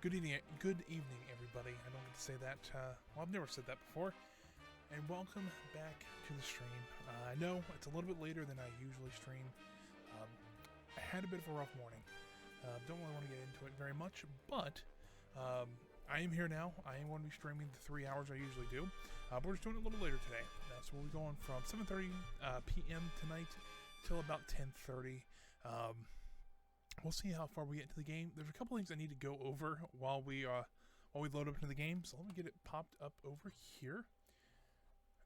Good evening, everybody. I don't get to say that. Well, I've never said that before. And welcome back to the stream. I know it's a little bit later than I usually stream. Um, I had a bit of a rough morning. Don't really want to get into it very much, but I am here now. I am going to be streaming the 3 hours I usually do. But we're just doing it a little later today. So we'll be going from 7:30 p.m. tonight till about 10:30. We'll see how far we get into the game. There's a couple things I need to go over while we load up into the game. So let me get it popped up over here.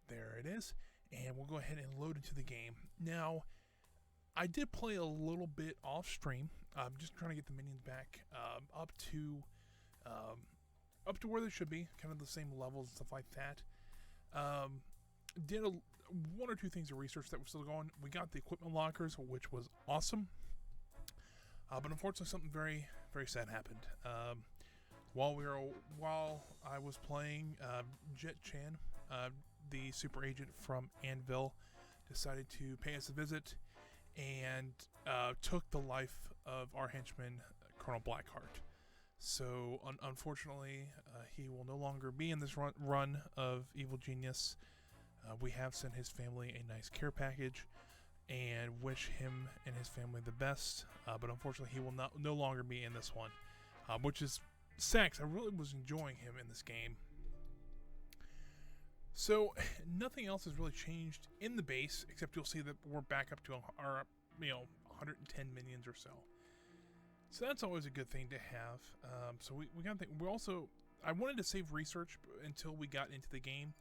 There it is. And we'll go ahead and load into the game. Now, I did play a little bit off stream. I'm just trying to get the minions back up to where they should be, kind of the same levels and stuff like that. Did one or two things of research that were still going. We got the equipment lockers, which was awesome. But unfortunately, something very, very sad happened. While I was playing, Jet Chan, the super agent from Anvil, decided to pay us a visit and took the life of our henchman, Colonel Blackheart. So, unfortunately, he will no longer be in this run of Evil Genius. We have sent his family a nice care package and wish him and his family the best, but unfortunately he will no longer be in this one, which is sad because I really was enjoying him in this game. So nothing else has really changed in the base, except you'll see that we're back up to our 110 minions or so. So that's always a good thing to have. So we got we also, I wanted to save research until we got into the game.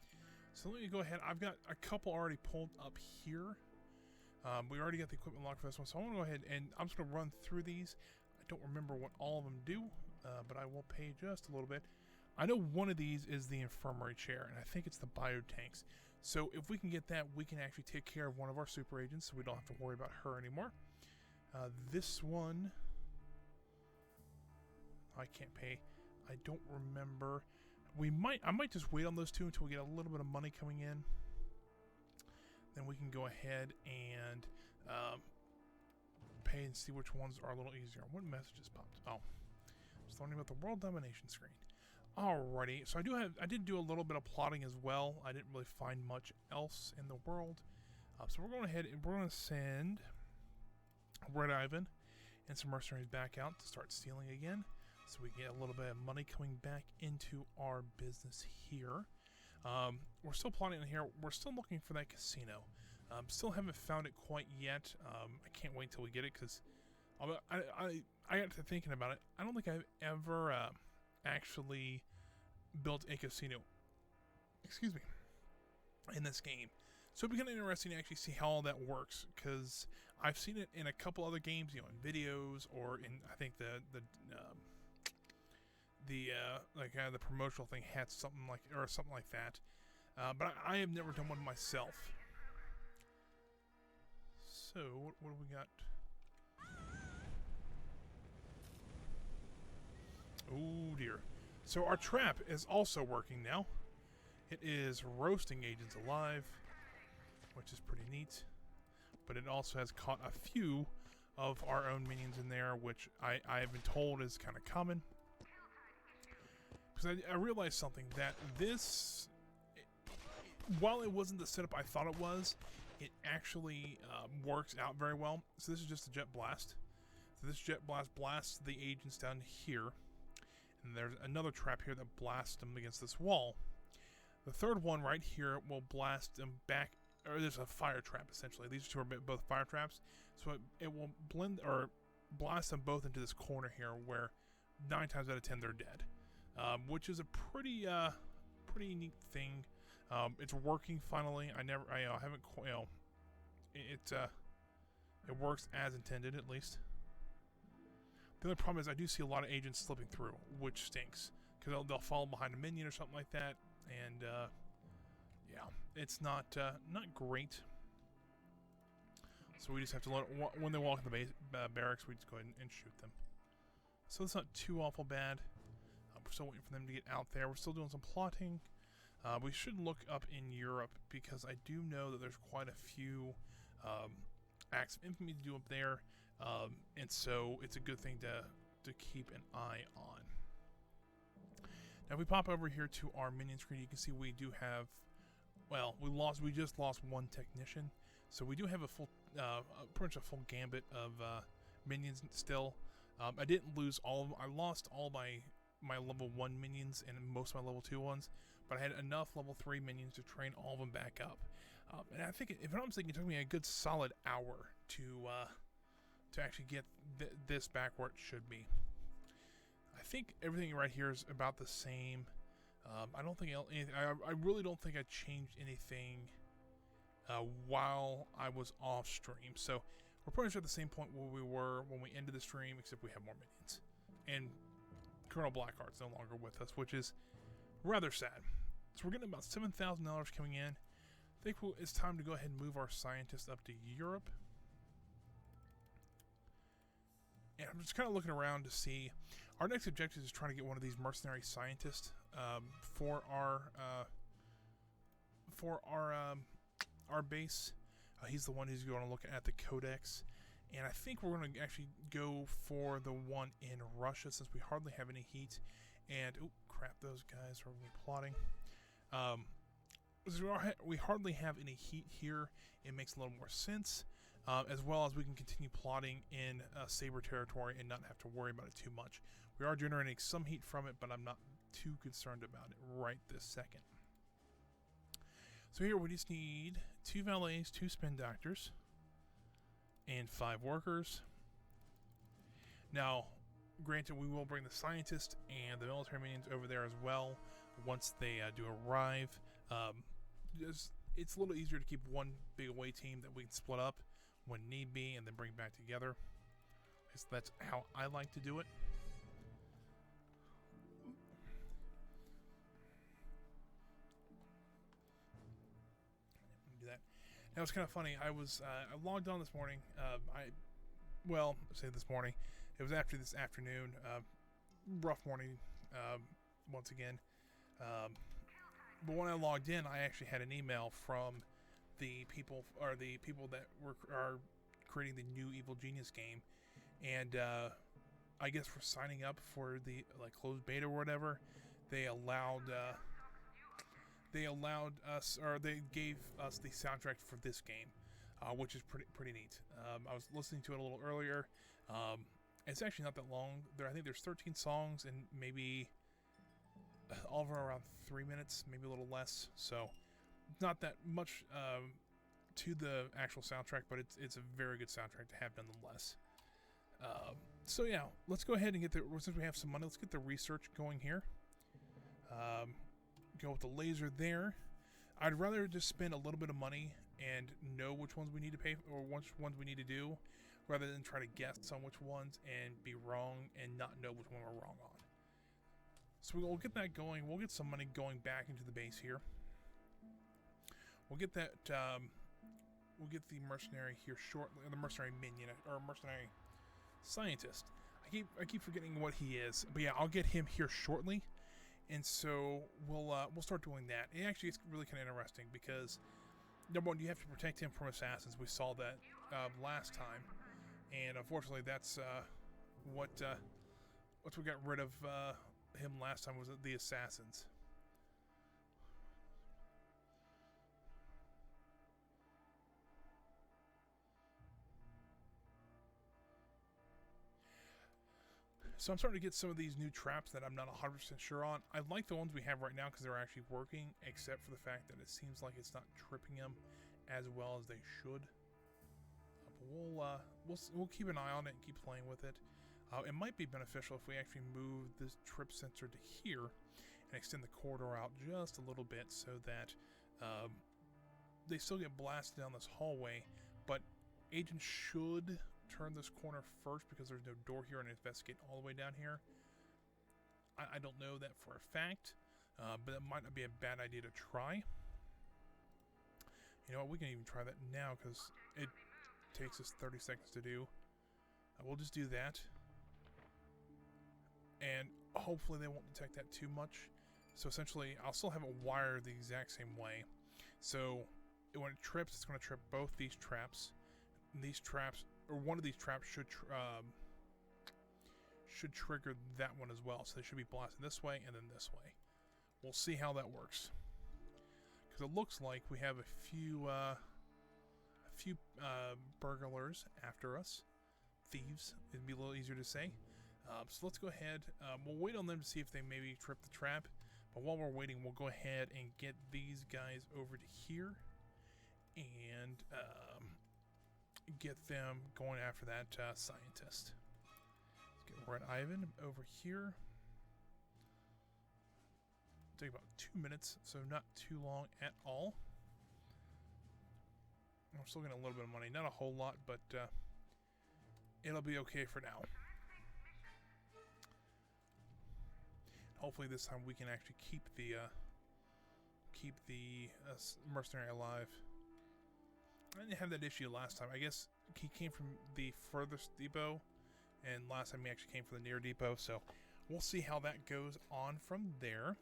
So let me go ahead. I've got a couple already pulled up here. We already got the equipment locked for this one, so I want to go ahead and I'm just going to run through these. I don't remember what all of them do, but I will pay just a little bit. I know one of these is the infirmary chair, and I think it's the biotanks. So if we can get that, we can actually take care of one of our super agents, so we don't have to worry about her anymore. This one, I can't pay. I don't remember. I might just wait on those two until we get a little bit of money coming in. Then we can go ahead and pay and see which ones are a little easier. What message just popped? Oh, just learning about the world domination screen. Alrighty, so I did do a little bit of plotting as well. I didn't really find much else in the world. So we're going ahead and we're going to send Red Ivan and some mercenaries back out to start stealing again, so we can get a little bit of money coming back into our business here. We're still plotting in here. We're still looking for that casino. Still haven't found it quite yet. I can't wait till we get it because I got to thinking about it. I don't think I've ever actually built a casino. Excuse me. In this game. So it'd be kind of interesting to actually see how all that works, because I've seen it in a couple other games, in videos or in, I think the promotional thing had something like that, but I have never done one myself. So what do we got? Oh dear. So our trap is also working now. It is roasting agents alive, which is pretty neat, but it also has caught a few of our own minions in there, which I have been told is kind of common. Because I realized something, that this, while it wasn't the setup I thought it was, it actually works out very well. So this is just a jet blast. So this jet blast blasts the agents down here, and there's another trap here that blasts them against this wall. The third one right here will blast them back, or there's a fire trap essentially. These two are both fire traps, so it will blast them both into this corner here, where 9 times out of 10 they're dead. Which is a pretty neat thing. It's working finally. I haven't quite, it works as intended, at least. The only problem is I do see a lot of agents slipping through, which stinks, because they'll fall behind a minion or something like that, and yeah, it's not great. So we just have to when they walk in the barracks, we just go ahead and shoot them. So it's not too awful bad. We're still waiting for them to get out there. We're still doing some plotting. We should look up in Europe, because I do know that there's quite a few acts of infamy to do up there, and so it's a good thing to keep an eye on. Now, if we pop over here to our minion screen, you can see we do have, well, we just lost one technician, so we do have a full, pretty much a full gambit of minions still. I didn't lose all. I lost all my level 1 minions and most of my level 2 ones, but I had enough level 3 minions to train all of them back up. And I think, if I'm not mistaken, it took me a good solid hour to actually get this back where it should be. I think everything right here is about the same. I don't think I really don't think I changed anything while I was off stream. So we're pretty much at the same point where we were when we ended the stream, except we have more minions. And Colonel Blackheart's no longer with us, which is rather sad. So we're getting about $7,000 coming in. I think it's time to go ahead and move our scientists up to Europe. And I'm just kind of looking around to see. Our next objective is trying to get one of these mercenary scientists for our base. He's the one who's going to look at the codex, and I think we're going to actually go for the one in Russia since we hardly have any heat. And oh crap, those guys are plotting. We hardly have any heat here. It makes a little more sense. As well as we can continue plotting in Saber territory and not have to worry about it too much. We are generating some heat from it, but I'm not too concerned about it right this second. So here we just need 2 valets, 2 spin doctors, and 5 workers. Now, granted, we will bring the scientists and the military minions over there as well once they do arrive. It's a little easier to keep one big away team that we can split up when need be and then bring back together. So that's how I like to do it. Do that. Now it's kind of funny. I logged on this morning. Say this morning. It was after this afternoon. Rough morning once again. But when I logged in, I actually had an email from the people that are creating the new Evil Genius game, and I guess for signing up for the closed beta or whatever, they gave us the soundtrack for this game, which is pretty neat. I was listening to it a little earlier. It's actually not that long. I think there's 13 songs and maybe all of them around 3 minutes, maybe a little less. So not that much to the actual soundtrack, but it's a very good soundtrack to have nonetheless. So yeah, let's go ahead and since we have some money, let's get the research going here. Go with the laser there. I'd rather just spend a little bit of money and know which ones we need to pay or which ones we need to do, rather than try to guess on which ones and be wrong and not know which one we're wrong on. So we'll get that going. We'll get some money going back into the base here. We'll get that. We'll get the mercenary here shortly. The mercenary minion or mercenary scientist. I keep forgetting what he is, but yeah, I'll get him here shortly. And so we'll start doing that. And actually, it's really kind of interesting because number one, you have to protect him from assassins. We saw that last time, and unfortunately, that's what we got rid of him last time was the assassins. So I'm starting to get some of these new traps that I'm not 100% sure on. I like the ones we have right now because they're actually working, except for the fact that it seems like it's not tripping them as well as they should. But we'll keep an eye on it and keep playing with it. It might be beneficial if we actually move this trip sensor to here and extend the corridor out just a little bit so that they still get blasted down this hallway, but agents should turn this corner first because there's no door here and investigate all the way down here. I don't know that for a fact, but it might not be a bad idea to try. You know what, we can even try that now because it takes us 30 seconds to do. We'll just do that. And hopefully they won't detect that too much. So essentially, I'll still have it wired the exact same way. So when it trips, it's going to trip both these traps. And these traps, or one of these traps should trigger that one as well. So they should be blasted this way and then this way. we'll see how that works. Because it looks like we have a few burglars after us. Thieves, it'd be a little easier to say. So let's go ahead. We'll wait on them to see if they maybe trip the trap. But while we're waiting, we'll go ahead and get these guys over to here and get them going after that scientist. Let's get Red Ivan over here. Take about 2 minutes, so not too long at all. We're still getting a little bit of money, not a whole lot, but it'll be okay for now. Hopefully this time we can actually keep the mercenary alive. I didn't have that issue last time. I guess he came from the furthest depot, and last time he actually came from the near depot. So we'll see how that goes on from there.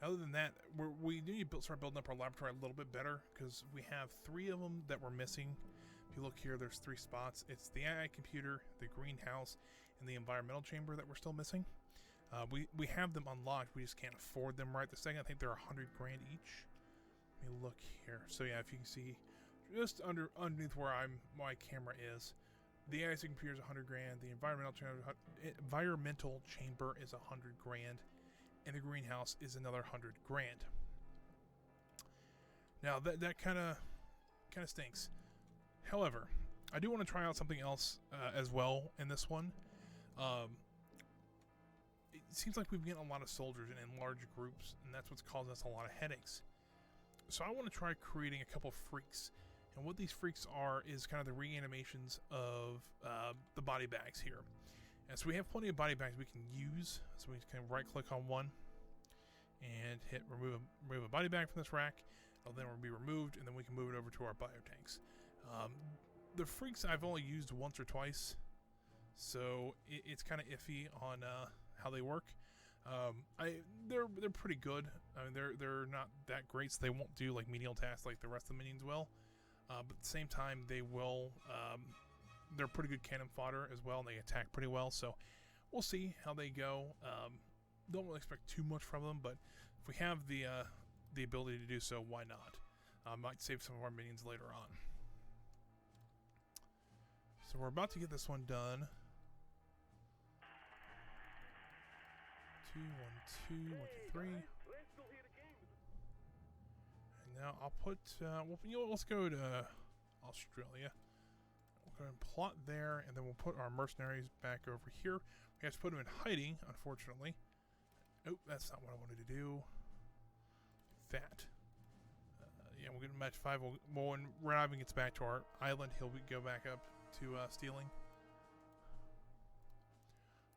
Other than that, we need to start building up our laboratory a little bit better because we have 3 of them that we're missing. If you look here, there's 3 spots. It's the AI computer, the greenhouse, and the environmental chamber that we're still missing. We have them unlocked. We just can't afford them right this second. I think they're 100 grand each. Let me look here. So yeah, if you can see, just underneath where my camera is, the AI computer is 100 grand. The environmental chamber is 100 grand. And the greenhouse is another 100 grand. Now that kind of stinks. However, I do want to try out something else as well in this one. It seems like we've been getting a lot of soldiers in large groups, and that's what's causing us a lot of headaches. So I want to try creating a couple of freaks. And what these freaks are is kind of the reanimations of the body bags here. And so we have plenty of body bags we can use. So we can right click on one and hit remove a body bag from this rack. It'll then be removed, and then we can move it over to our biotanks. The freaks I've only used once or twice, so it's kind of iffy on how they work. They're pretty good. I mean, they're not that great, so they won't do like menial tasks like the rest of the minions will. But at the same time, they will. They're pretty good cannon fodder as well, and they attack pretty well. So we'll see how they go. Don't really expect too much from them, but if we have the ability to do so, why not? Might save some of our minions later on. So we're about to get this one done. 2, 1, 2, 1, 2, 3. And now I'll put. Well, you know, let's go to Australia. We'll go ahead and plot there, and then we'll put our mercenaries back over here. We have to put them in hiding, unfortunately. Oh, that's not what I wanted to do. That. Yeah, we'll get to match 5. Well, when Red Ivan gets back to our island, he'll go back up to stealing.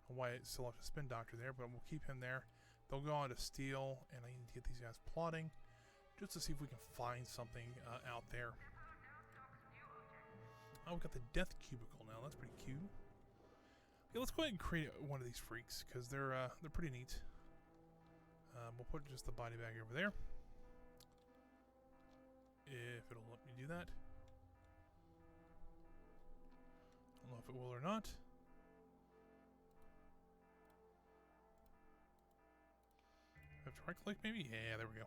I don't know why it still have a spin doctor there, but we'll keep him there. They'll go on to steal, and I need to get these guys plotting just to see if we can find something out there. Oh, we got the death cubicle now. That's pretty cute. Okay, let's go ahead and create one of these freaks because they're pretty neat. We'll put just the body bag over there. If it'll let me do that. I don't know if it will or not. I have to right click maybe? Yeah, there we go.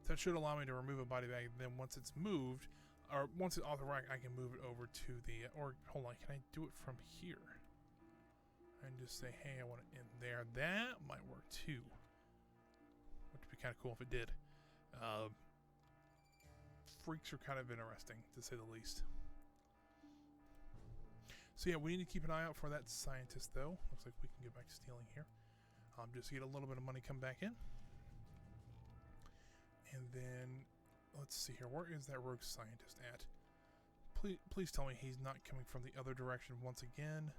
That should allow me to remove a body bag. Then once it's moved, or once it's off the rack, I can move it over to the, or hold on, can I do it from here? And just say, hey, I want it in there. That might work too. Which would be kind of cool if it did. Freaks are kind of interesting, to say the least. So yeah, we need to keep an eye out for that scientist, though. Looks like we can get back to stealing here. Just to get a little bit of money come back in. And then, let's see here. Where is that rogue scientist at? Please tell me he's not coming from the other direction once again.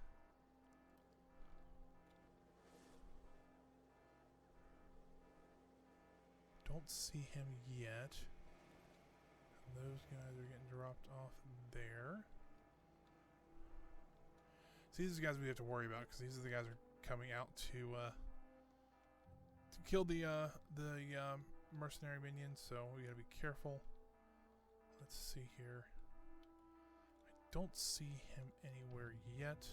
Don't see him yet. Those guys are getting dropped off there. So these are the guys we have to worry about because these are the guys who are coming out to kill the mercenary minions. So we gotta be careful. Let's see here. I don't see him anywhere yet.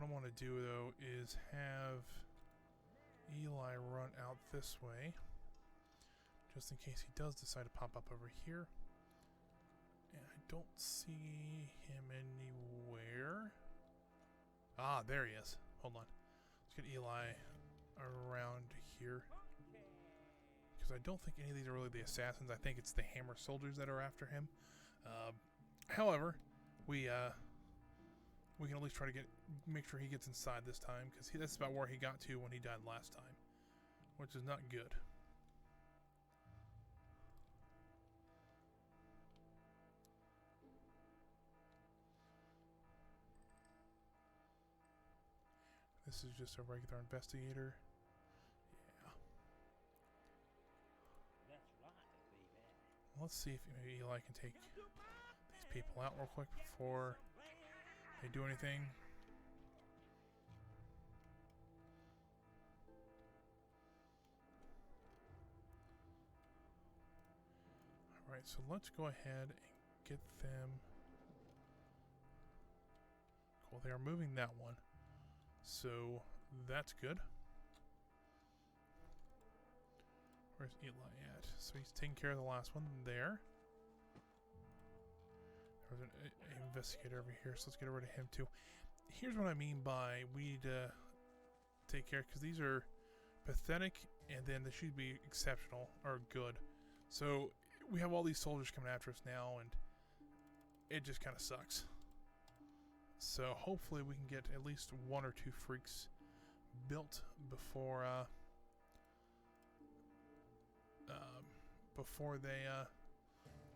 What I want to do, though, is have Eli run out this way, just in case he does decide to pop up over here. And I don't see him anywhere. Ah, there he is. Hold on. Let's get Eli around here. Because I don't think any of these are really the assassins. I think it's the hammer soldiers that are after him. However, we can at least try to make sure he gets inside this time, because that's about where he got to when he died last time, which is not good. This is just a regular investigator. Yeah. That's right, baby. Let's see if maybe Eli can take these people out real quick before they do anything. Alright, so let's go ahead and get them. Cool, they are moving that one. So that's good. Where's Eli at? So he's taking care of the last one there. There's an investigator over here, so let's get rid of him too. Here's what I mean by we need to take care, because these are pathetic and then they should be exceptional or good. So we have all these soldiers coming after us now, and it just kind of sucks. So hopefully we can get at least one or two freaks built before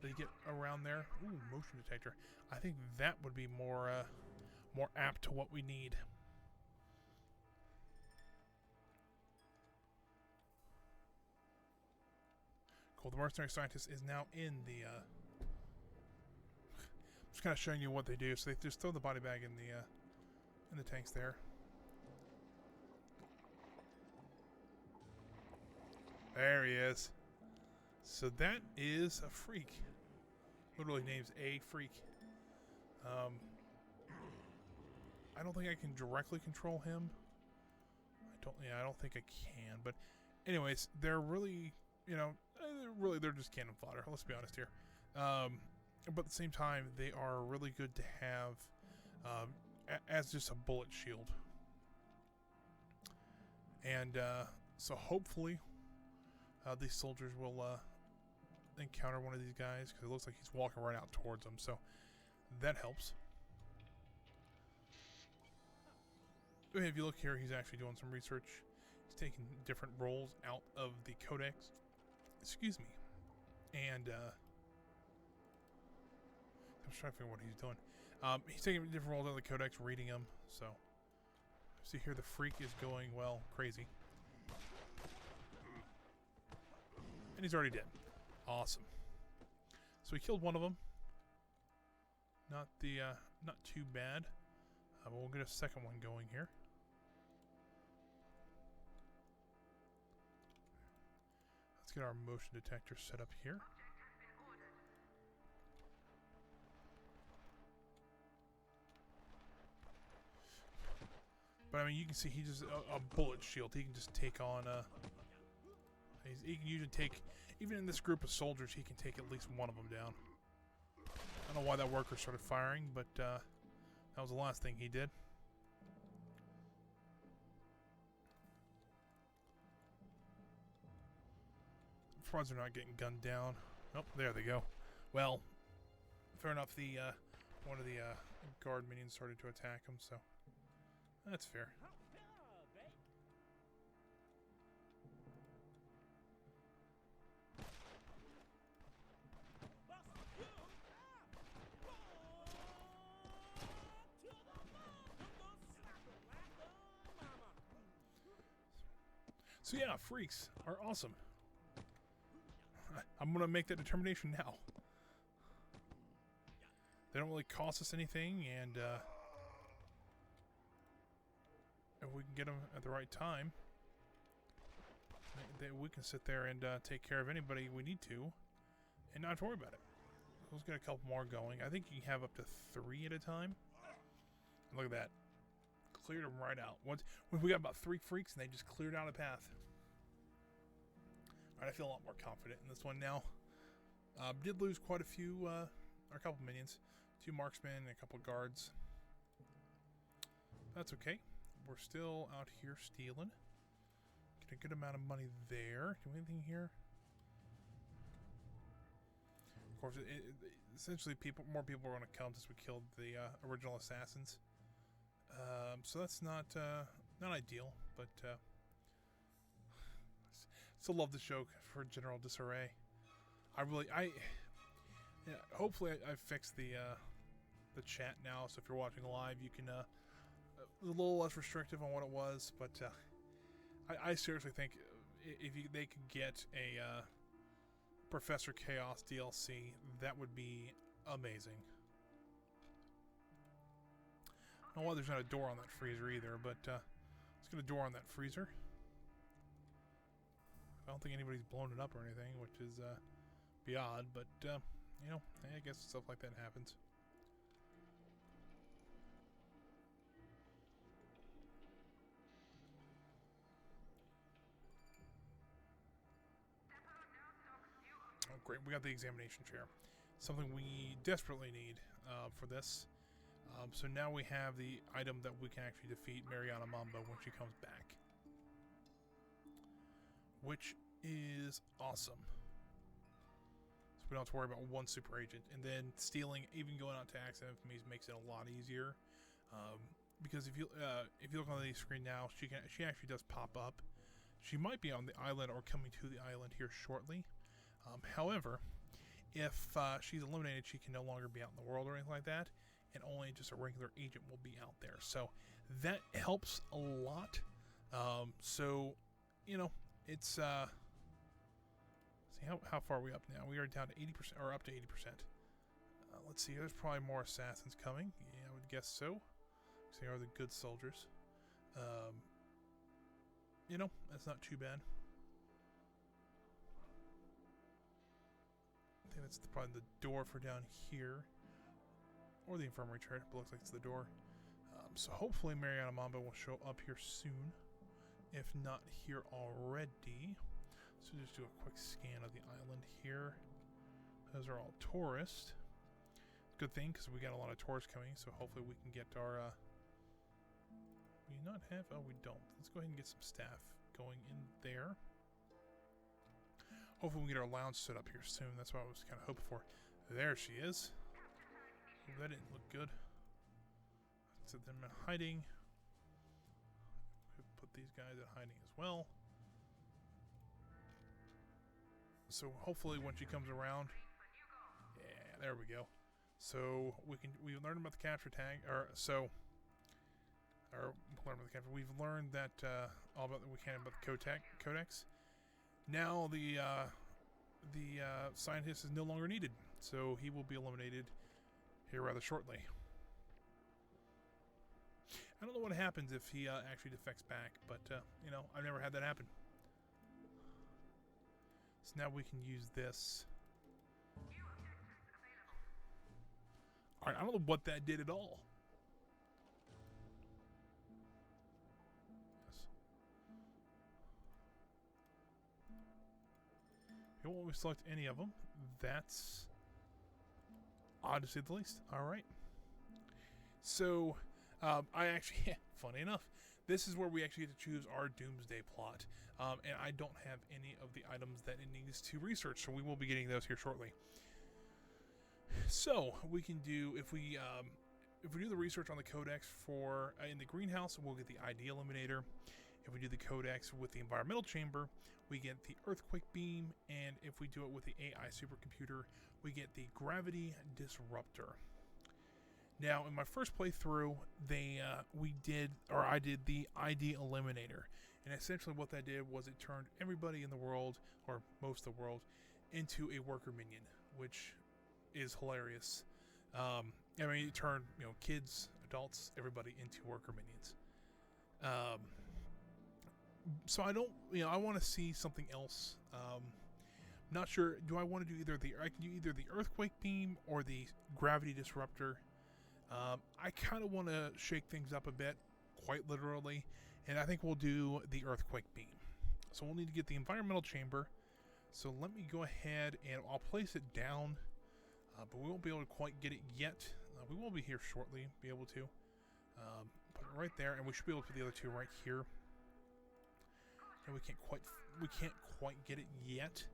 they get around there. Ooh, motion detector. I think that would be more apt to what we need. Cool. The mercenary scientist is now in the. Just kind of showing you what they do. So they just throw the body bag in the tanks there. There he is. So that is a freak. Literally names a freak. I don't think I can directly control him. I don't think I can. But anyways, they're really, they're just cannon fodder. Let's be honest here. But at the same time, they are really good to have as just a bullet shield. And so hopefully these soldiers will encounter one of these guys, because it looks like he's walking right out towards them. So that helps. If you look here, he's actually doing some research. He's taking different roles out of the codex. Excuse me. And I'm just trying to figure out what he's doing. He's taking different roles out of the codex, reading them. So, see here, the freak is going, well, crazy. And he's already dead. Awesome. So he killed one of them. Not too bad. But we'll get a second one going here. Let's get our motion detector set up here. But I mean, you can see he's just a bullet shield. He can just take on. He can usually take, even in this group of soldiers, he can take at least one of them down. I don't know why that worker started firing, but that was the last thing he did. Frauds are not getting gunned down. Oh, there they go. Well, fair enough. The one of the guard minions started to attack him, so that's fair. So yeah, freaks are awesome. I'm going to make that determination now. They don't really cost us anything, and if we can get them at the right time, we can sit there and take care of anybody we need to and not worry about it. Let's get a couple more going. I think you can have up to 3 at a time. Look at that. cleared them right out. Once we got about 3 freaks, and they just cleared out a path. All right, I feel a lot more confident in this one now. Did lose quite a few, or a couple minions, 2 marksmen and a couple guards. That's okay. We're still out here stealing. Get a good amount of money there. Do anything here? Of course, essentially, more people are going to come since we killed the original assassins. So that's not ideal, but still love the show for general disarray. Hopefully I fixed the chat now, so if you're watching live, you can a little less restrictive on what it was, but I seriously think if they could get a Professor Chaos DLC, that would be amazing. I don't know why there's not a door on that freezer either, but let's get a door on that freezer. I don't think anybody's blown it up or anything, which is be odd, but you know, I guess stuff like that happens. Oh, great, we got the examination chair. Something we desperately need for this. So now we have the item that we can actually defeat Mariana Mambo when she comes back. Which is awesome. So we don't have to worry about one super agent. And then stealing, even going out to accident for me, makes it a lot easier. Because if you look on the screen now, she actually does pop up. She might be on the island or coming to the island here shortly. However, if she's eliminated, she can no longer be out in the world or anything like that, and only just a regular agent will be out there. So that helps a lot. So, you know, it's see how far are we up now? We are down to 80%, or up to 80%. Let's see. There's probably more assassins coming. Yeah, I would guess so. They are the good soldiers. You know, that's not too bad. I think that's probably the door for down here. Or the infirmary turret, but looks like it's the door. So hopefully Mariana Mambo will show up here soon. If not here already. So just do a quick scan of the island here. Those are all tourists. Good thing, because we got a lot of tourists coming, so hopefully we can get our... we not have... Oh, we don't. Let's go ahead and get some staff going in there. Hopefully we can get our lounge set up here soon. That's what I was kind of hoping for. There she is. Ooh, that didn't look good. Set them in hiding. Put these guys in hiding as well. So hopefully when she comes around, yeah, there we go. So we learned about the capture tag, we've learned that all about the codex. Now the scientist is no longer needed, so he will be eliminated here rather shortly. I don't know what happens if he actually defects back, but you know, I've never had that happen. So now we can use this. Alright, I don't know what that did at all. It won't let me select any of them. That's odd to say the least. Alright. So, I actually, funny enough, this is where we actually get to choose our doomsday plot. And I don't have any of the items that it needs to research, so we will be getting those here shortly. So, we can do, if we do the research on the codex for, in the greenhouse, we'll get the ID eliminator. If we do the codex with the environmental chamber, we get the earthquake beam, and if we do it with the AI supercomputer, we get the gravity disruptor. Now, in my first playthrough, I did the ID eliminator, and essentially what that did was it turned everybody in the world, or most of the world, into a worker minion, which is hilarious. I mean, it turned, you know, kids, adults, everybody into worker minions. So I don't, you know, I want to see something else. Not sure. Do I want to do I can do either the earthquake beam or the gravity disruptor. I kind of want to shake things up a bit. quite literally, and I think we'll do the earthquake beam. So we'll need to get the environmental chamber. So let me go ahead and I'll place it down, but we won't be able to quite get it yet. We will be here shortly, be able to. Put it right there, and we should be able to put the other two right here. And we can't quite get it yet.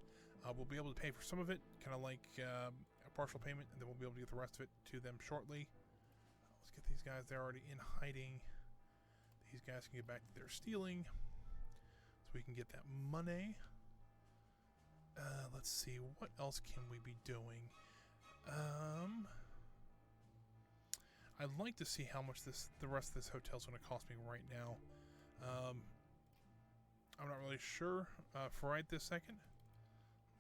We'll be able to pay for some of it, kind of like a partial payment, and then we'll be able to get the rest of it to them shortly. Let's get these guys. They're already in hiding. These guys can get back to their stealing, so we can get that money. Let's see, what else can we be doing? I'd like to see how much the rest of this hotel is going to cost me right now. I'm not really sure for right this second.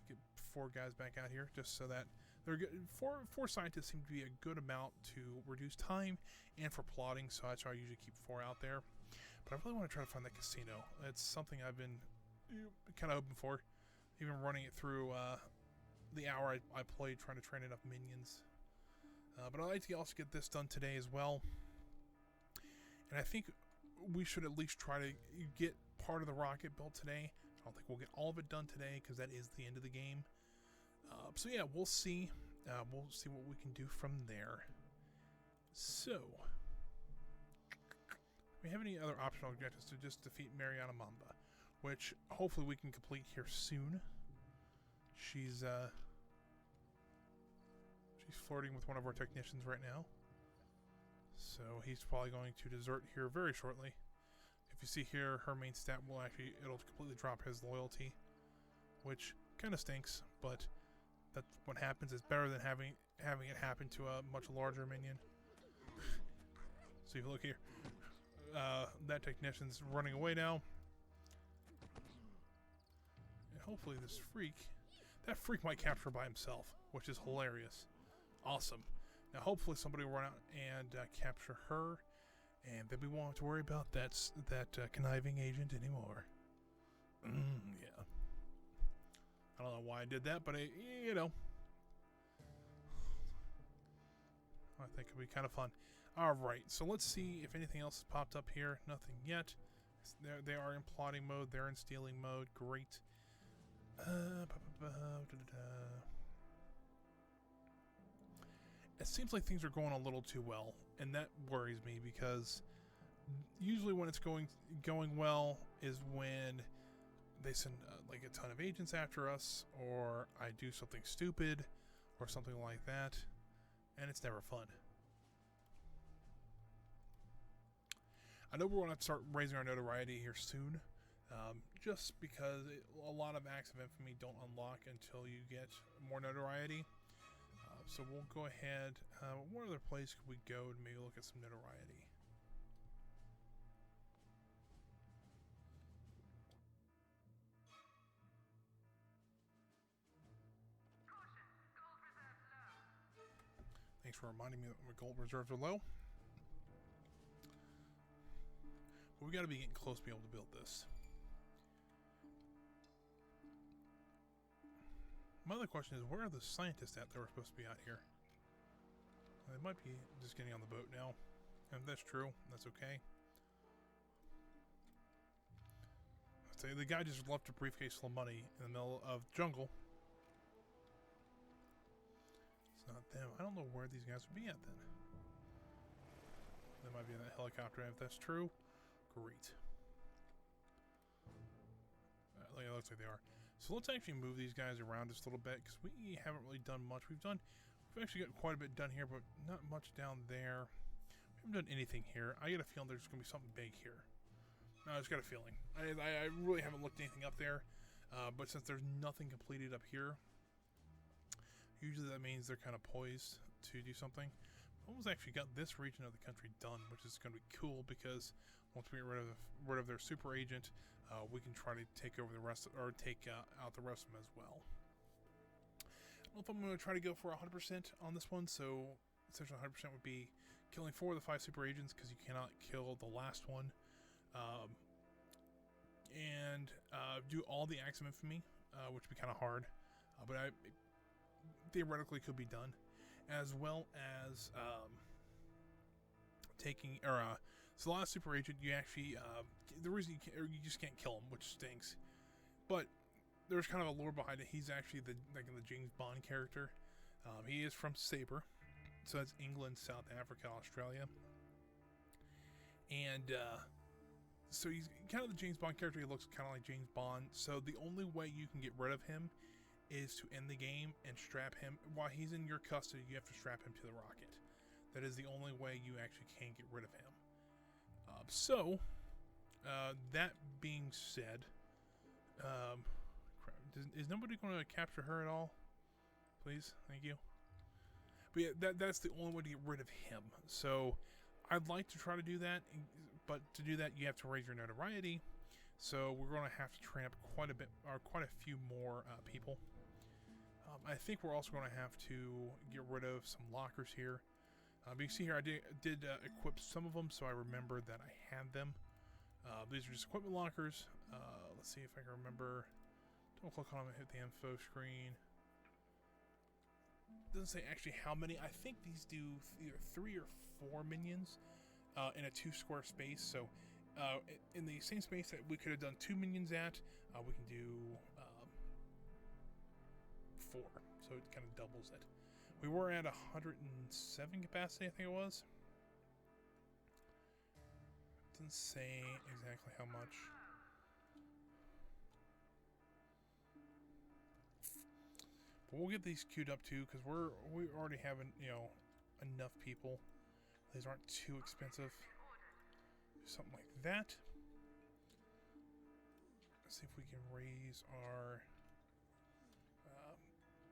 Get 4 guys back out here just so that they're good. Four scientists seem to be a good amount to reduce time and for plotting, so that's why I usually keep 4 out there. But I really want to try to find that casino. It's something I've been kind of hoping for. Even running it through the hour I played, trying to train enough minions. But I'd like to also get this done today as well. And I think we should at least try to get part of the rocket built today. I don't think we'll get all of it done today because that is the end of the game. So yeah, we'll see. We'll see what we can do from there. So, do we have any other optional objectives to just defeat Mariana Mamba? Which hopefully we can complete here soon. She's flirting with one of our technicians right now. So he's probably going to desert here very shortly. If you see here, her main stat it'll completely drop his loyalty, which kind of stinks, but that's what happens. It's better than having it happen to a much larger minion. So if you look here, that technician's running away now. Hopefully that freak might capture by himself, which is hilarious. Awesome. Now hopefully somebody will run out and capture her, and then we won't have to worry about that conniving agent anymore. Yeah. I don't know why I did that, but I think it'll be kind of fun. Alright, so let's see if anything else has popped up here. Nothing yet. They are in plotting mode. They're in stealing mode. Great. It seems like things are going a little too well, and that worries me because usually when it's going well is when they send like a ton of agents after us, or I do something stupid or something like that, and it's never fun. I know we're going to have to start raising our notoriety here soon. Just because a lot of Acts of Infamy don't unlock until you get more notoriety. So we'll go ahead. What other place could we go to maybe look at some notoriety? Thanks for reminding me that my gold reserves are low. But we got to be getting close to be able to build this. My other question is, where are the scientists at that were supposed to be out here? They might be just getting on the boat now. And if that's true, that's okay. I'd say the guy just left a briefcase full of money in the middle of the jungle. It's not them. I don't know where these guys would be at then. They might be in that helicopter. If that's true, great. It looks like they are. So let's actually move these guys around just a little bit because we haven't really done much. We've actually got quite a bit done here, but not much down there. We haven't done anything here. I get a feeling there's going to be something big here. No, I just got a feeling. I really haven't looked anything up there, but since there's nothing completed up here, usually that means they're kind of poised to do something. Almost actually got this region of the country done, which is going to be cool because once we get rid of their super agent, we can try to take over the rest, or take out the rest of them as well. I don't know if I'm going to try to go for 100% on this one, so essentially 100% would be killing 4 of the 5 super agents because you cannot kill the last one. And do all the Acts of Infamy, which would be kind of hard, but it theoretically could be done, as well as So the last super agent, you actually the reason you just can't kill him, which stinks, but there's kind of a lore behind it. He's actually the James Bond character. He is from Sabre, so that's England, South Africa, Australia, and so he's kind of the James Bond character. He looks kind of like James Bond. So the only way you can get rid of him is to end the game and strap him. While he's in your custody, you have to strap him to the rocket. That is the only way you actually can get rid of him. That being said, is nobody going to capture her at all? Please, thank you. But yeah, that's the only way to get rid of him. So I'd like to try to do that, but to do that, you have to raise your notoriety. So we're going to have to train up quite a few more people. I think we're also going to have to get rid of some lockers here. You can see here I did equip some of them, so I remembered that I had them. These are just equipment lockers. Let's see if I can remember. Don't click on them and hit the info screen. Doesn't say actually how many. I think these do either 3 or 4 minions in a 2 square space. So in the same space that we could have done 2 minions at, we can do 4. So it kind of doubles it. We were at 107 capacity, I think it was. Doesn't say exactly how much. But we'll get these queued up too, because we already have enough people. These aren't too expensive. Do something like that. Let's see if we can raise our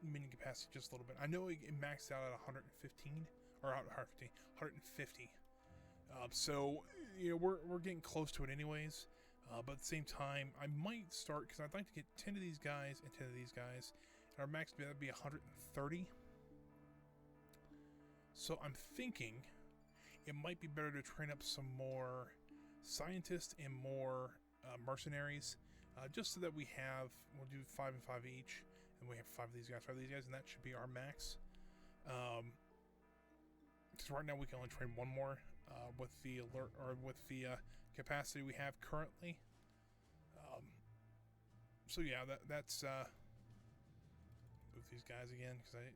mini capacity just a little bit. I know it maxed out at 115 or 150. So we're getting close to it anyways. But at the same time, I might start because I'd like to get 10 of these guys and 10 of these guys. And our max would be 130. So I'm thinking it might be better to train up some more scientists and more mercenaries, just so that we'll do 5 and 5 each. And we have 5 of these guys, and that should be our max. Because right now we can only train one more with the alert or with the capacity we have currently. So yeah, that's move these guys again because I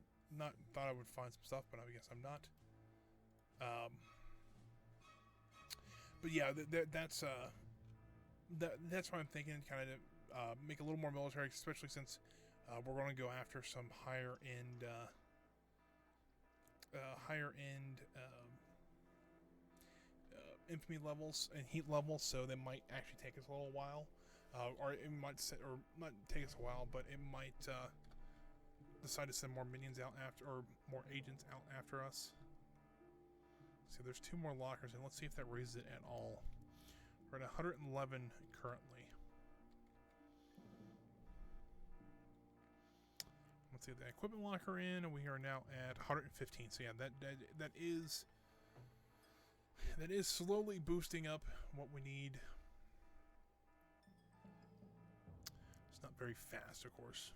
thought I would find some stuff, but I guess I'm not. But yeah, that's what I'm thinking. Kind of make a little more military, especially since. We're going to go after some higher end infamy levels and heat levels, so they might actually take us a little while, or it might not take us a while, but it might decide to send more minions out after, or more agents out after us. So there's 2 more lockers, and let's see if that raises it at all. We're at 111 currently. Let's get the equipment locker in, and we are now at 115. So yeah, that is slowly boosting up what we need. It's not very fast, of course.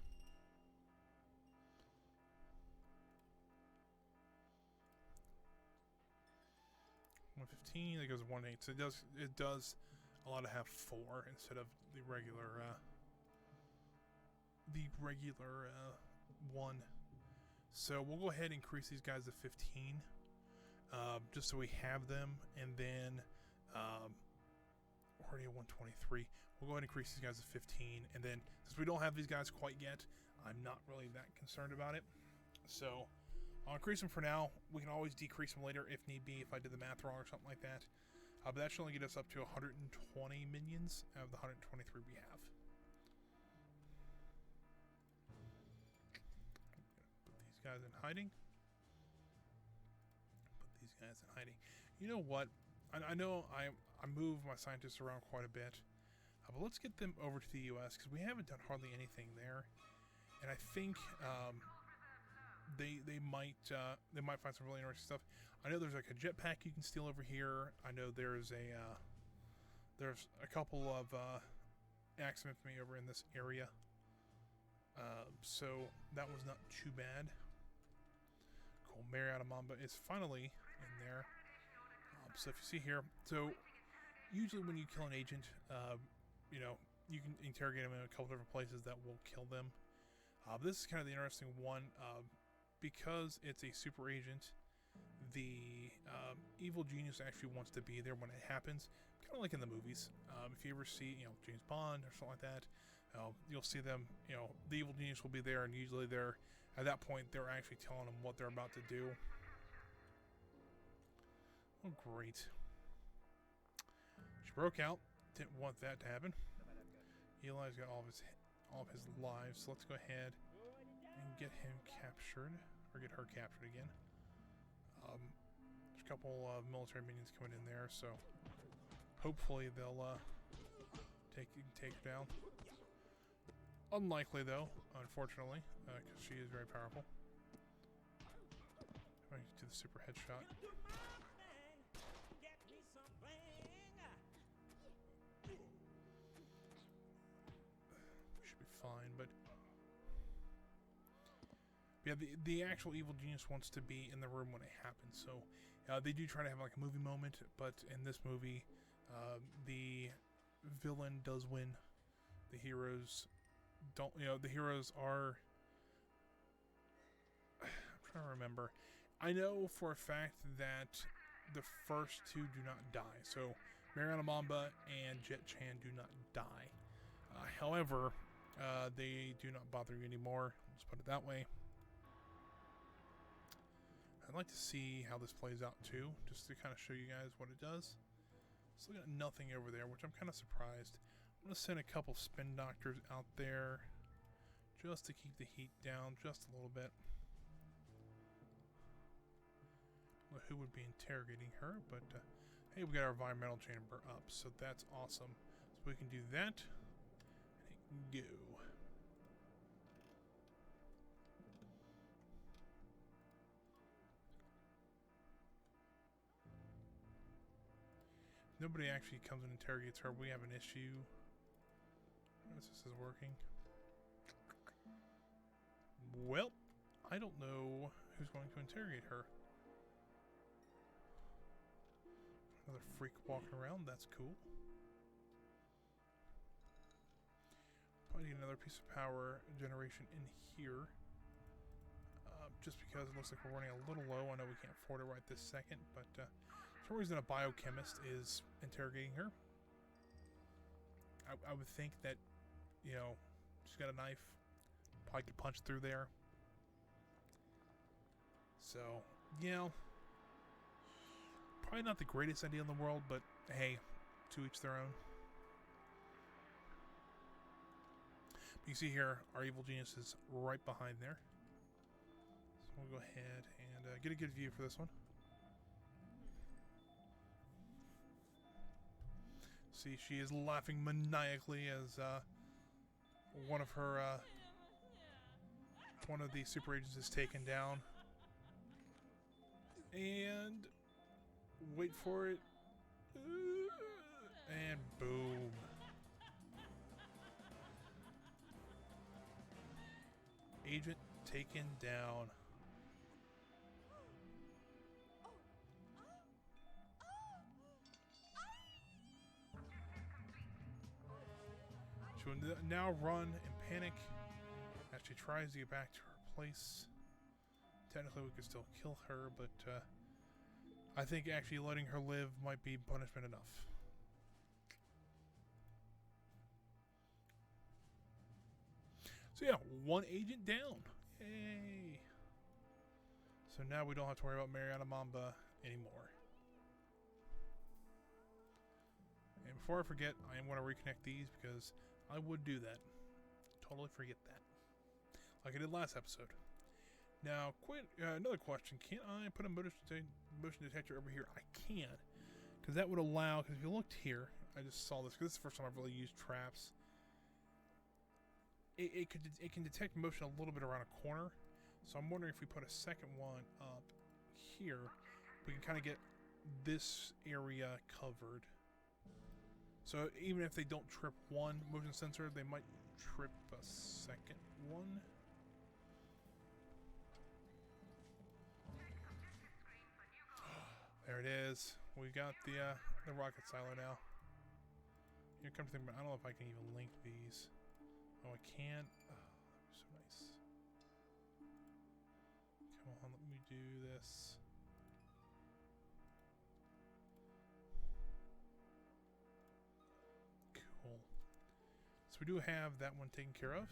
$115. That goes 1.8. So it does allow to have 4 instead of the regular 1. So we'll go ahead and increase these guys to 15, just so we have them, and then we're already at 123. We'll go ahead and increase these guys to 15, and then since we don't have these guys quite yet, I'm not really that concerned about it. So I'll increase them for now. We can always decrease them later if need be, if I did the math wrong or something like that. But that should only get us up to 120 minions out of the 123 we have. Guys in hiding. Put these guys in hiding. You know what? I know I move my scientists around quite a bit, but let's get them over to the U.S. because we haven't done hardly anything there, and I think they might find some really interesting stuff. I know there's like a jetpack you can steal over here. I know there's a couple of acts of infamy over in this area, so that was not too bad. Mariana Mamba is finally in there. So if you see here, so usually when you kill an agent, you know, you can interrogate them in a couple different places that will kill them. This is kind of the interesting one because it's a super agent. The evil genius actually wants to be there when it happens, kind of like in the movies. If you ever see, James Bond or something like that, you'll see them. The evil genius will be there, and usually they're at that point they're actually telling them what they're about to do. Oh, great! She broke out. Didn't want that to happen. Eli's got all of his lives. So let's go ahead and get him captured, or get her captured again. There's a couple of military minions coming in there, so hopefully they'll take her down. Unlikely though, unfortunately, because she is very powerful. I'm going to do the super headshot. Should be fine, but yeah, the actual evil genius wants to be in the room when it happens. So they do try to have like a movie moment, but in this movie, the villain does win. The heroes don't. The heroes are. I'm trying to remember. I know for a fact that the first two do not die. So Mariana Mamba and Jet Chan do not die. However, they do not bother you anymore. Let's put it that way. I'd like to see how this plays out too, just to kind of show you guys what it does. Still got nothing over there, which I'm kind of surprised. I'm going to send a couple spin doctors out there just to keep the heat down just a little bit. Well, who would be interrogating her, but hey, we got our environmental chamber up, so that's awesome. So we can do that and go. Nobody actually comes and interrogates her. We have an issue. This is working. Well, I don't know who's going to interrogate her. Another freak walking around. That's cool. Probably need another piece of power generation in here. Just because it looks like we're running a little low. I know we can't afford it right this second, but for some reason a biochemist is interrogating her. I would think that, she's got a knife. Probably could punch through there. So, probably not the greatest idea in the world, but hey, to each their own. But you see here, our evil genius is right behind there. So we'll go ahead and get a good view for this one. See, she is laughing maniacally as one of the super agents is taken down. And wait for it. And boom. Agent taken down. She will now run and panic as she tries to get back to her place. Technically, we could still kill her, but I think actually letting her live might be punishment enough. So yeah, one agent down. Yay! So now we don't have to worry about Mariana Mamba anymore. And before I forget, I am going to reconnect these because I would do that. Totally forget that. Like I did last episode. Now, another question. Can I put a motion detector over here? I can. Because that would allow, because if you looked here, I just saw this, because this is the first time I've really used traps. It can detect motion a little bit around a corner. So I'm wondering if we put a second one up here, we can kind of get this area covered. So even if they don't trip one motion sensor, they might trip a second one. There it is. We got the rocket silo now. Here comes the thing, but I don't know if I can even link these. Oh, I can. Oh, that'd be so nice. Come on, let me do this. Cool. So we do have that one taken care of.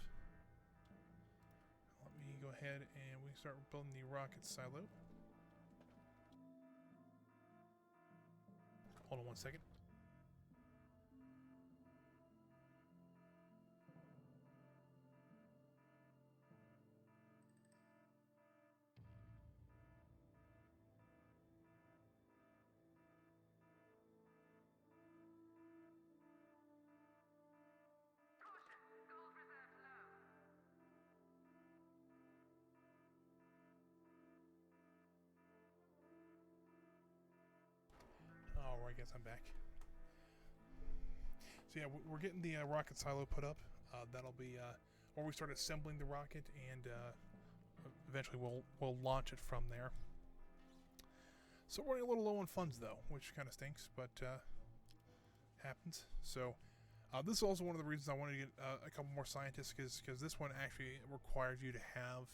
Let me go ahead and we can start building the rocket silo. Hold on one second. I guess I'm back. So yeah, we're getting the rocket silo put up. That'll be where we start assembling the rocket, and eventually we'll launch it from there. So we're running a little low on funds though, which kind of stinks, but happens. So this is also one of the reasons I wanted to get a couple more scientists, because this one actually requires you to have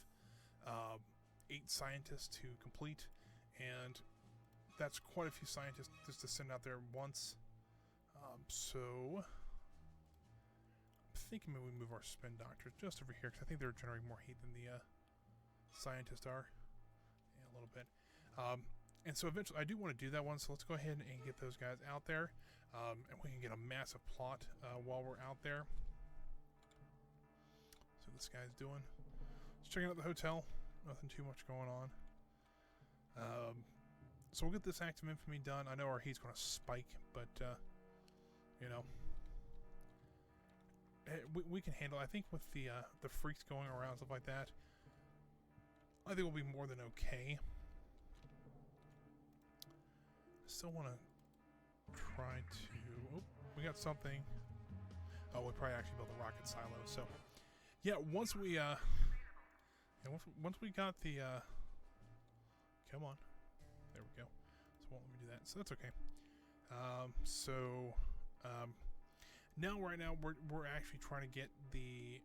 8 scientists to complete, and that's quite a few scientists just to send out there once. So I'm thinking maybe we move our spin doctors just over here, because I think they're generating more heat than the scientists are. Yeah, a little bit. And so eventually I do want to do that one, so let's go ahead and get those guys out there. And we can get a massive plot while we're out there. So this guy's doing. Just checking out the hotel. Nothing too much going on. So we'll get this Act of Infamy done. I know our heat's going to spike, but, you know, we can handle it. I think with the freaks going around, stuff like that, I think we'll be more than okay. Still want to try to... Oh, we got something. Oh, we probably actually built a rocket silo. So, yeah, once we... once we got the... come on. There we go. So it won't let me do that. So that's okay. Now right now we're actually trying to get the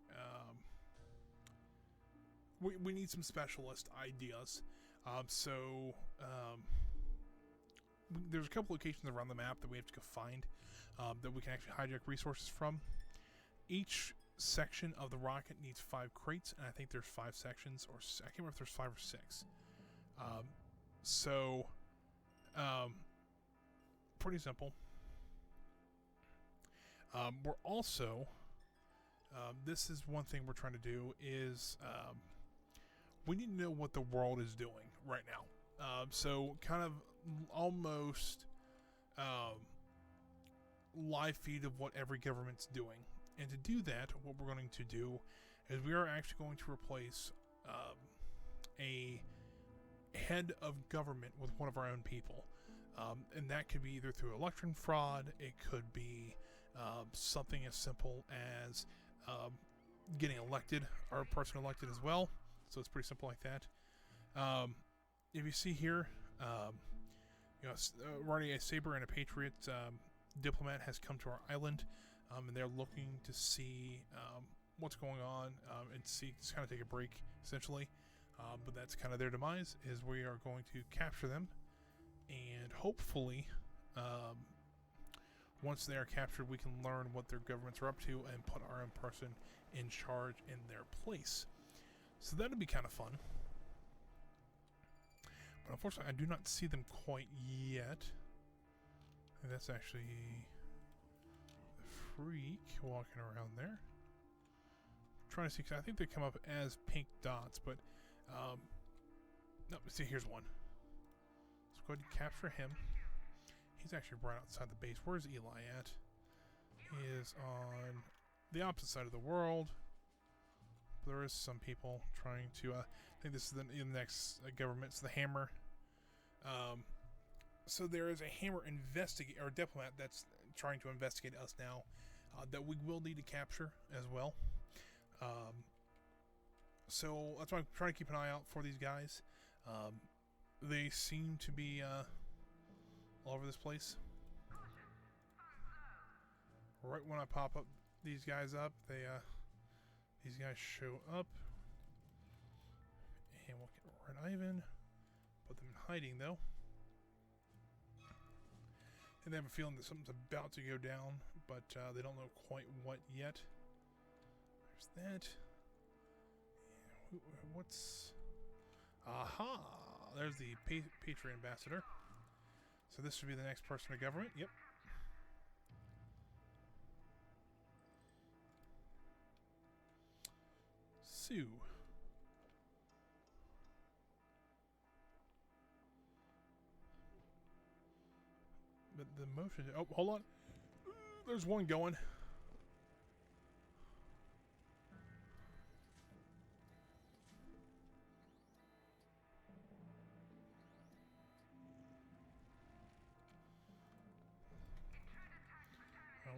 we need some specialist ideas. There's a couple locations around the map that we have to go find that we can actually hijack resources from. Each section of the rocket needs 5 crates, and I think there's 5 sections, or I can't remember if there's 5 or 6. Pretty simple. We're also, this is one thing we're trying to do, is we need to know what the world is doing right now. So kind of almost live feed of what every government's doing. And to do that, what we're going to do is we are actually going to replace a head of government with one of our own people. And that could be either through election fraud, it could be something as simple as getting elected, or a person elected as well. So it's pretty simple like that. If you see here, already a Saber and a Patriot diplomat has come to our island, and they're looking to see what's going on and just kind of take a break, essentially. But that's kind of their demise, is we are going to capture them, and hopefully once they are captured, we can learn what their governments are up to and put our own person in charge in their place. So that'd be kind of fun. But unfortunately, I do not see them quite yet. And that's actually the freak walking around there. I'm trying to see, because I think they come up as pink dots, but no, see, here's one. Let's go ahead and capture him. He's actually right outside the base. Where's Eli at? He is on the opposite side of the world. There is some people trying to, I think this is the next government, it's the Hammer. So there is a Hammer or diplomat that's trying to investigate us now, that we will need to capture as well. So that's why I'm trying to keep an eye out for these guys. They seem to be all over this place. right when I pop up these guys up, these guys show up. And we'll get Red Ivan. Put them in hiding, though. And they have a feeling that something's about to go down, but they don't know quite what yet. There's that. What's... Aha! There's the Patriot Ambassador. So this should be the next person of government. Yep. Sue. But the motion... Oh, hold on. There's one going.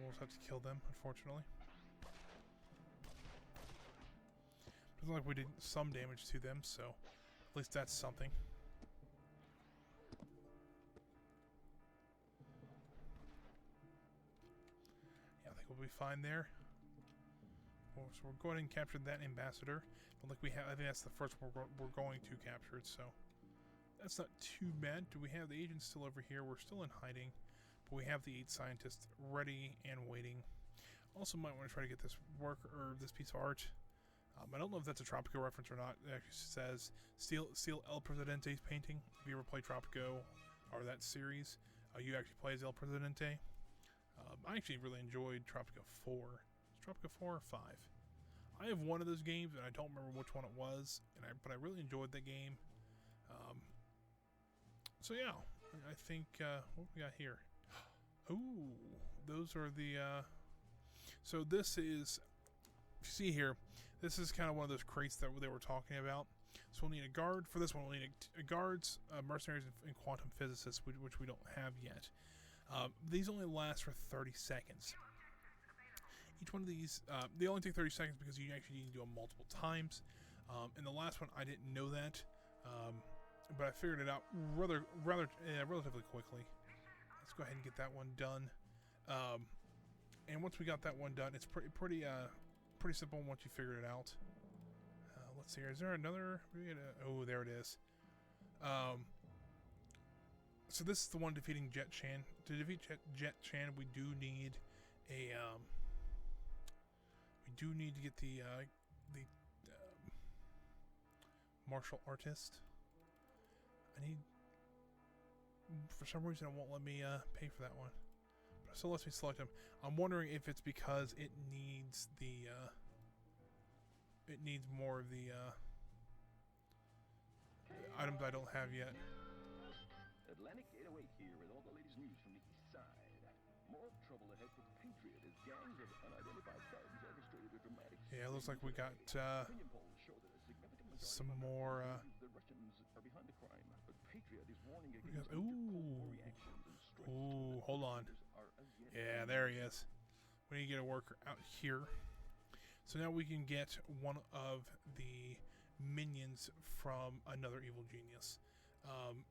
We'll just have to kill them, unfortunately. Doesn't look like we did some damage to them, so at least that's something. Yeah, I think we'll be fine there. Well, so we're going and captured that ambassador. But like we have, I think that's the first one we're going to capture it, so that's not too bad. Do we have the agents still over here? We're still in hiding. But we have the 8 scientists ready and waiting. Also might want to try to get this work or this piece of art. I don't know if that's a Tropico reference or not. It actually says Steal El Presidente's painting. If you ever play Tropico or that series, you actually play as El Presidente. I actually really enjoyed Tropico 4. Is Tropico 4 or 5? I have one of those games and I don't remember which one it was. But I really enjoyed that game. So yeah, I think what we got here. Ooh, those are the, so this is, if you see here, this is kind of one of those crates that they were talking about. So we'll need a guard. For this one, we'll need guards, mercenaries, and quantum physicists, which we don't have yet. These only last for 30 seconds. Each one of these, they only take 30 seconds because you actually need to do them multiple times. And the last one, I didn't know that, but I figured it out relatively quickly. Let's go ahead and get that one done. And once we got that one done, it's pretty simple once you figure it out. Let's see here. Is there another? Oh, there it is. So this is the one defeating Jet Chan. To defeat Jet Chan, we do need a to get the martial artist. For some reason, it won't let me pay for that one. But it still lets me select him. I'm wondering if it's because it needs the more of the items I don't have yet. Atlantic 808 here with all the latest news from the east side. More trouble ahead for Patriot as gangs of unidentified thugs orchestrated a dramatic. Yeah, it looks like we got some more. The Russians are behind the crime, but Patriot is warning against Ooh, hold on. Yeah, there he is. We need to get a worker out here. So now we can get one of the minions from another evil genius.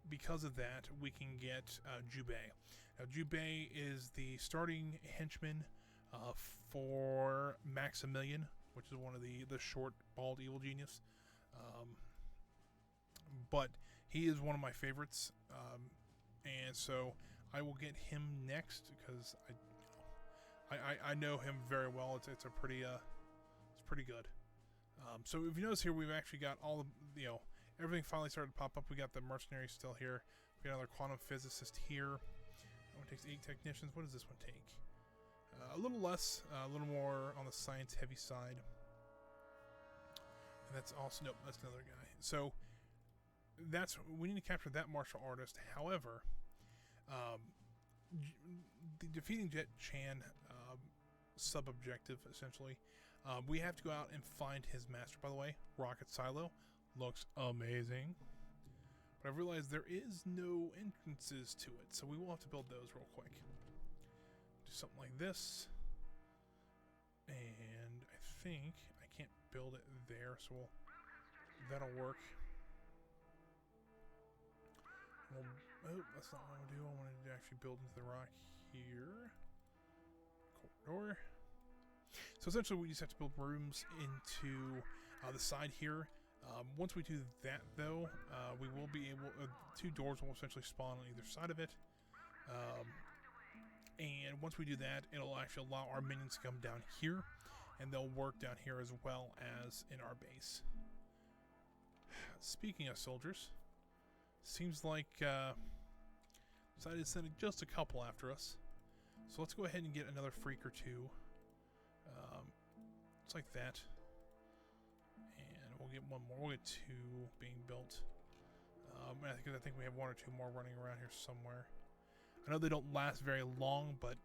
Because of that, we can get Jubei. Now, Jubei is the starting henchman for Maximilian, which is one of the short, bald evil genius. But he is one of my favorites, and so I will get him next because I know him very well. It's pretty good. So if you notice here, we've actually got all the everything finally started to pop up. We got the mercenaries still here. We got another quantum physicist here. That one takes 8 technicians. What does this one take? A little less, a little more on the science heavy side. And that's also nope, that's another guy. So we need to capture that martial artist. However, the defeating Jet Chan sub objective essentially. We have to go out and find his master. By the way, Rocket Silo looks amazing. But I've realized there is no entrances to it, so we will have to build those real quick. Do something like this. And I think I can't build it there, so that'll work. Oh, that's not what I want to do. I wanted to actually build into the rock here. door. So essentially we just have to build rooms into the side here. Once we do that though, we will be able, 2 doors will essentially spawn on either side of it. And once we do that, it'll actually allow our minions to come down here, and they'll work down here as well as in our base. Speaking of soldiers, seems like decided to send just a couple after us. So let's go ahead and get another freak or 2. It's like that. And we'll get one more. We'll get 2 being built. And I think we have 1 or 2 more running around here somewhere. I know they don't last very long, but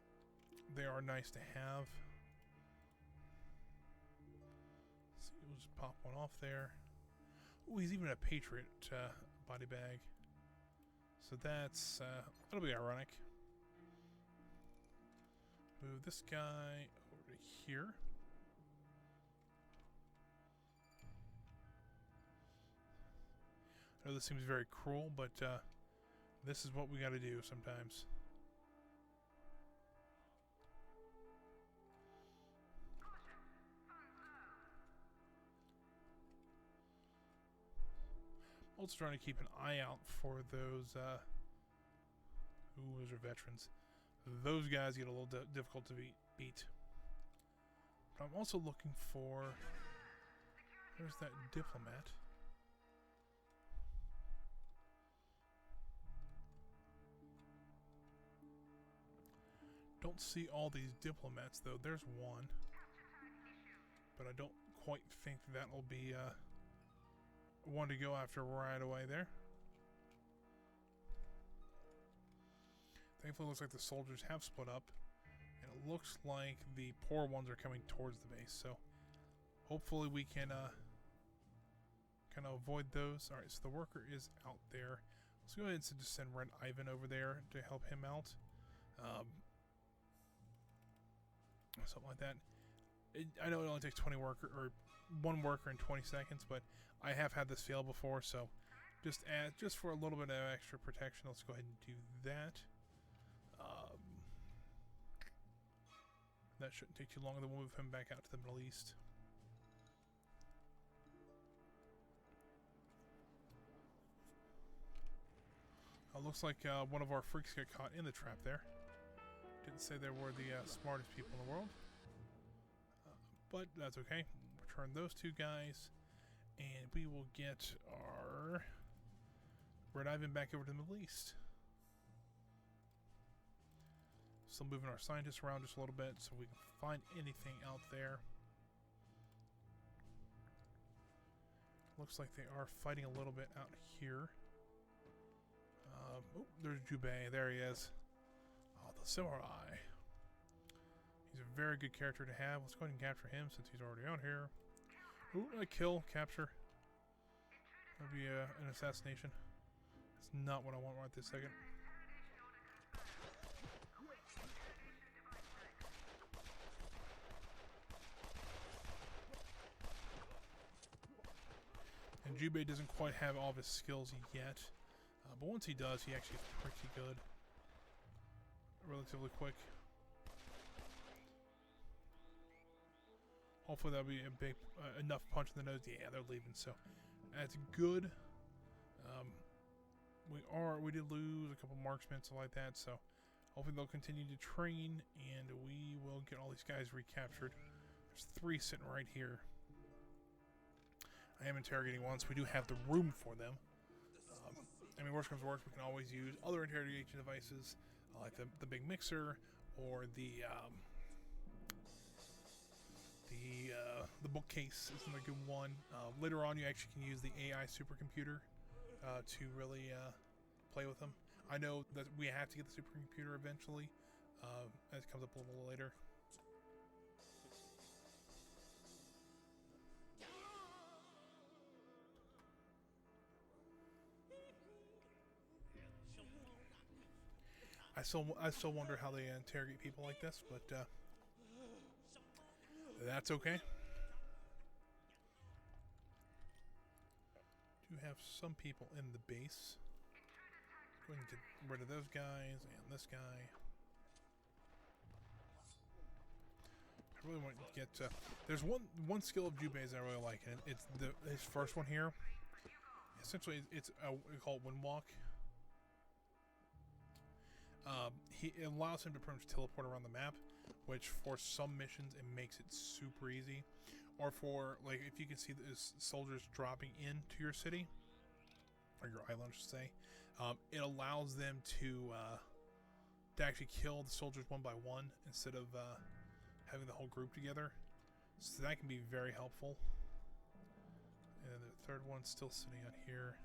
they are nice to have. Let's see, we'll just pop one off there. Oh, he's even a Patriot body bag. So that's, that'll be ironic. Move this guy over to here. I know this seems very cruel, but this is what we gotta do sometimes. Also trying to keep an eye out for those, those are veterans. Those guys get a little difficult to beat. But I'm also looking for, there's that diplomat. Don't see all these diplomats though. There's one, but I don't quite think that'll be one to go after right away there. Thankfully, it looks like the soldiers have split up, and it looks like the poor ones are coming towards the base. So hopefully we can kind of avoid those. All right, so the worker is out there. Let's go ahead and just send Red Ivan over there to help him out. Something like that. I know it only takes 1 worker in 20 seconds, but I have had this fail before, so just for a little bit of extra protection, let's go ahead and do that. That shouldn't take too long, then we'll move him back out to the Middle East. Looks like one of our freaks got caught in the trap there. Didn't say they were the smartest people in the world. But that's okay. Return those 2 guys. And we will get our Red Ivan back over to the Middle East. Still moving our scientists around just a little bit so we can find anything out there. Looks like they are fighting a little bit out here. Oh, there's Jubei. There he is. Oh, the samurai. He's a very good character to have. Let's go ahead and capture him since he's already out here. Ooh, a kill, capture. That'll be an assassination. That's not what I want right this second. And Jubei doesn't quite have all of his skills yet. But once he does, he actually is pretty good. Relatively quick. Hopefully that'll be a big enough punch in the nose. Yeah, they're leaving, so that's good. We did lose a couple marksmen, so like that. So hopefully they'll continue to train, and we will get all these guys recaptured. There's 3 sitting right here. I am interrogating one, so we do have the room for them. I mean, worst comes to worst, we can always use other interrogation devices, like the big mixer or the bookcase is another good one. Later on, you actually can use the AI supercomputer to really play with them. I know that we have to get the supercomputer eventually, as it comes up a little later. I still wonder how they interrogate people like this, but that's okay. Do have some people in the base. Go ahead and get rid of those guys and this guy. really want to get. There's one skill of Jubei's I really like, and it's his first one here. Essentially, we call it Windwalk. It allows him to pretty much teleport around the map, which for some missions it makes it super easy. Or for, like, if you can see those soldiers dropping into your city, or your island, I should say, it allows them to actually kill the soldiers one by one instead of having the whole group together. So that can be very helpful. And the third one's still sitting out here.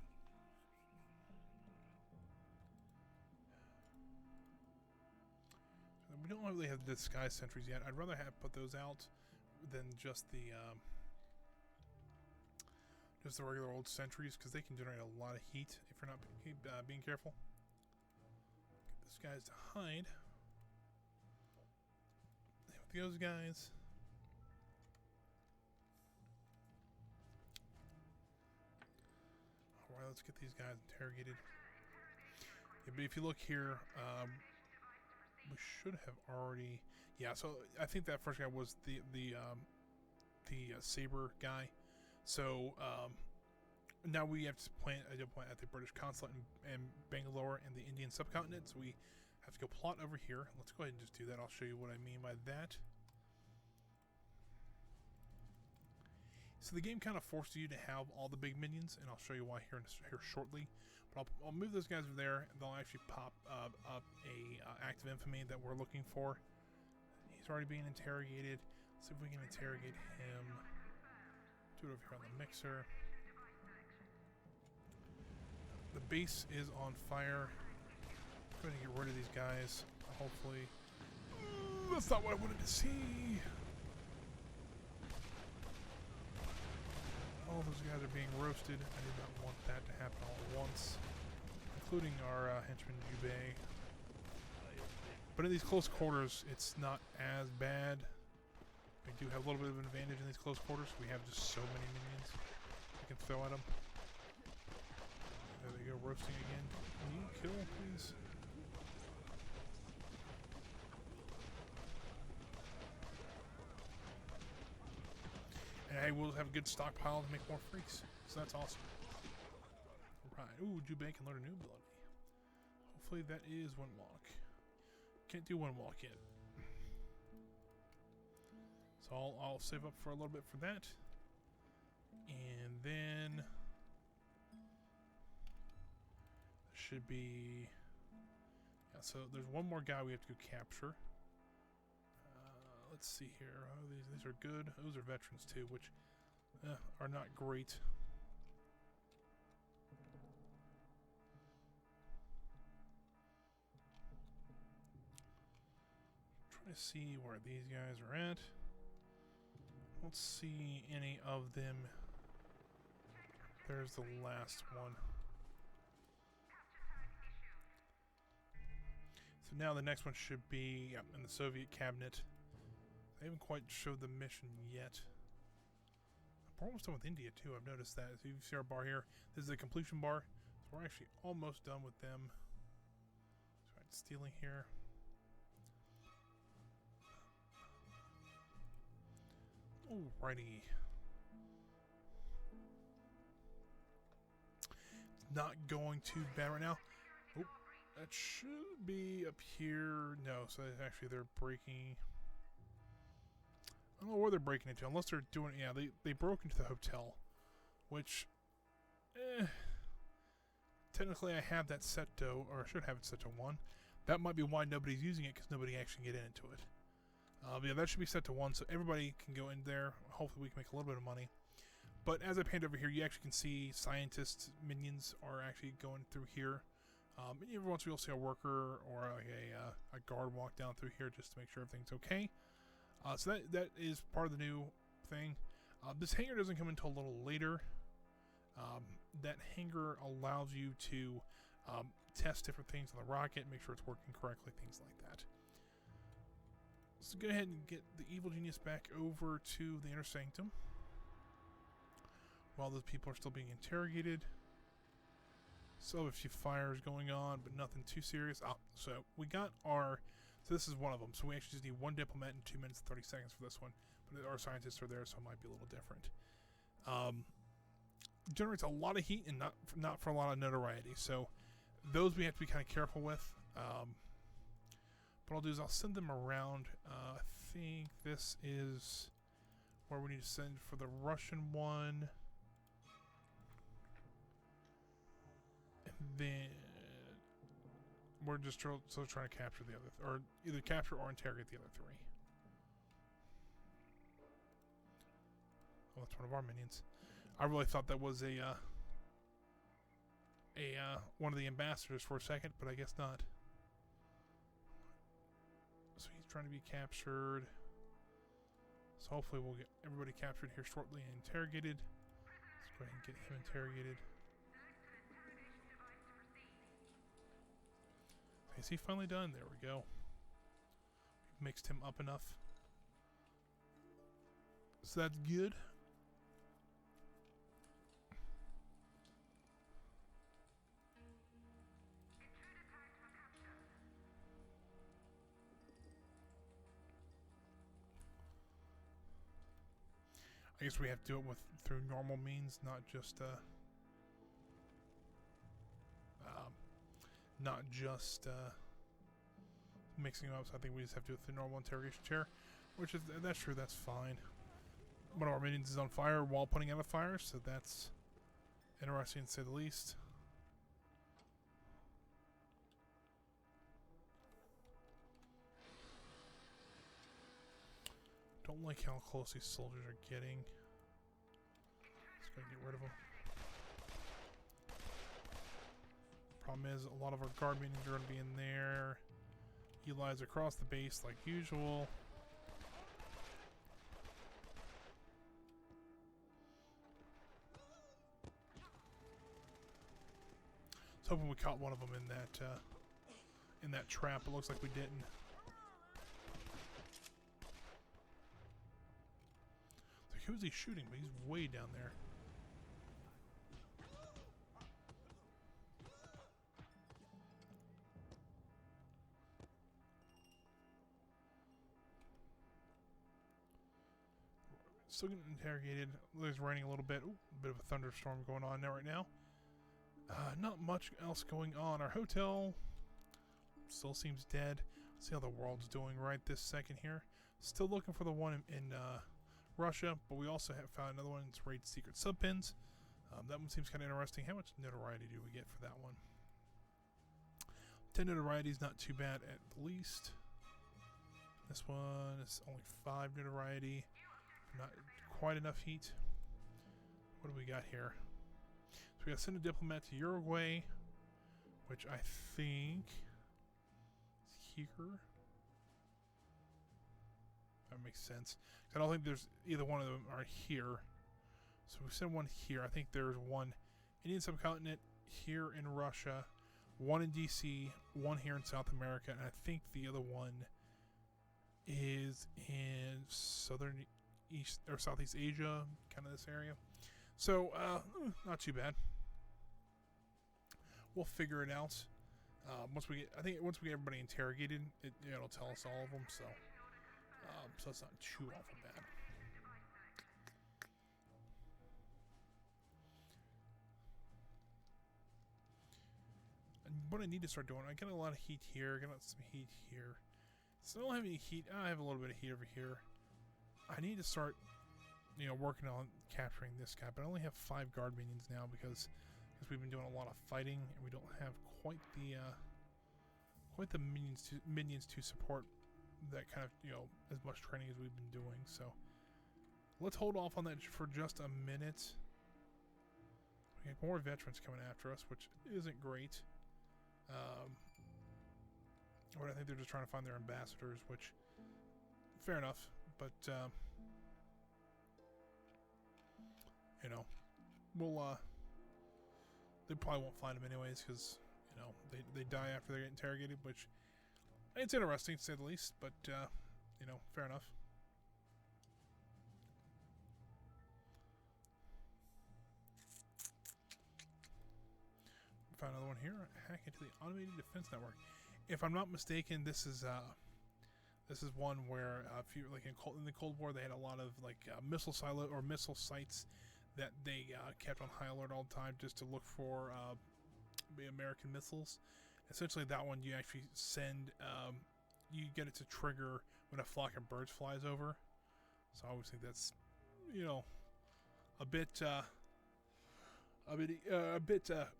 We don't really have disguise sentries yet. I'd rather put those out than just the regular old sentries, because they can generate a lot of heat if you're not being careful. Get those guys to hide. With those guys. Alright, let's get these guys interrogated. Yeah, but if you look here, we should have already. Yeah, so I think that first guy was the Saber guy. So now we have to plant a point at the British consulate in Bangalore in the Indian subcontinent. So we have to go plot over here. Let's go ahead and just do that. I'll show you what I mean by that. So the game kind of forces you to have all the big minions, and I'll show you why here shortly. But I'll move those guys over there, and they'll actually pop up a act of infamy that we're looking for. He's already being interrogated. Let's see if we can interrogate him. Do it over here on the mixer. The base is on fire. I'm going to get rid of these guys. Hopefully. That's not what I wanted to see. All those guys are being roasted. I did not want that to happen all at once, including our henchman Jubei. But in these close quarters, it's not as bad. We do have a little bit of an advantage in these close quarters. We have just so many minions we can throw at them. There they go, roasting again. Can you kill, please? And I will have a good stockpile to make more freaks. So that's awesome. Alright. Ooh, Jubei can learn a new ability. Hopefully that is Windwalk. Can't do Windwalk yet. So I'll save up for a little bit for that. And then should be, yeah, so there's one more guy we have to go capture. Let's see here. Oh, these are good. Those are veterans too, which are not great. Trying to see where these guys are at. Don't see any of them. There's the last one. So now the next one should be in the Soviet cabinet. They haven't quite showed the mission yet. We're almost done with India too. I've noticed that. So you see our bar here. This is the completion bar. So we're actually almost done with them. So I'm stealing here. Alrighty. It's not going too bad right now. Oh, that should be up here. No, so actually they're breaking. I don't know where they're breaking into, unless they're doing. Yeah, they broke into the hotel, which, technically I have that set to, or I should have it set to 1. That might be why nobody's using it, because nobody actually can get into it. Yeah, that should be set to 1, so everybody can go in there. Hopefully we can make a little bit of money. But as I panned over here, you actually can see scientists, minions are actually going through here. Every once in a while you'll see a worker or a guard walk down through here just to make sure everything's okay. So that is part of the new thing. This hangar doesn't come until a little later. That hangar allows you to test different things on the rocket, make sure it's working correctly, things like that. So go ahead and get the evil genius back over to the inner sanctum while those people are still being interrogated. Still have a few fires going on, but nothing too serious. So we got our So this is one of them. So we actually just need 1 diplomat and 2 minutes and 30 seconds for this one. But our scientists are there, so it might be a little different. Generates a lot of heat and not for a lot of notoriety. So those we have to be kind of careful with. What I'll do is I'll send them around. I think this is where we need to send for the Russian one. And then we're just still trying to capture the other, or either capture or interrogate the other 3. Oh, that's one of our minions. I really thought that was a one of the ambassadors for a second, but I guess not. So he's trying to be captured. So hopefully we'll get everybody captured here shortly and interrogated. Let's go ahead and get him interrogated. Is he finally done? There we go. We've mixed him up enough. So that's good. I guess we have to do it through normal means, not just mixing them up. So I think we just have to do it through normal interrogation chair, which is that's true. That's fine. One of our minions is on fire while putting out a fire, so that's interesting to say the least. Don't like how close these soldiers are getting. Just gotta get rid of them. Problem is, a lot of our guard minions are gonna be in there. Eli's across the base like usual. I was hoping we caught one of them in that trap. It looks like we didn't. Who is he shooting? But he's way down there. Still getting interrogated. It's raining a little bit. Ooh, a bit of a thunderstorm going on there right now. Not much else going on. Our hotel still seems dead. Let's see how the world's doing right this second here. Still looking for the one in Russia, but we also have found another one. It's Raid Secret Subpins. That one seems kind of interesting. How much notoriety do we get for that one? 10 notoriety is not too bad at least. This one is only 5 notoriety. Not quite enough heat. What do we got here? So we got to send a diplomat to Uruguay, which I think is here. That makes sense. I don't think there's either one of them are here. So we send one here. I think there's one Indian subcontinent here in Russia, one in DC, one here in South America, and I think the other one is in East or Southeast Asia, kind of this area. So not too bad. We'll figure it out. Once we get everybody interrogated, it'll tell us all of them. So it's not too awful bad. And what I need to start doing, I got a lot of heat here, got some heat here. So I don't have any heat. I have a little bit of heat over here. I need to start, working on capturing this guy. But I only have 5 guard minions now because we've been doing a lot of fighting and we don't have quite the minions to support that kind of as much training as we've been doing. So let's hold off on that for just a minute. We have more veterans coming after us, which isn't great. But I think they're just trying to find their ambassadors, which fair enough. But we'll they probably won't find them anyways because they die after they get interrogated, which it's interesting to say the least. But fair enough. Found another one here. Hack into the automated defense network. If I'm not mistaken, this is This is one where if you like in the Cold War, they had a lot of like missile silo or missile sites that they kept on high alert all the time just to look for the American missiles. Essentially, that one you actually send, you get it to trigger when a flock of birds flies over. So I always think that's, a bit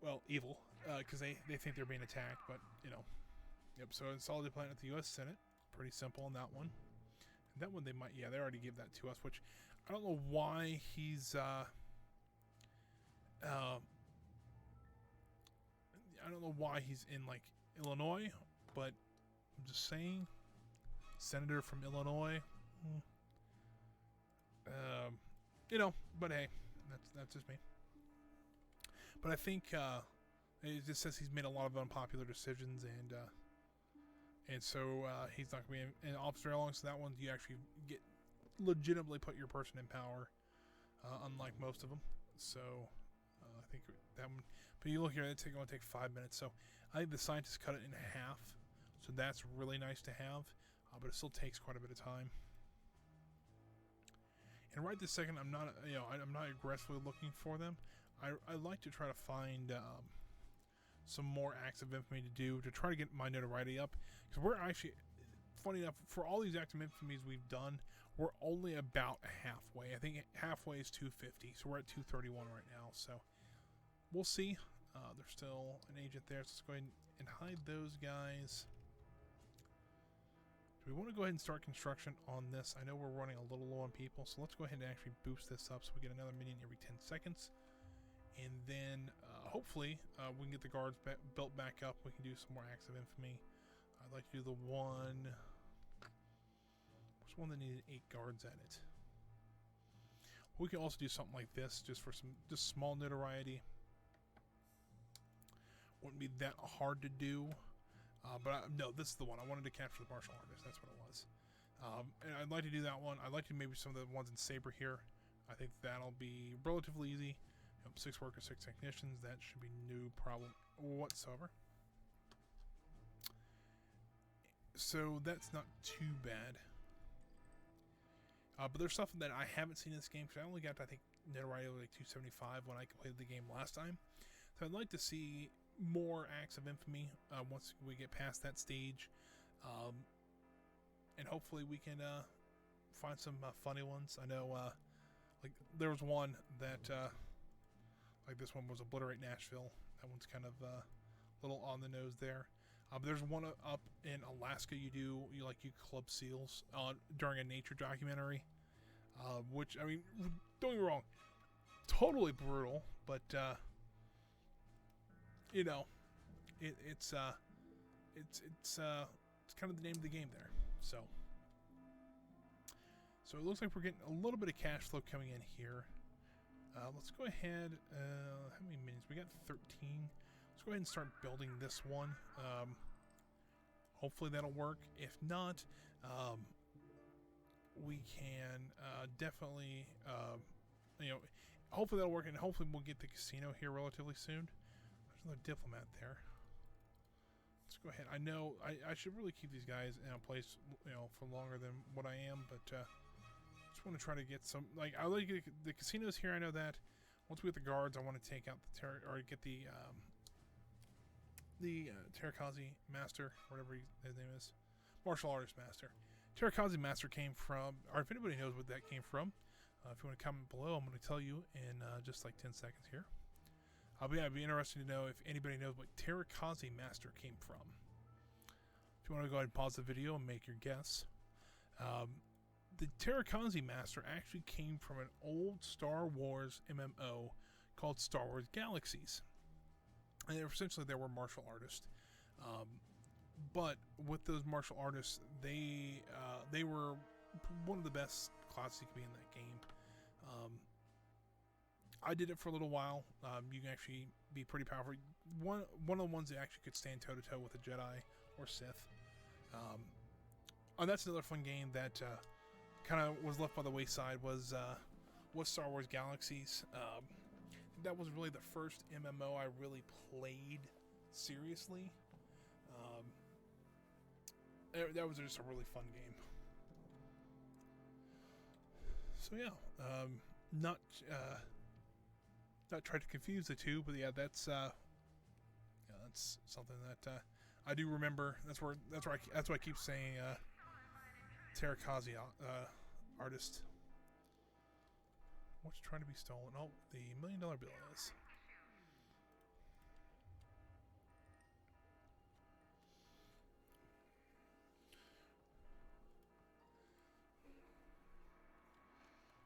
well, evil, because they think they're being attacked, but yep. So it's all deployed at the U.S. Senate. Pretty simple on that one. And that one they already gave that to us, which I don't know why he's I don't know why he's in like Illinois, but I'm just saying, senator from Illinois. But hey, that's just me. But I think it just says he's made a lot of unpopular decisions, and so he's not going to be in office very long. So that one you actually get legitimately put your person in power, unlike most of them. So I think that one. But you look here, it's going to take 5 minutes. So I think the scientists cut it in half. So that's really nice to have, but it still takes quite a bit of time. And right this second, I'm not aggressively looking for them. I like to try to find some more acts of infamy to do to try to get my notoriety up, because we're actually, funny enough, for all these acts of infamies we've done, we're only about halfway. I think halfway is 250, so we're at 231 right now. So we'll see. There's still an agent there, so let's go ahead and hide those guys. Do we want to go ahead and start construction on this? I know we're running a little low on people, so let's go ahead and actually boost this up so we get another minion every 10 seconds. And then hopefully we can get the guards built back up. We can do some more acts of infamy. I'd like to do the one. What's one that needed 8 guards at it? We can also do something like this just for some small notoriety. Wouldn't be that hard to do. No, this is the one. I wanted to capture the martial artist. That's what it was. And I'd like to do that one. I'd like to do maybe some of the ones in Saber here. I think that'll be relatively easy. 6 workers, 6 technicians. That should be no problem whatsoever. So that's not too bad. But there's stuff that I haven't seen in this game, because I only got, I think, notoriety like 275 when I completed the game last time. So I'd like to see more acts of infamy once we get past that stage. And hopefully we can find some funny ones. I know like there was one that like this one was Obliterate Nashville. That one's kind of a little on the nose there. But there's one up in Alaska. You club seals during a nature documentary, which, I mean, don't get me wrong, totally brutal, but it's kind of the name of the game there. So it looks like we're getting a little bit of cash flow coming in here. Let's go ahead. How many minions? We got 13. Let's go ahead and start building this one. Hopefully that'll work. If not, we can definitely, hopefully that'll work, and hopefully we'll get the casino here relatively soon. There's another diplomat there. Let's go ahead. I know I should really keep these guys in a place, for longer than what I am, but just want to try to get some. Like, I like the casinos here. I know that. Once we get the guards, I want to take out get the Terrakazi Master, whatever his name is, Martial Artist Master. Terrakazi Master came from, or if anybody knows what that came from, if you want to comment below, I'm going to tell you in just like 10 seconds here. I'd be interested to know if anybody knows what Terrakazi Master came from. If you want to go ahead and pause the video and make your guess. The Terrakazi Master actually came from an old Star Wars MMO called Star Wars Galaxies. And essentially they were martial artists. But with those martial artists, they were one of the best classes you could be in that game. I did it for a little while. You can actually be pretty powerful. One of the ones that actually could stand toe-to-toe with a Jedi or Sith. And that's another fun game that kind of was left by the wayside was Star Wars Galaxies. That was really the first MMO I really played seriously. That was just a really fun game. So yeah, not not try to confuse the two, but yeah, that's something that I do remember. That's why I keep saying Terakazi artist. What's trying to be stolen? Oh, the $1 million bill is.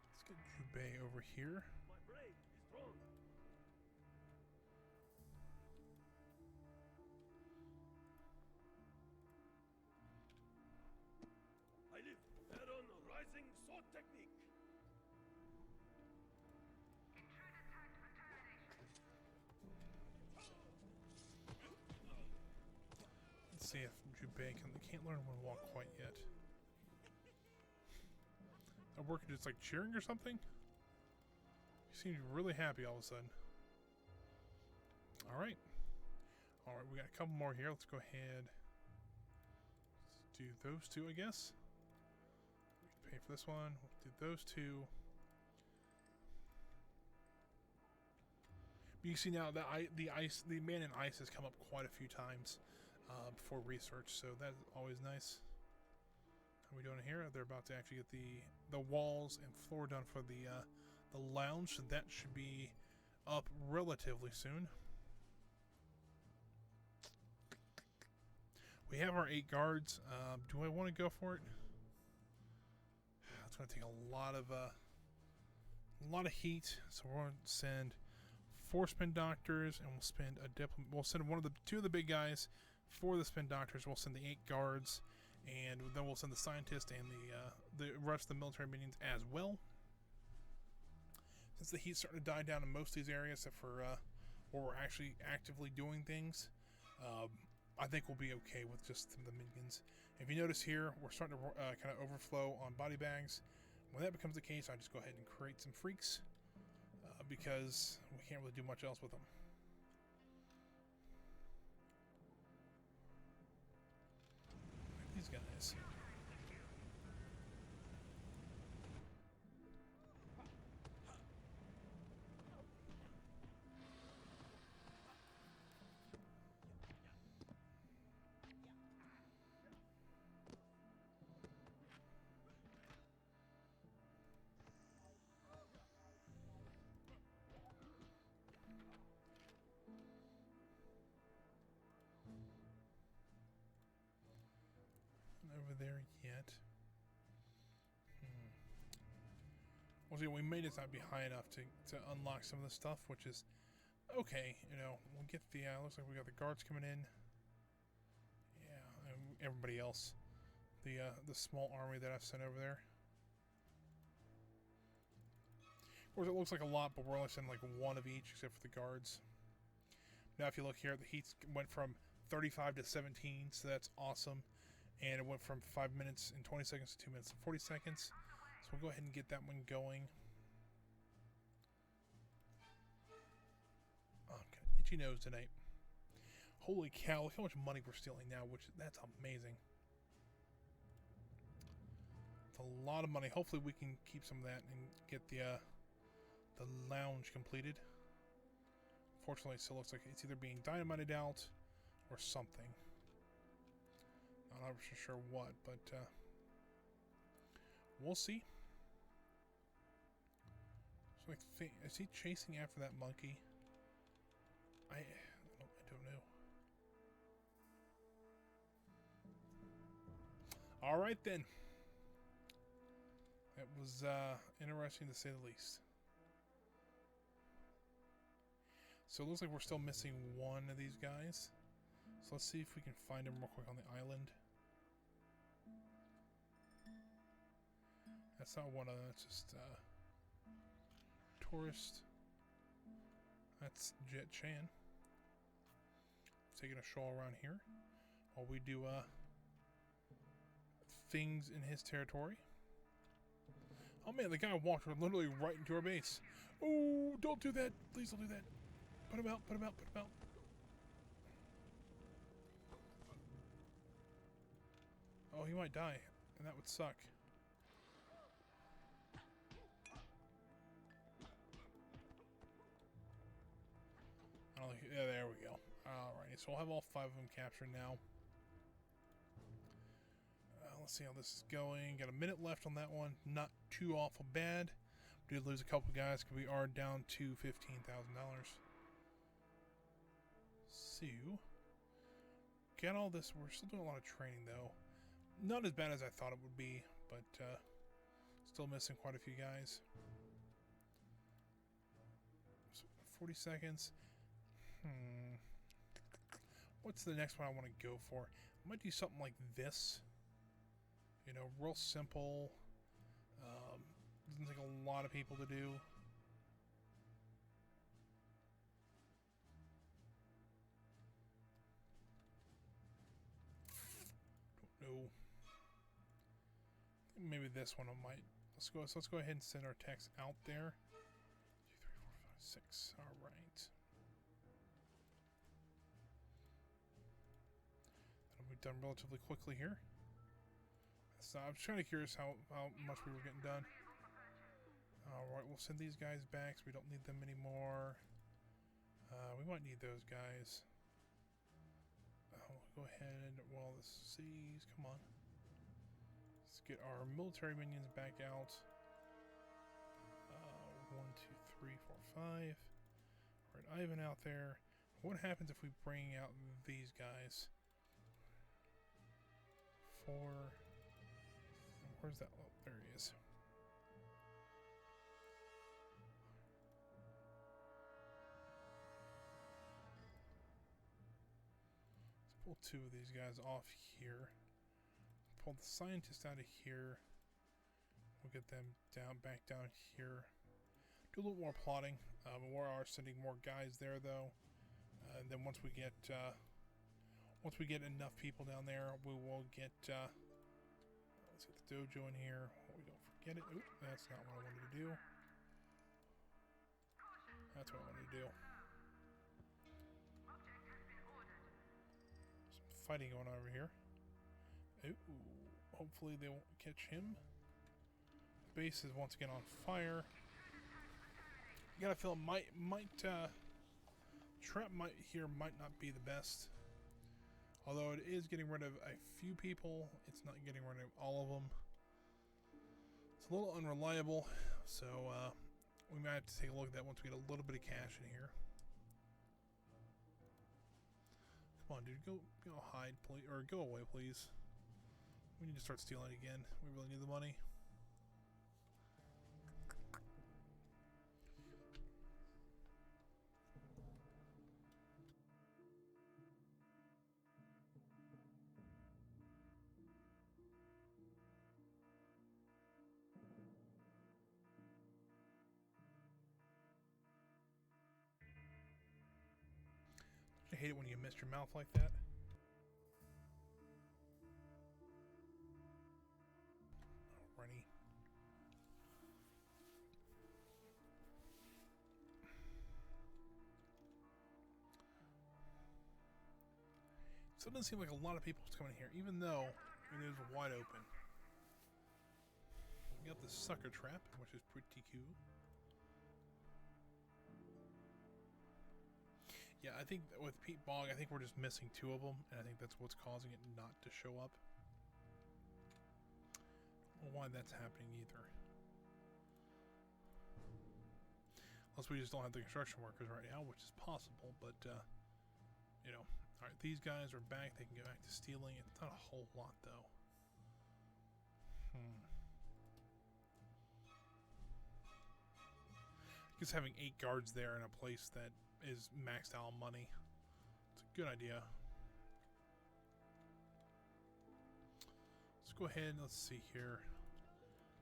Let's get Jubei over here. My blade is strong. I live Baron Rising Sword Technique. Let's see if Jubei can't learn one walk quite yet. That worker just like cheering or something? He seems really happy all of a sudden. Alright. Alright, we got a couple more here. Let's go ahead. Let's do those two, I guess. We can pay for this one. We'll do those two. But you see now that the man in ice has come up quite a few times before research, so that's always nice. How are we doing here? They're about to actually get the walls and floor done for the lounge, so that should be up relatively soon. We have our 8 guards. Do I want to go for it? It's going to take a lot of heat, so we're going to send 4 spin doctors, and we'll send two of the big guys for the spin doctors. We'll send the 8 guards, and then we'll send the scientist and the rest of the military minions as well. Since the heat's starting to die down in most of these areas, except for where we're actually actively doing things, I think we'll be okay with just the minions. If you notice here, we're starting to kind of overflow on body bags. When that becomes the case, I just go ahead and create some freaks because we can't really do much else with them. These guys. Over there yet. Well, see, we made it not be high enough to unlock some of the stuff, which is okay. You know, we'll get the. Looks like we got the guards coming in. Yeah, and everybody else. The small army that I've sent over there. Of course, it looks like a lot, but we're only sending like 1 of each, except for the guards. Now, if you look here, the heat went from 35 to 17, so that's awesome. And it went from 5 minutes and 20 seconds to 2 minutes and 40 seconds. So we'll go ahead and get that one going. Oh, I've got an itchy nose tonight. Holy cow, look how much money we're stealing now, that's amazing. It's a lot of money. Hopefully we can keep some of that and get the lounge completed. Fortunately, it still looks like it's either being dynamited out or something. I'm not sure what, but we'll see. So is he chasing after that monkey? I don't know. All right then. That was interesting to say the least. So it looks like we're still missing 1 of these guys. So let's see if we can find him real quick on the island. That's not one of them, that's just tourist. That's Jet Chan. Taking a stroll around here while we do things in his territory. Oh man, the guy walked literally right into our base. Oh, don't do that. Please don't do that. Put him out, put him out, put him out. Oh, he might die, and that would suck. Oh, yeah, there we go. Alrighty, so we'll have all 5 of them captured now. Let's see how this is going. Got a minute left on that one. Not too awful bad. Did lose a couple guys because we are down to $15,000. So, got all this. We're still doing a lot of training though. Not as bad as I thought it would be, but still missing quite a few guys. So 40 seconds. What's the next one I want to go for? I might do something like this. You know, real simple. Doesn't take a lot of people to do. Don't know. I think maybe this one I might. Let's go ahead and send our text out there. 2, 3, 4, 5, 6. All right. That'll be done relatively quickly here. So I'm just kind of curious how much we were getting done. Alright, we'll send these guys back so we don't need them anymore. We might need those guys. We'll go ahead while this sees. Come on. Let's get our military minions back out. 1, 2, 3, 4, 5. Alright, Ivan out there. What happens if we bring out these guys? 4. Where's that? Oh, there he is. Let's pull 2 of these guys off here. Pull the scientist out of here. We'll get them back down here. Do a little more plotting. We are sending more guys there though. And then once we get enough people down there, we will get. Let's get the dojo in here. We don't forget it. Oop, that's not what I wanted to do. That's what I wanted to do. Some fighting going on over here. Ooh, hopefully they won't catch him. The base is once again on fire. You gotta feel it trap here might not be the best. Although it is getting rid of a few people, it's not getting rid of all of them. It's a little unreliable, so we might have to take a look at that once we get a little bit of cash in here. Come on, dude, go hide, please, or go away, please. We need to start stealing again. We really need the money. I hate it when you miss your mouth like that. Alrighty. So it doesn't seem like a lot of people coming here, even though it is wide open. We got the sucker trap, which is pretty cool. Yeah, I think with Pete Bog, I think we're just missing 2 of them, and I think that's what's causing it not to show up. I don't know why that's happening either. Unless we just don't have the construction workers right now, which is possible, but, you know. Alright, these guys are back. They can go back to stealing. It's not a whole lot, though. Just having 8 guards there in a place that is maxed out on money. It's a good idea. Let's go ahead and let's see here.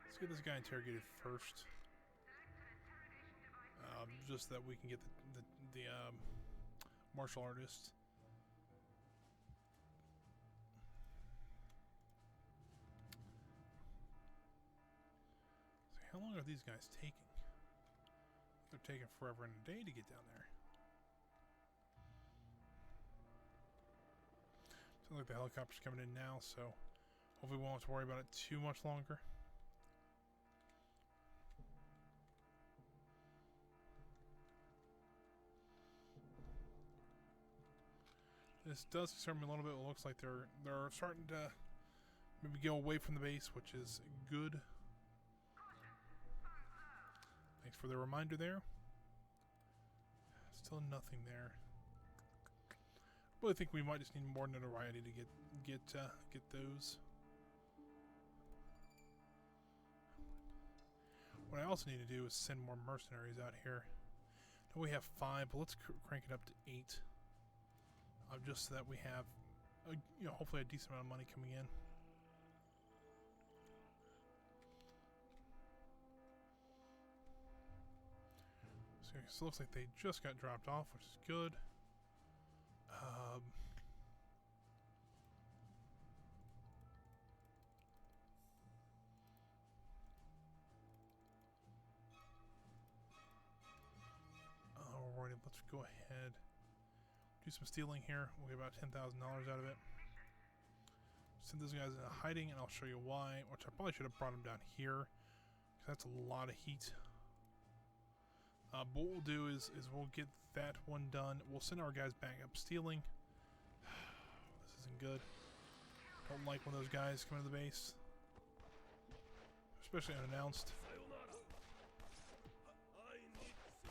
Let's get this guy interrogated first. Just so that we can get the martial artist. So how long are these guys taking? They're taking forever and a day to get down there. Sounds like the helicopter's coming in now, so hopefully we won't have to worry about it too much longer. This does concern me a little bit. It looks like they're starting to maybe go away from the base, which is good. Thanks for the reminder there. Still nothing there. I really think we might just need more notoriety to get those. What I also need to do is send more mercenaries out here. Now we have 5, but let's crank it up to 8. Just so that we have, hopefully a decent amount of money coming in. So it looks like they just got dropped off, which is good. Alrighty, let's go ahead. Do some stealing here. We'll get about $10,000 out of it. Send those guys into hiding, and I'll show you why. Which I probably should have brought them down here, because that's a lot of heat. But what we'll do is we'll get that one done. We'll send our guys back up stealing. This isn't good. Don't like when those guys come into the base, especially unannounced. Sayonara. I need to see.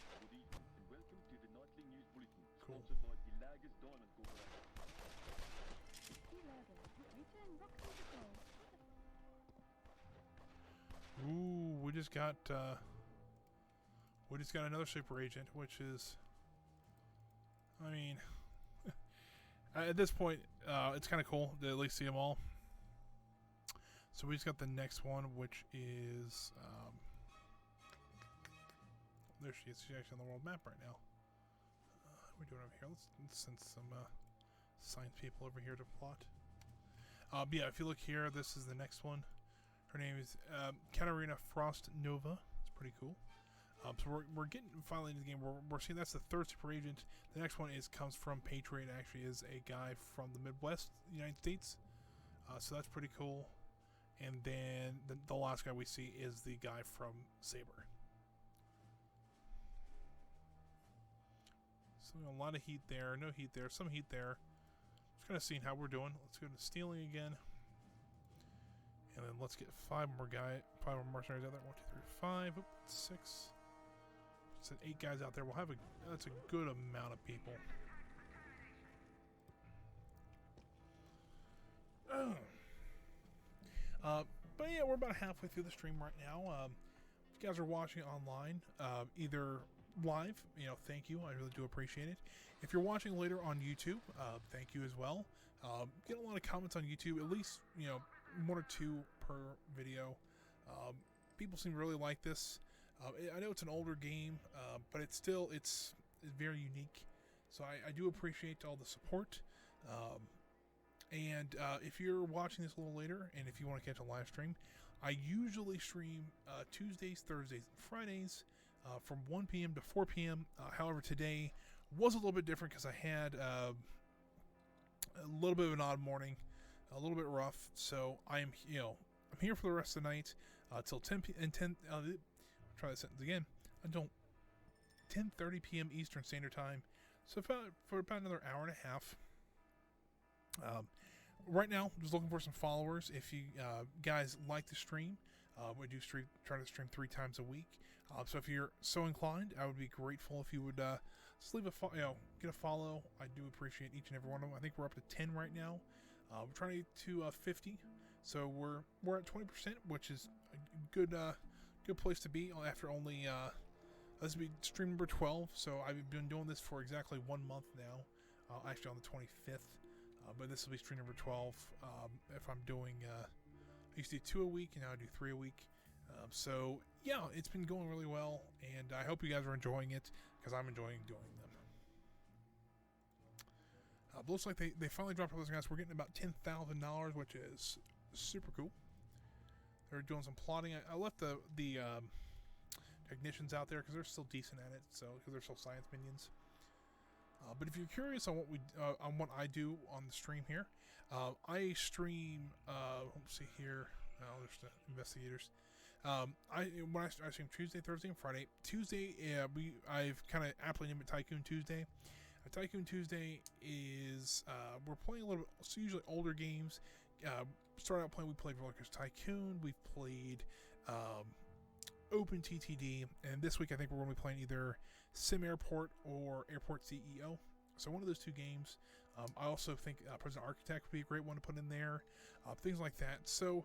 Good evening and welcome to the Nightly News Bulletin, Cool. sponsored by the Lagers Diamond Corporation. Ooh, we just got another super agent, which is, I mean, at this point, it's kind of cool to at least see them all. So we just got the next one, which is, there she is. She's actually on the world map right now. What are we doing over here? Let's send some science people over here to plot. But yeah, if you look here, this is the next one. Her name is Katarina Frost Nova. It's pretty cool. So we're getting finally into the game. We're seeing that's the third super agent. The next one comes from Patriot. Actually, is a guy from the Midwest, United States. So that's pretty cool. And then the last guy we see is the guy from Saber. So a lot of heat there, no heat there, some heat there. Just kind of seeing how we're doing. Let's go to stealing again. And then let's get 5 more mercenaries out there. 1, 2, 3, 5. Oop, 6. Send 8 guys out there. We'll have that's a good amount of people. But yeah, we're about halfway through the stream right now. If you guys are watching online, either live, thank you. I really do appreciate it. If you're watching later on YouTube, thank you as well. Get a lot of comments on YouTube, at least 1 or 2 per video. People seem to really like this. I know it's an older game, but it's very unique. So I do appreciate all the support. And if you're watching this a little later, and if you want to catch a live stream, I usually stream Tuesdays, Thursdays, and Fridays from 1 p.m. to 4 p.m. However, today was a little bit different because I had a little bit of an odd morning, a little bit rough. So I'm here for the rest of the night till 10 p.m. Try that sentence again. Until 10:30 p.m. Eastern Standard Time. So for about another hour and a half. Right now, just looking for some followers. If you guys like the stream, we do try to stream 3 times a week. So if you're so inclined, I would be grateful if you would just leave get a follow. I do appreciate each and every one of them. I think we're up to 10 right now. We're trying to get to 50, so we're at 20%, which is a good place to be after only this will be stream number 12. So I've been doing this for exactly 1 month now. Actually on the 25th. But this will be stream number 12. If I'm doing, I used to do 2 a week, and now I do 3 a week. So yeah, it's been going really well, and I hope you guys are enjoying it because I'm enjoying doing them. But looks like they finally dropped all those guys. We're getting about $10,000, which is super cool. They're doing some plotting. I left the technicians out there because they're still decent at it. So because they're still science minions. But if you're curious on what I do on the stream here, I stream. Let's see here. There's the investigators. I stream Tuesday, Thursday, and Friday. Tuesday, I've kind of aptly named it Tycoon Tuesday. Tycoon Tuesday is we're playing a little bit, so usually older games. Started out playing, we played Roller Coaster Tycoon. We've played Open TTD, and this week I think we're going to be playing either Sim Airport or Airport CEO. So one of those two games. I also think President Architect would be a great one to put in there. Things like that. So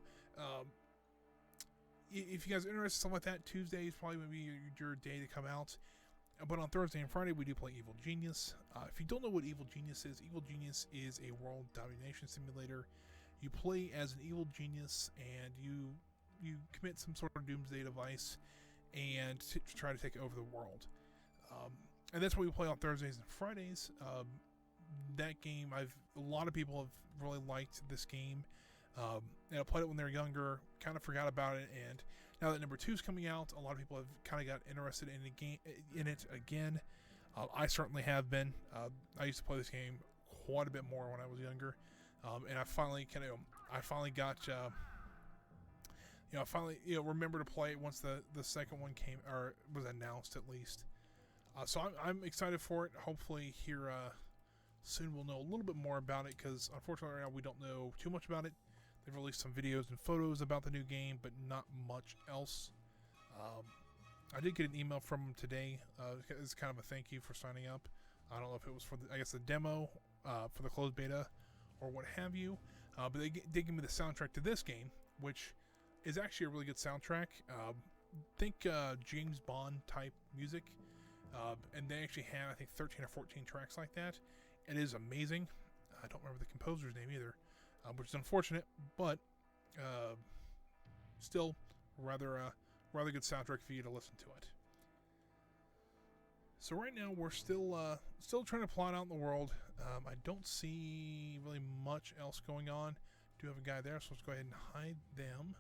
if you guys are interested in something like that, Tuesday is probably going to be your day to come out. But on Thursday and Friday, we do play Evil Genius. If you don't know what Evil Genius is a world domination simulator. You play as an evil genius, and you commit some sort of doomsday device and to try to take over the world. And that's what we play on Thursdays and Fridays. That game, a lot of people have really liked this game. I played it when they were younger, kind of forgot about it, and now that number 2 is coming out, a lot of people have kind of got interested in it again. I certainly have been. I used to play this game quite a bit more when I was younger, and I finally got remember to play it once the second one came, or was announced at least. So I'm excited for it. Hopefully here soon we'll know a little bit more about it, because unfortunately right now we don't know too much about it. They've released some videos and photos about the new game, but not much else. I did get an email from them today. It's kind of a thank you for signing up. I don't know if it was for the demo, for the closed beta, or what have you. But they did give me the soundtrack to this game, which is actually a really good soundtrack. Think James Bond type music. And they actually have, I think, 13 or 14 tracks like that. It is amazing. I don't remember the composer's name either, which is unfortunate, but still rather good soundtrack for you to listen to it. So right now we're still trying to plot out in the world. I don't see really much else going on. Do have a guy there, so let's go ahead and hide them.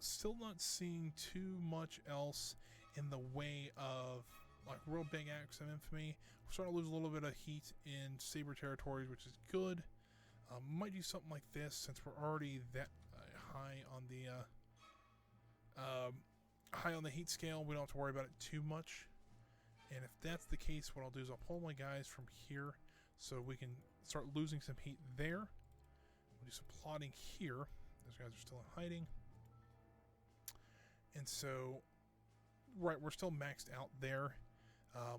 Still not seeing too much else in the way of like real big acts of infamy. We're starting to lose a little bit of heat in Saber territories, which is good. Might do something like this since we're already that high on the heat scale. We don't have to worry about it too much. And if that's the case, what I'll do is I'll pull my guys from here so we can start losing some heat there. We'll do some plotting here. Those guys are still in hiding. And so, right, we're still maxed out there.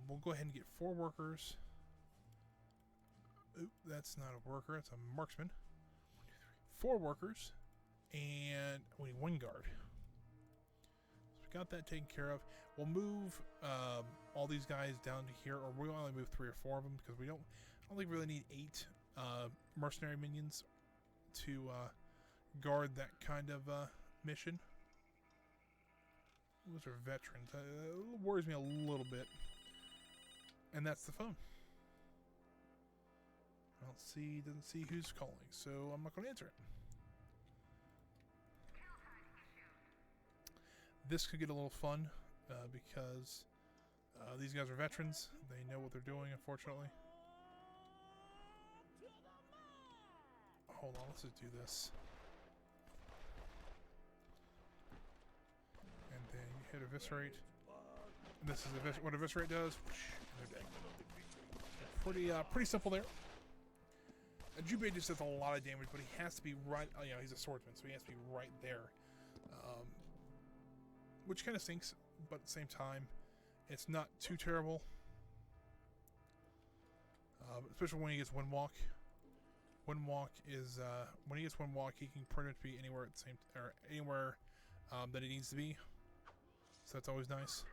We'll go ahead and get 4 workers. Oop, that's not a worker, it's a marksman. 4 workers, and we need 1 guard. So we got that taken care of. We'll move all these guys down to here, or we'll only move 3 or 4 of them, because I don't think we really need 8 mercenary minions to guard that kind of mission. Those are veterans. It worries me a little bit. And that's the phone. Doesn't see who's calling, so I'm not going to answer it. This could get a little fun because these guys are veterans. They know what they're doing, unfortunately. Hold on, let's just do this. And then you hit Eviscerate. And this is what Eviscerate does. Pretty simple there. Jubei just does a lot of damage, but he has to be right. He's a swordsman, so he has to be right there. Which kind of stinks, but at the same time, it's not too terrible. Especially when he gets Windwalk. Windwalk is when he gets Windwalk, he can pretty much be anywhere at the same or anywhere that he needs to be. So that's always nice.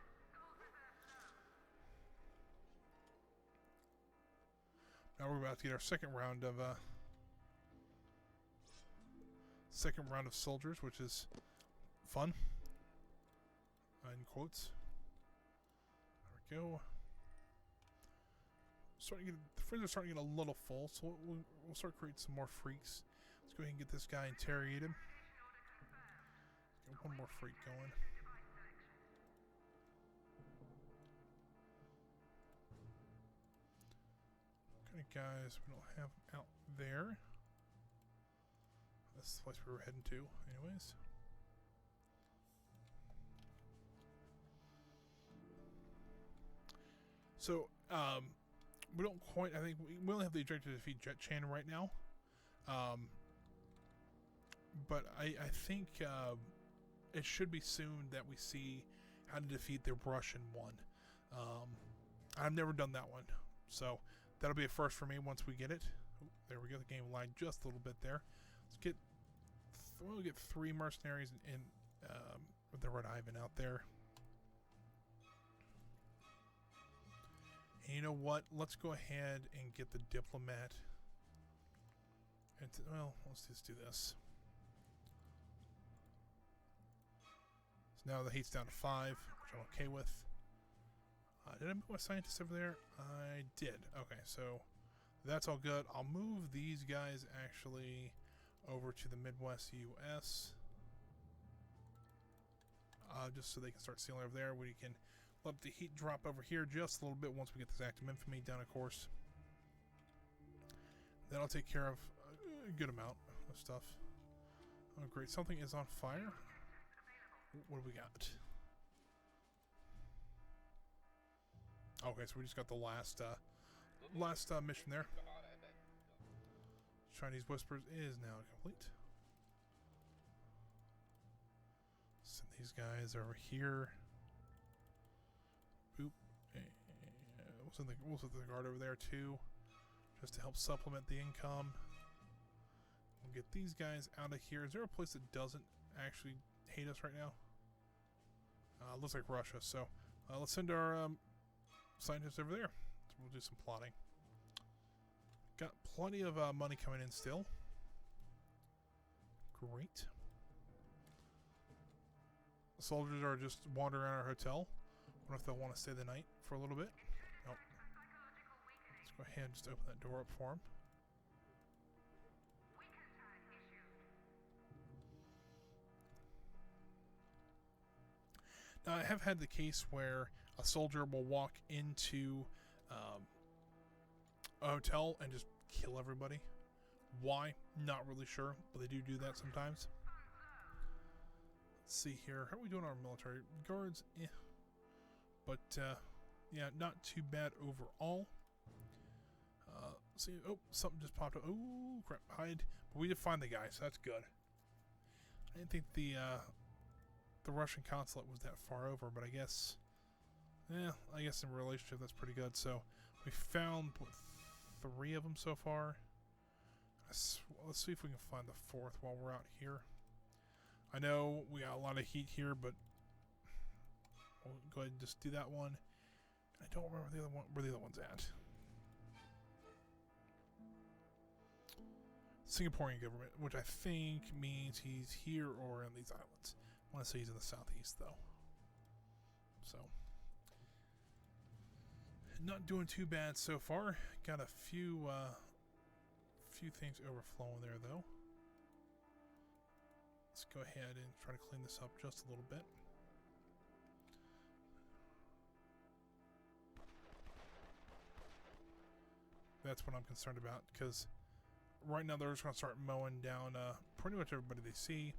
Now we're about to get our second round of soldiers, which is fun. In quotes. There we go. The friends are starting to get a little full, so we'll start creating some more freaks. Let's go ahead and get this guy interrogated. Get one more freak going. What kind of guys we don't have out there? That's the place we were heading to, anyways. So, we don't quite, I think we only have the objective to defeat Jet Chan right now. But I think it should be soon that we see how to defeat the Russian one. I've never done that one. So, that'll be a first for me once we get it. Oh, there we go, the game lagged just a little bit there. Let's get, we'll get 3 mercenaries in with the Red Ivan out there. And you know what? Let's go ahead and get the diplomat. And well, let's just do this. So now the heat's down to 5, which I'm okay with. Did I move my scientist over there? I did. Okay, so that's all good. I'll move these guys actually over to the Midwest U.S. Just so they can start sealing over there. We can let the heat drop over here just a little bit once we get this active infamy down, of course. Then I'll take care of a good amount of stuff. Oh, great. Something is on fire. What do we got? Okay, so we just got the last mission there. Chinese Whispers is now complete. Send these guys over here. Boop. We'll set the guard over there too, just to help supplement the income. We'll get these guys out of here. Is there a place that doesn't actually hate us right now? Looks like Russia. So let's send our scientists over there. So we'll do some plotting. Got plenty of money coming in still. Great. The soldiers are just wandering around our hotel. Wonder if they'll want to stay the night for a little bit. Nope. Let's go ahead and just open that door up for them. Now, I have had the case where a soldier will walk into a hotel and just kill everybody. Why? Not really sure, but they do that sometimes. Let's see here. How are we doing our military guards? Eh. But yeah, not too bad overall. See, oh, something just popped up. Oh, crap! Hide. But we did find the guy, so that's good. I didn't think the Russian consulate was that far over, but I guess in relationship that's pretty good. So we found 3 of them so far. Let's see if we can find the 4th while we're out here. I know we got a lot of heat here, but we'll go ahead and just do that one. I don't remember where the other one's at. Singaporean government, which I think means he's here or in these islands. I want to say he's in the southeast, though. So, not doing too bad so far. Got a few things overflowing there, though. Let's go ahead and try to clean this up just a little bit. That's what I'm concerned about, because right now they're just going to start mowing down pretty much everybody they see.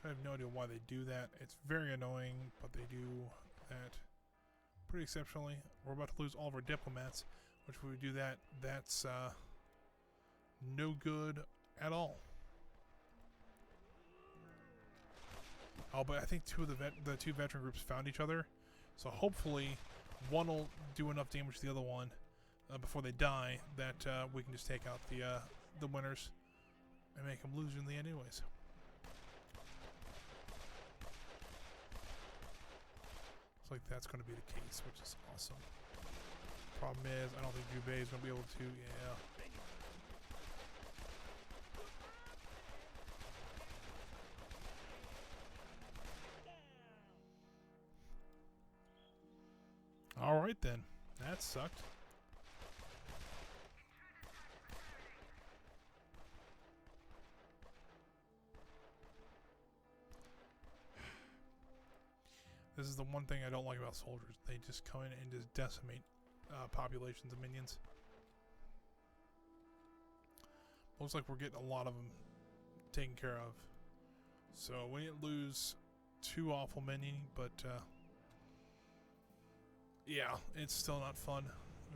I have no idea why they do that. It's very annoying, but they do that pretty exceptionally. We're about to lose all of our diplomats, which when we do that, that's no good at all. Oh, but I think the two veteran groups found each other, so hopefully one will do enough damage to the other one before they die that we can just take out the winners and make them lose in the end anyways. Looks like that's going to be the case, which is awesome. Problem is, I don't think Jubei is going to be able to, yeah. Alright then, that sucked. This is the one thing I don't like about soldiers. They just come in and just decimate populations of minions. Looks like we're getting a lot of them taken care of. So we didn't lose too awful many, but yeah, it's still not fun.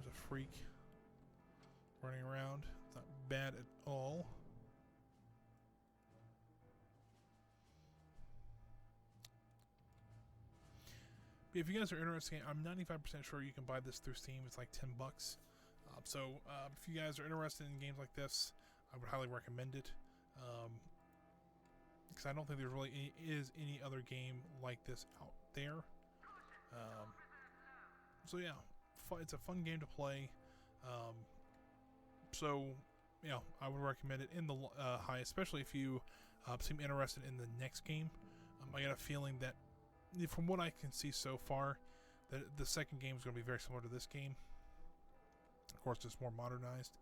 There's a freak running around. It's not bad at all. But if you guys are interested, I'm 95% sure you can buy this through Steam. It's like $10. If you guys are interested in games like this, I would highly recommend it. Because I don't think there really is any other game like this out there. So yeah, it's a fun game to play. I would recommend it in the high, especially if you seem interested in the next game. I got a feeling that, from what I can see so far, that the second game is going to be very similar to this game. Of course, just more modernized.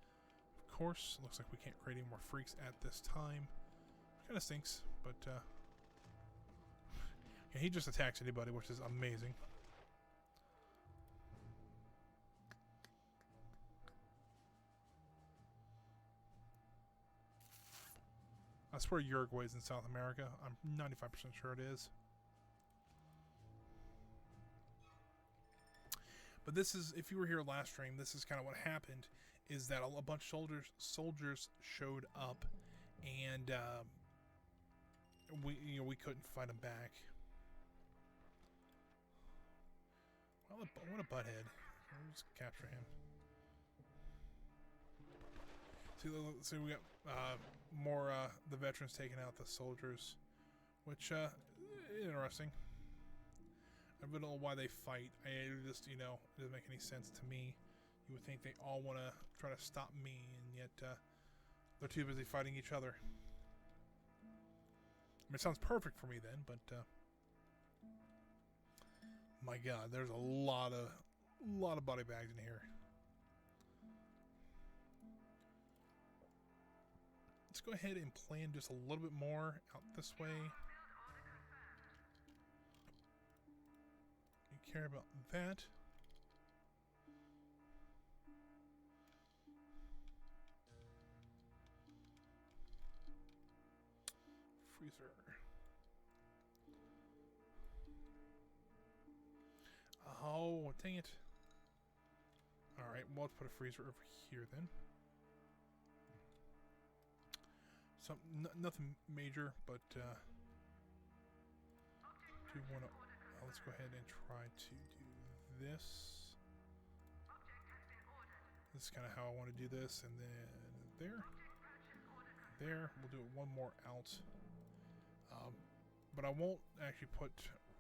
Of course, looks like we can't create any more freaks at this time. Kind of stinks, but yeah, he just attacks anybody, which is amazing. I swear Uruguay's in South America. I'm 95% sure it is. But this is, if you were here last stream, this is kind of what happened, is that a bunch of soldiers showed up, and we couldn't fight them back. Well, what a butthead. Let's capture him. See, we got more the veterans taking out the soldiers, which interesting. I don't know why they fight. It just, it doesn't make any sense to me. You would think they all want to try to stop me, and yet they're too busy fighting each other. I mean, it sounds perfect for me then, but my God, there's a lot of body bags in here. Let's go ahead and plan just a little bit more out this way. You care about that. Freezer. Oh, dang it. Alright, well, let's put a freezer over here then. Nothing major, but do want to. Let's go ahead and try to do this. This is kind of how I want to do this, and then there. We'll do it one more out. But I won't actually put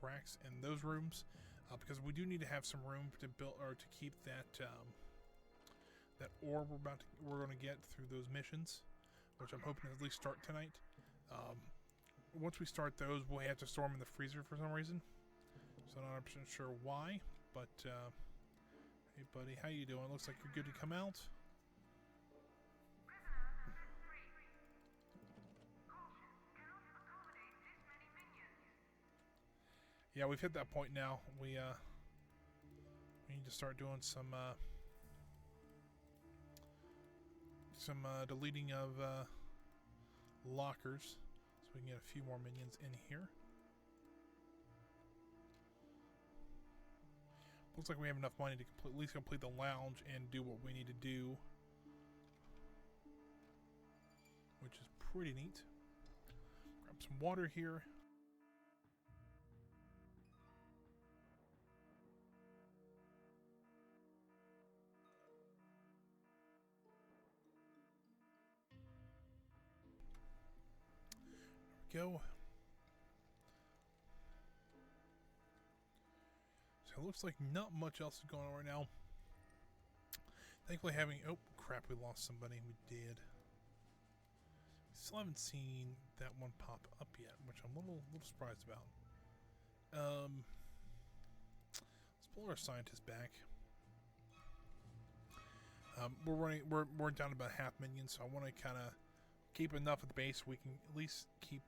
racks in those rooms because we do need to have some room to build or to keep that that ore we're going to get through those missions, which I'm hoping to at least start tonight. Once we start those, we'll have to store them in the freezer for some reason. So I'm not 100% sure why, but hey buddy, how you doing? Looks like you're good to come out. Yeah, we've hit that point now. We need to start doing some deleting of lockers, so we can get a few more minions in here. Looks like we have enough money to at least complete the lounge and do what we need to do, which is pretty neat. Grab some water here. Go. So it looks like not much else is going on right now. Thankfully oh crap, we lost somebody. We did. Still haven't seen that one pop up yet, which I'm a little surprised about. Let's pull our scientist back. We're down to about half minions, so I want to kind of keep enough at the base we can at least keep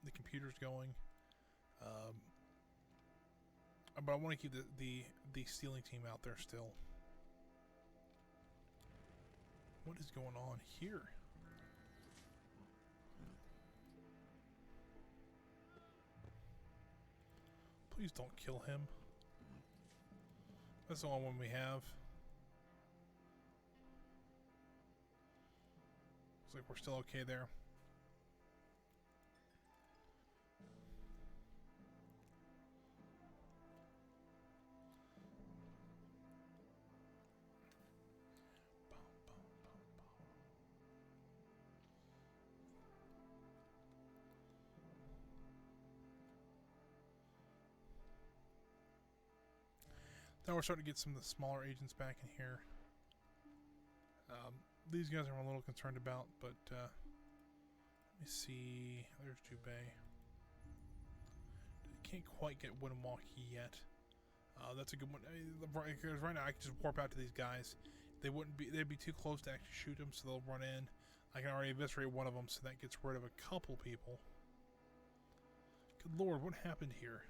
the computers going. But I want to keep the stealing team out there still. What is going on here? Please don't kill him. That's the only one we have. Looks like we're still okay there. Now we're starting to get some of the smaller agents back in here. These guys I'm a little concerned about, but let me see. There's Jubei. Can't quite get Winwalk yet. That's a good one. Because right now I can just warp out to these guys. They'd be too close to actually shoot them, so they'll run in. I can already eviscerate one of them, so that gets rid of a couple people. Good lord, what happened here?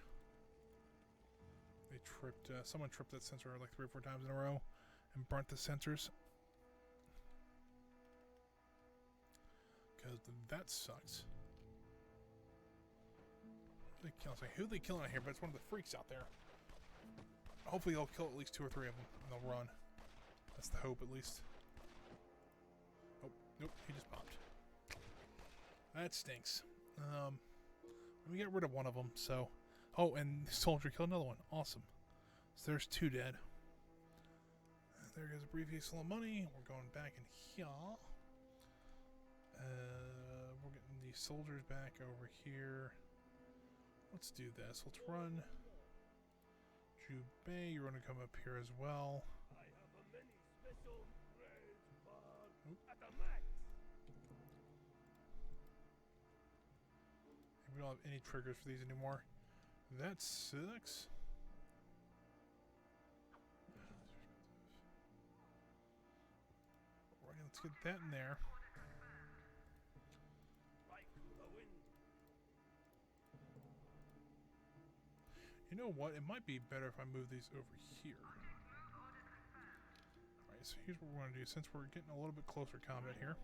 They tripped. Someone tripped that sensor like 3 or 4 times in a row and burnt the sensors. Because that sucks. I was like, who are they killing out here? But it's one of the freaks out there. Hopefully they'll kill at least 2 or 3 of them and they'll run. That's the hope, at least. Oh, nope, he just popped. That stinks. We got rid of one of them, so... Oh, and the soldier killed another one. Awesome. So there's 2 dead. There goes a briefcase full of money. We're going back in here. We're getting these soldiers back over here. Let's do this. Let's run. Jubei, you're going to come up here as well. I have a many special rage bar at the max. We don't have any triggers for these anymore. That sucks. Right, let's get that in there. Like the wind. You know what? It might be better if I move these over here. Alright, so here's what we're going to do. Since we're getting a little bit closer combat here.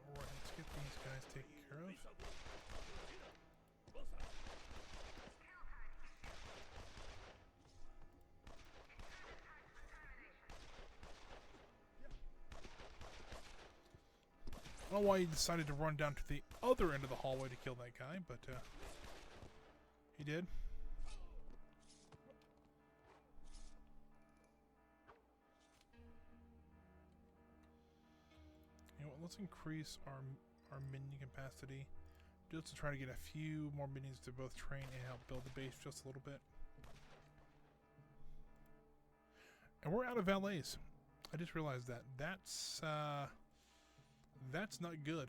Alright, let's get these guys taken care of. I don't know why he decided to run down to the other end of the hallway to kill that guy, but he did. You know what, let's increase our minion capacity just to try to get a few more minions to both train and help build the base just a little bit. And we're out of valets. I just realized that. That's not good.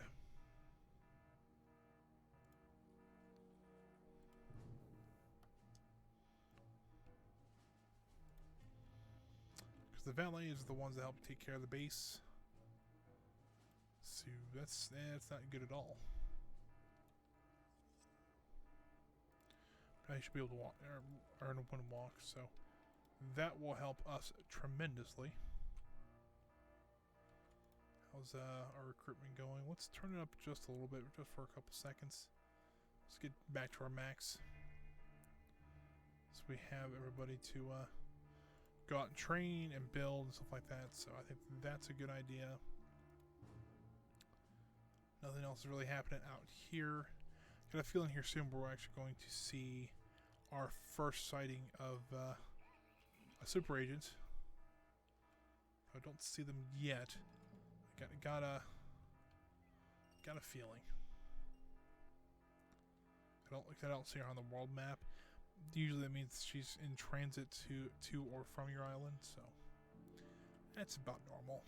Because the valets are the ones that help take care of the base. So that's not good at all. I should be able to walk, earn one walk, so that will help us tremendously. How's our recruitment going? Let's turn it up just a little bit, just for a couple seconds. Let's get back to our max. So we have everybody to go out and train and build and stuff like that. So I think that's a good idea. Nothing else is really happening out here. Got a feeling here soon we're actually going to see our first sighting of a super agent. I don't see them yet. Got a feeling. I don't see her on the world map. Usually that means she's in transit to or from your island, so that's about normal.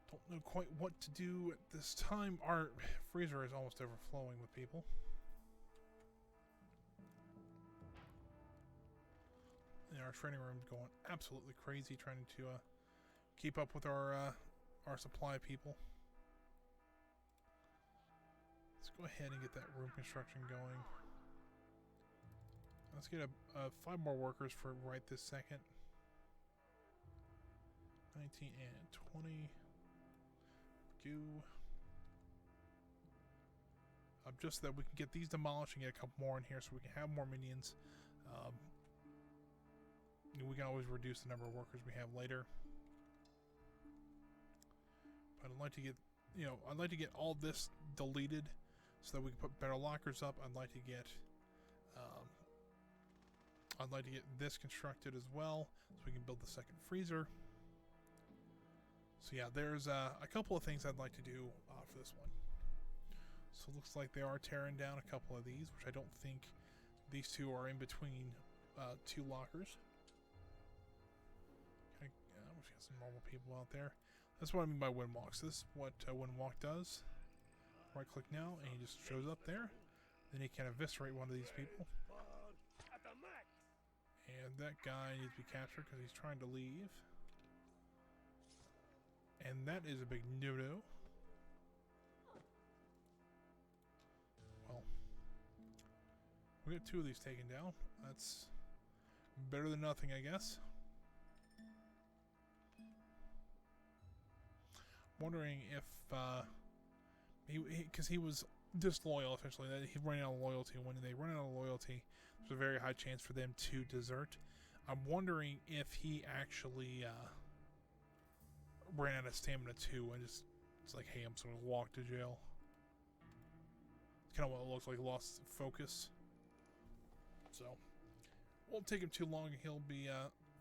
Don't know quite what to do at this time. Our freezer is almost overflowing with people. And our training room's going absolutely crazy trying to keep up with our supply people. Let's go ahead and get that room construction going. Let's get 5 more workers for right this second. 19 and 20. Go. Just so that we can get these demolished and get a couple more in here so we can have more minions. We can always reduce the number of workers we have later. But I'd like to get, I'd like to get all this deleted so that we can put better lockers up. I'd like to get this constructed as well so we can build the second freezer. So yeah, there's a couple of things I'd like to do for this one. So it looks like they are tearing down a couple of these, which I don't think these two are in between two lockers. Okay, we got some normal people out there. That's what I mean by Windwalk. So this is what Windwalk does. Right click now, and he just shows up there. Then he can eviscerate one of these people. At the max. And that guy needs to be captured because he's trying to leave. And that is a big no-no. Well, we got two of these taken down. That's better than nothing, I guess. Wondering if because he was disloyal essentially, that he ran out of loyalty. When they run out of loyalty, there's a very high chance for them to desert. I'm wondering if he actually ran out of stamina too, and it's like, hey, I'm just gonna walk to jail. It's kind of what it looks like. Lost focus. So won't take him too long. He'll be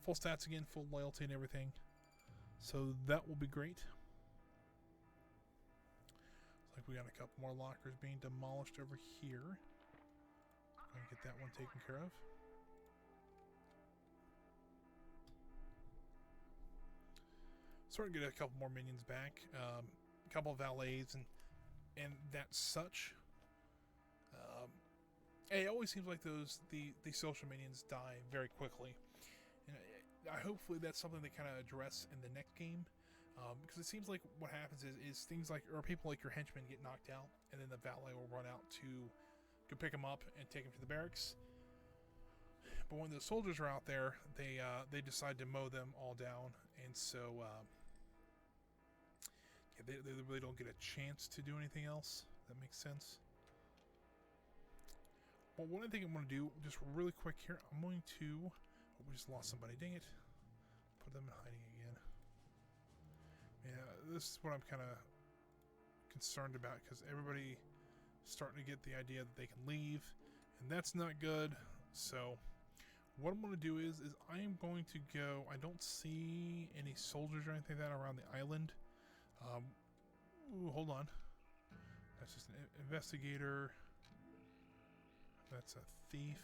full stats again, full loyalty and everything. So that will be great. Looks like we got a couple more lockers being demolished over here. Gonna get that one taken care of. Starting to get a couple more minions back, a couple of valets and that such. It always seems like the social minions die very quickly, and hopefully that's something they kind of address in the next game, because it seems like what happens is things like, or people like your henchmen get knocked out, and then the valet will run out to go pick them up and take them to the barracks. But when the soldiers are out there, they decide to mow them all down, and so they really don't get a chance to do anything else. That makes sense. Well, one thing I'm going to do, just really quick here, I'm going to... Oh, we just lost somebody. Dang it. Put them in hiding again. Yeah, this is what I'm kind of concerned about, because everybody starting to get the idea that they can leave, and that's not good. So what I'm going to do is I am going to go... I don't see any soldiers or anything like that around the island. Ooh, hold on. That's just an investigator. That's a thief.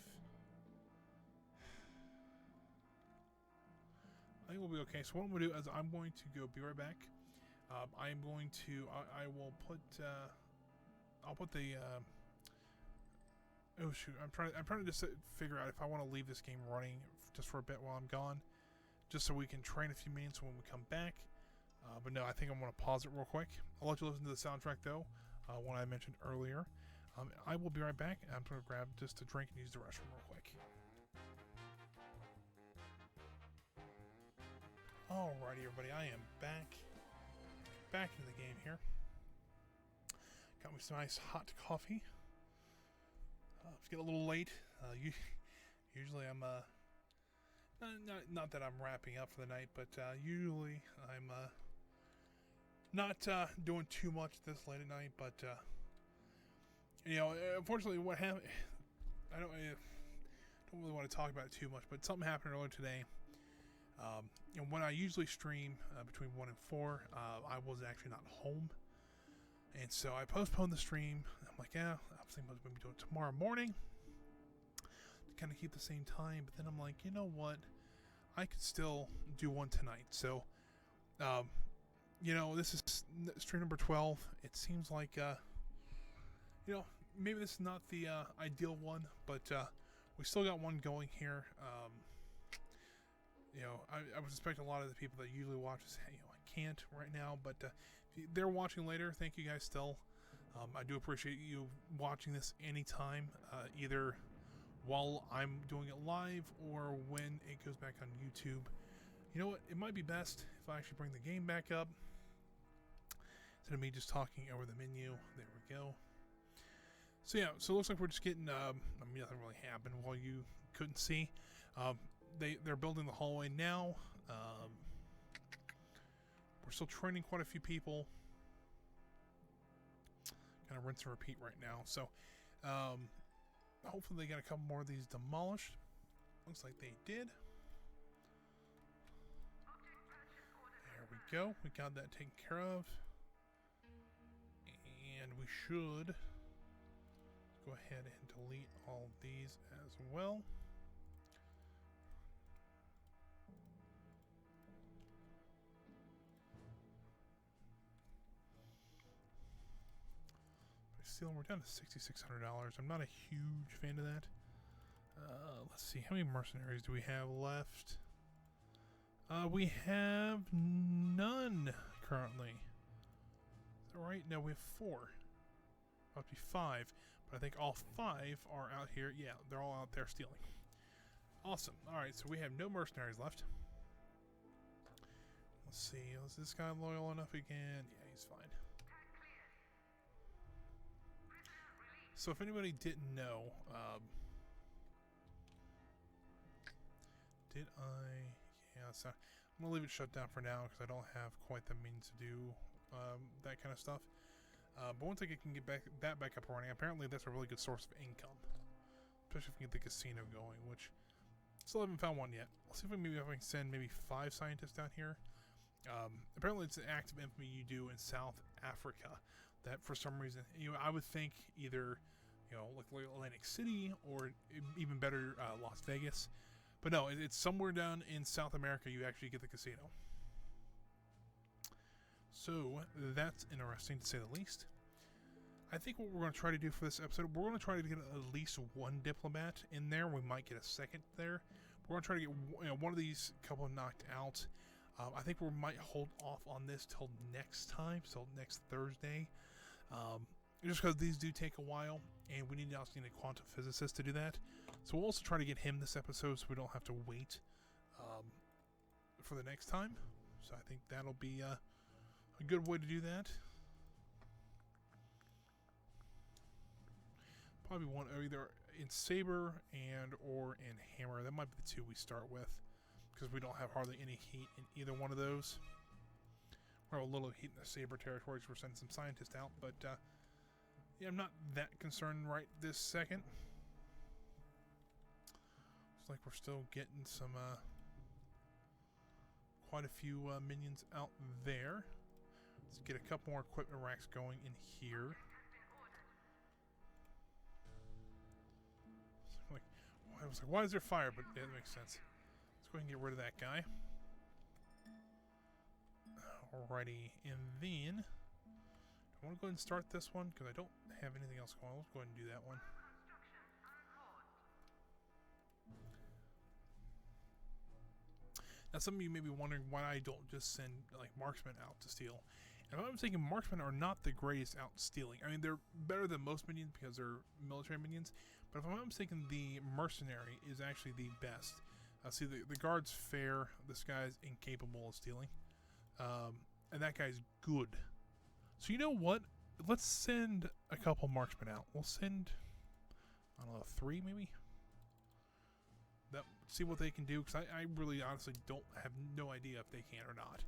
I think we'll be okay. So what I'm going to do is I'm going to go be right back. I'm going to... I will put... I'll put the... oh shoot! I'm trying to just figure out if I want to leave this game running just for a bit while I'm gone, just so we can train a few minutes when we come back. But no, I think I'm going to pause it real quick. I'll let you listen to the soundtrack though, one I mentioned earlier. I will be right back. I'm going to grab just a drink and use the restroom real quick. Alrighty, everybody, I am back into the game here. Got me some nice hot coffee. It's getting a little late. Usually I'm not that I'm wrapping up for the night, but usually I'm not doing too much this late at night. But unfortunately, what happened? I don't really want to talk about it too much, but something happened earlier today. And when I usually stream between 1 and 4, I was actually not home. And so I postponed the stream. I'm like, yeah, I was thinking about maybe doing it tomorrow morning to kind of keep the same time. But then I'm like, you know what? I could still do one tonight. So, this is stream number 12. It seems like, maybe this is not the ideal one, but we still got one going here. I was expecting a lot of the people that usually watch this. I can't right now, but if they're watching later, thank you guys still. I do appreciate you watching this anytime, either while I'm doing it live or when it goes back on YouTube. You know what? It might be best if I actually bring the game back up instead of me just talking over the menu. There we go. So yeah, so it looks like we're just getting. I mean, nothing really happened while you couldn't see. They're building the hallway now. We're still training quite a few people. Kind of rinse and repeat right now. So hopefully they got a couple more of these demolished. Looks like they did. There we go. We got that taken care of. And we should go ahead and delete all these as well. Still, we're down to $6,600. I'm not a huge fan of that. Let's see, how many mercenaries do we have left? We have none currently. Is that right? No, we have 4. About to be 5, but I think all 5 are out here. Yeah, they're all out there stealing. Awesome. All right, so we have no mercenaries left. Let's see, is this guy loyal enough again? Yeah, he's fine. So if anybody didn't know, yeah, so I'm going to leave it shut down for now because I don't have quite the means to do that kind of stuff. But once I can get that back up and running, apparently that's a really good source of income. Especially if we can get the casino going, which still haven't found one yet. Let's see if we can send maybe 5 scientists down here. Apparently it's an act of infamy you do in South Africa. That for some reason, I would think either, like Atlantic City or even better, Las Vegas. But no, it's somewhere down in South America you actually get the casino. So that's interesting to say the least. I think what we're going to try to do for this episode, we're going to try to get at least 1 diplomat in there. We might get a second there. We're going to try to get one of these couple knocked out. I think we might hold off on this till next time, so next Thursday. Just because these do take a while, and we need a quantum physicist to do that. So we'll also try to get him this episode so we don't have to wait for the next time. So I think that'll be a good way to do that. Probably one either in Saber or in Hammer. That might be the 2 we start with, because we don't have hardly any heat in either one of those. We have a little heat in the Saber territories. We're sending some scientists out, but yeah, I'm not that concerned right this second. Looks like we're still getting some quite a few minions out there. Let's get a couple more equipment racks going in here. I was like, why is there fire? But yeah, that makes sense. Let's go ahead and get rid of that guy. Alrighty, and then I want to go ahead and start this one because I don't have anything else going on. Let's go ahead and do that one. Now, some of you may be wondering why I don't just send like marksmen out to steal. And I'm thinking marksmen are not the greatest out stealing. I mean, they're better than most minions because they're military minions. But if I'm not mistaken, the mercenary is actually the best. See, the guard's fair. This guy's incapable of stealing. And that guy's good. So you know what? Let's send a couple marksmen out. We'll send, I don't know, 3 maybe? See what they can do, because I really honestly don't have no idea if they can or not.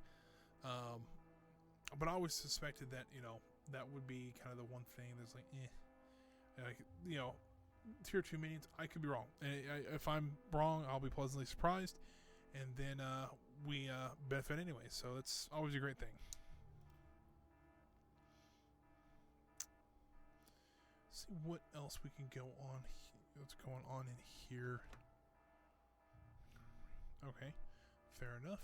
But I always suspected that, that would be kind of the one thing that's like, tier 2 minions, I could be wrong. And if I'm wrong, I'll be pleasantly surprised. And then we benefit anyway, so that's always a great thing. Let's see what else we can go on. What's going on in here? Okay, fair enough.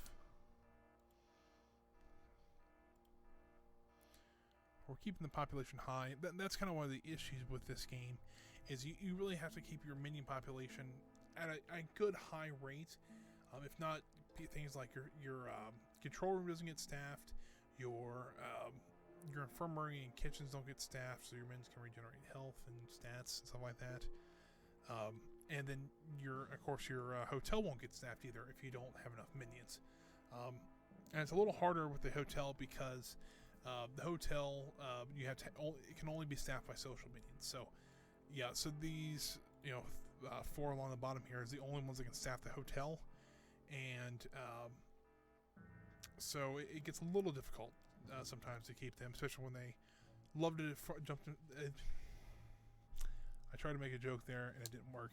We're keeping the population high. That's kind of one of the issues with this game, is you really have to keep your minion population at a good high rate. If not, things like your control room doesn't get staffed, your infirmary and kitchens don't get staffed, so your minions can regenerate health and stats and stuff like that. And then of course your hotel won't get staffed either if you don't have enough minions. And it's a little harder with the hotel because the hotel you have to it can only be staffed by social minions. So yeah, so these 4 along the bottom here is the only ones that can staff the hotel, and so it gets a little difficult sometimes to keep them, especially when they love to jump. I tried to make a joke there and it didn't work.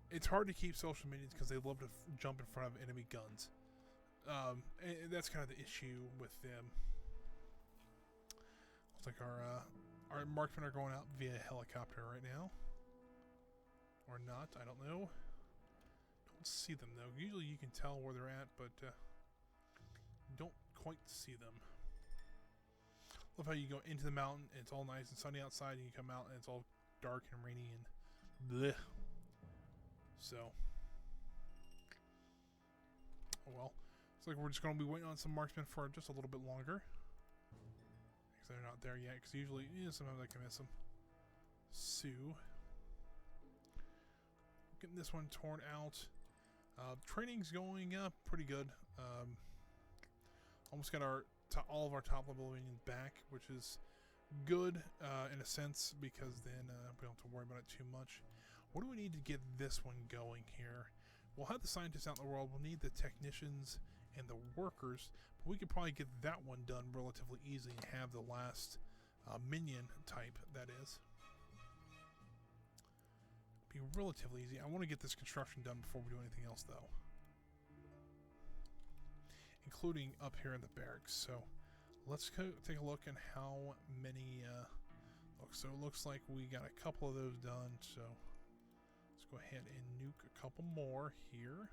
It's hard to keep social minions because they love to jump in front of enemy guns. And that's kind of the issue with them. Looks like our marksmen are going out via helicopter right now. Or not, I don't know. Don't see them though. Usually you can tell where they're at, but don't quite see them. Love how you go into the mountain and it's all nice and sunny outside, and you come out and it's all dark and rainy and bleh. So, oh well. Looks like we're just going to be waiting on some marksmen for just a little bit longer. Because they're not there yet, because usually, sometimes I can miss them. Sue. Getting this one torn out. Training's going up pretty good. Almost got all of our top level minions back, which is good in a sense, because then we don't have to worry about it too much. What do we need to get this one going here? We'll have the scientists out in the world. We'll need the technicians and the workers, but we could probably get that one done relatively easily and have the last minion type, that is. Be relatively easy. I want to get this construction done before we do anything else, though. Including up here in the barracks. So let's go take a look at how many so it looks like we got a couple of those done, so let's go ahead and nuke a couple more here.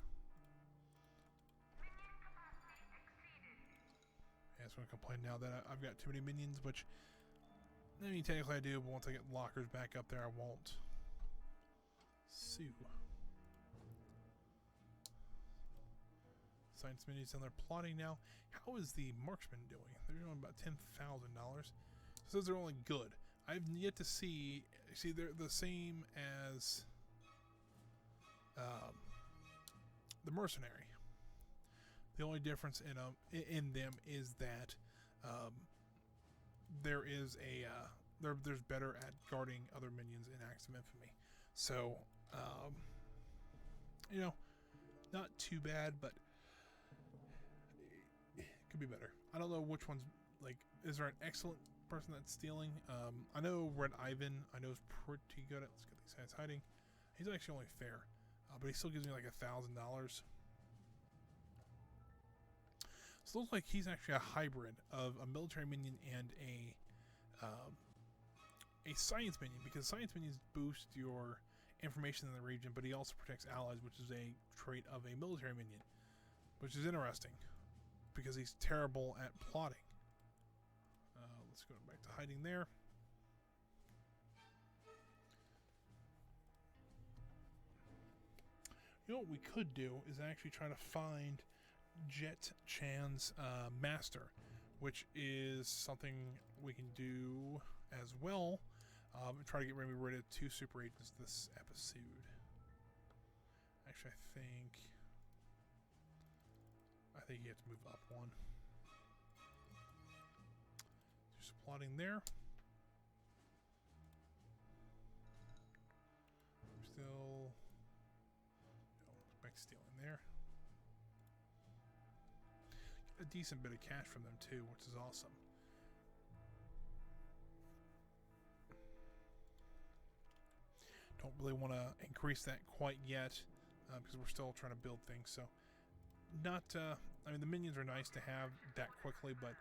Yeah, so I'm gonna complain now that I've got too many minions, which I mean technically I do, but once I get lockers back up there I won't. Sue. Science minions and they're plotting now. How is the marksman doing? They're doing about $10,000. So those are only good. I've yet to see they're the same as the mercenary. The only difference in them is that there is there's better at guarding other minions in Acts of Infamy. So not too bad, but it could be better. I don't know which one's like. Is there an excellent person that's stealing? I know Red Ivan. I know is pretty good at. Let's get these guys hiding. He's actually only fair, but he still gives me like $1,000. So it looks like he's actually a hybrid of a military minion and a science minion, because science minions boost your information in the region, but he also protects allies, which is a trait of a military minion, which is interesting because he's terrible at plotting. Let's go back to hiding there. You know what we could do is actually try to find Jet Chan's master, which is something we can do as well. And try to get rid of 2 super agents this episode. Actually, I think you have to move up 1. Just plotting there. Still back stealing there. Get a decent bit of cash from them too, which is awesome. Don't really want to increase that quite yet because we're still trying to build things. So, not. I mean, the minions are nice to have that quickly, but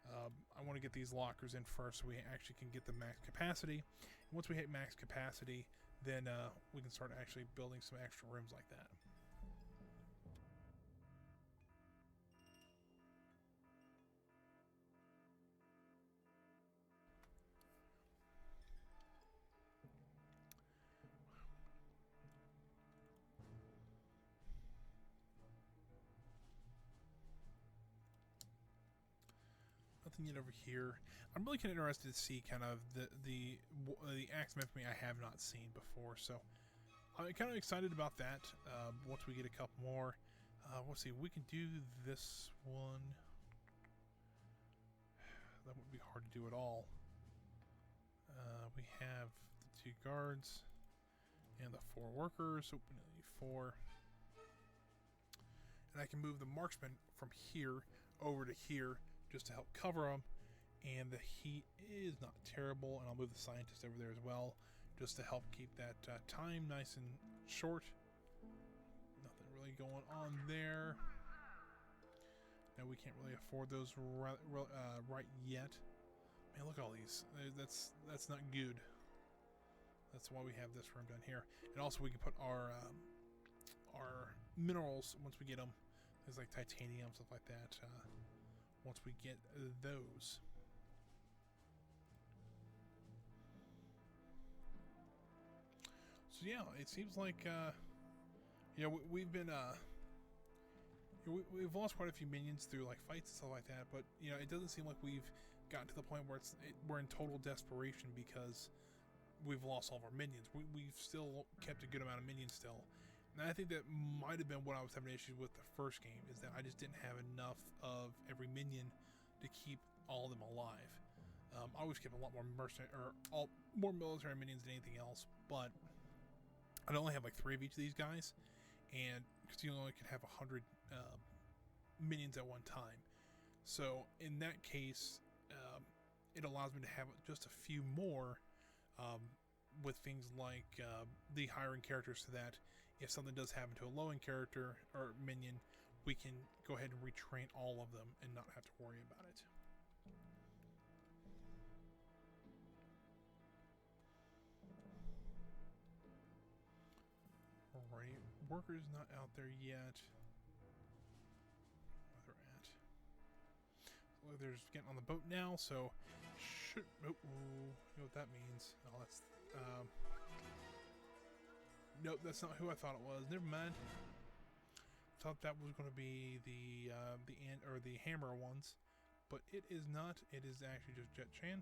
I want to get these lockers in first so we actually can get the max capacity. And once we hit max capacity, then we can start actually building some extra rooms like that. Nothing yet over here. I'm really kind of interested to see kind of the Acts of Infamy I have not seen before, so I'm kind of excited about that. Once we get a couple more, Let's see. We can do this one. That would be hard to do at all. We have the 2 guards and the 4 workers. So we need 4. And I can move the marksman from here over to here just to help cover them. And the heat is not terrible. And I'll move the scientist over there as well just to help keep that time nice and short. Nothing really going on there. No, we can't really afford those right yet. Man, look at all these. That's not good. That's why we have this room down here. And also we can put our minerals once we get them. Things like titanium, stuff like that. Once we get those. So yeah, it seems like we've been we've lost quite a few minions through like fights and stuff like that, but it doesn't seem like we've gotten to the point where we're in total desperation because we've lost all of our minions. We've still kept a good amount of minions still, and I think that might have been what I was having issues with the first game, is that I just didn't have enough of every minion to keep all of them alive. I always kept a lot more more military minions than anything else, but I'd only have like 3 of each of these guys, and because you only can have 100 minions at one time. So in that case, it allows me to have just a few more with things like the hiring characters, so that if something does happen to a low-end character or minion, we can go ahead and retrain all of them and not have to worry about it. Alright, workers not out there yet. Where they're at. So they're just getting on the boat now, so should. Oh, you know what that means? Oh, that's. Nope, that's not who I thought it was. Never mind. Thought that was going to be the hammer ones, but it is not. It is actually just Jet Chan.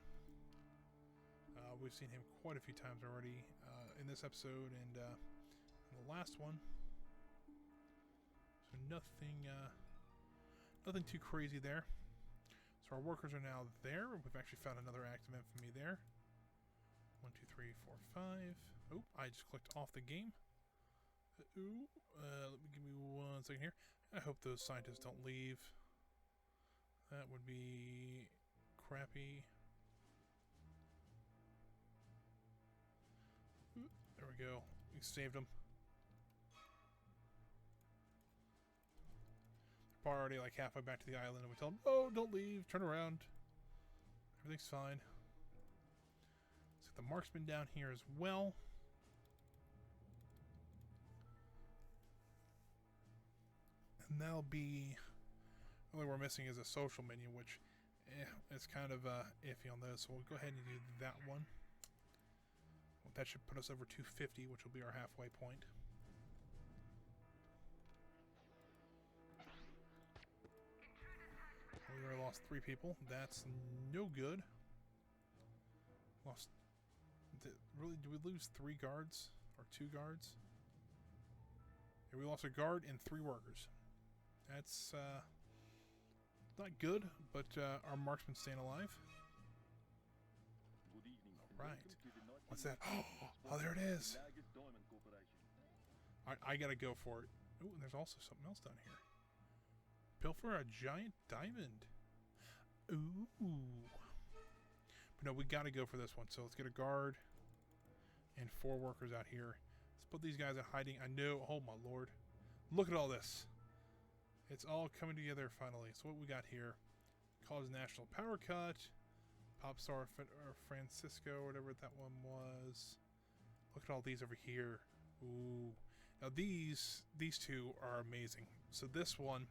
We've seen him quite a few times already in this episode and in the last one. So nothing too crazy there. So our workers are now there. We've actually found another active infamy there. 1, 2, 3, 4, 5. Oh, I just clicked off the game. Give me 1 second here. I hope those scientists don't leave. That would be crappy. There we go. We saved them. They're already like halfway back to the island, and we tell them, "Oh, don't leave. Turn around. Everything's fine." Let's get the marksman down here as well. And that'll be... All we're missing is a social minion, which it's kind of iffy on those. So we'll go ahead and do that one. That should put us over 250, which will be our halfway point. We already lost 3 people. That's no good. Lost... Really, do we lose 3 guards? Or 2 guards? Yeah, we lost a guard and 3 workers. That's not good, but our marksman's staying alive. Good evening. Right. What's that? Oh, there it is. I gotta go for it. Oh, and there's also something else down here. Pilfer a giant diamond. Ooh. But no, we gotta go for this one. So let's get a guard and 4 workers out here. Let's put these guys in hiding. I know. Oh my lord. Look at all this. It's all coming together finally. So what we got here? Cause national power cut. Popstar Francisco, whatever that one was. Look at all these over here. Ooh. Now these 2 are amazing. So this one,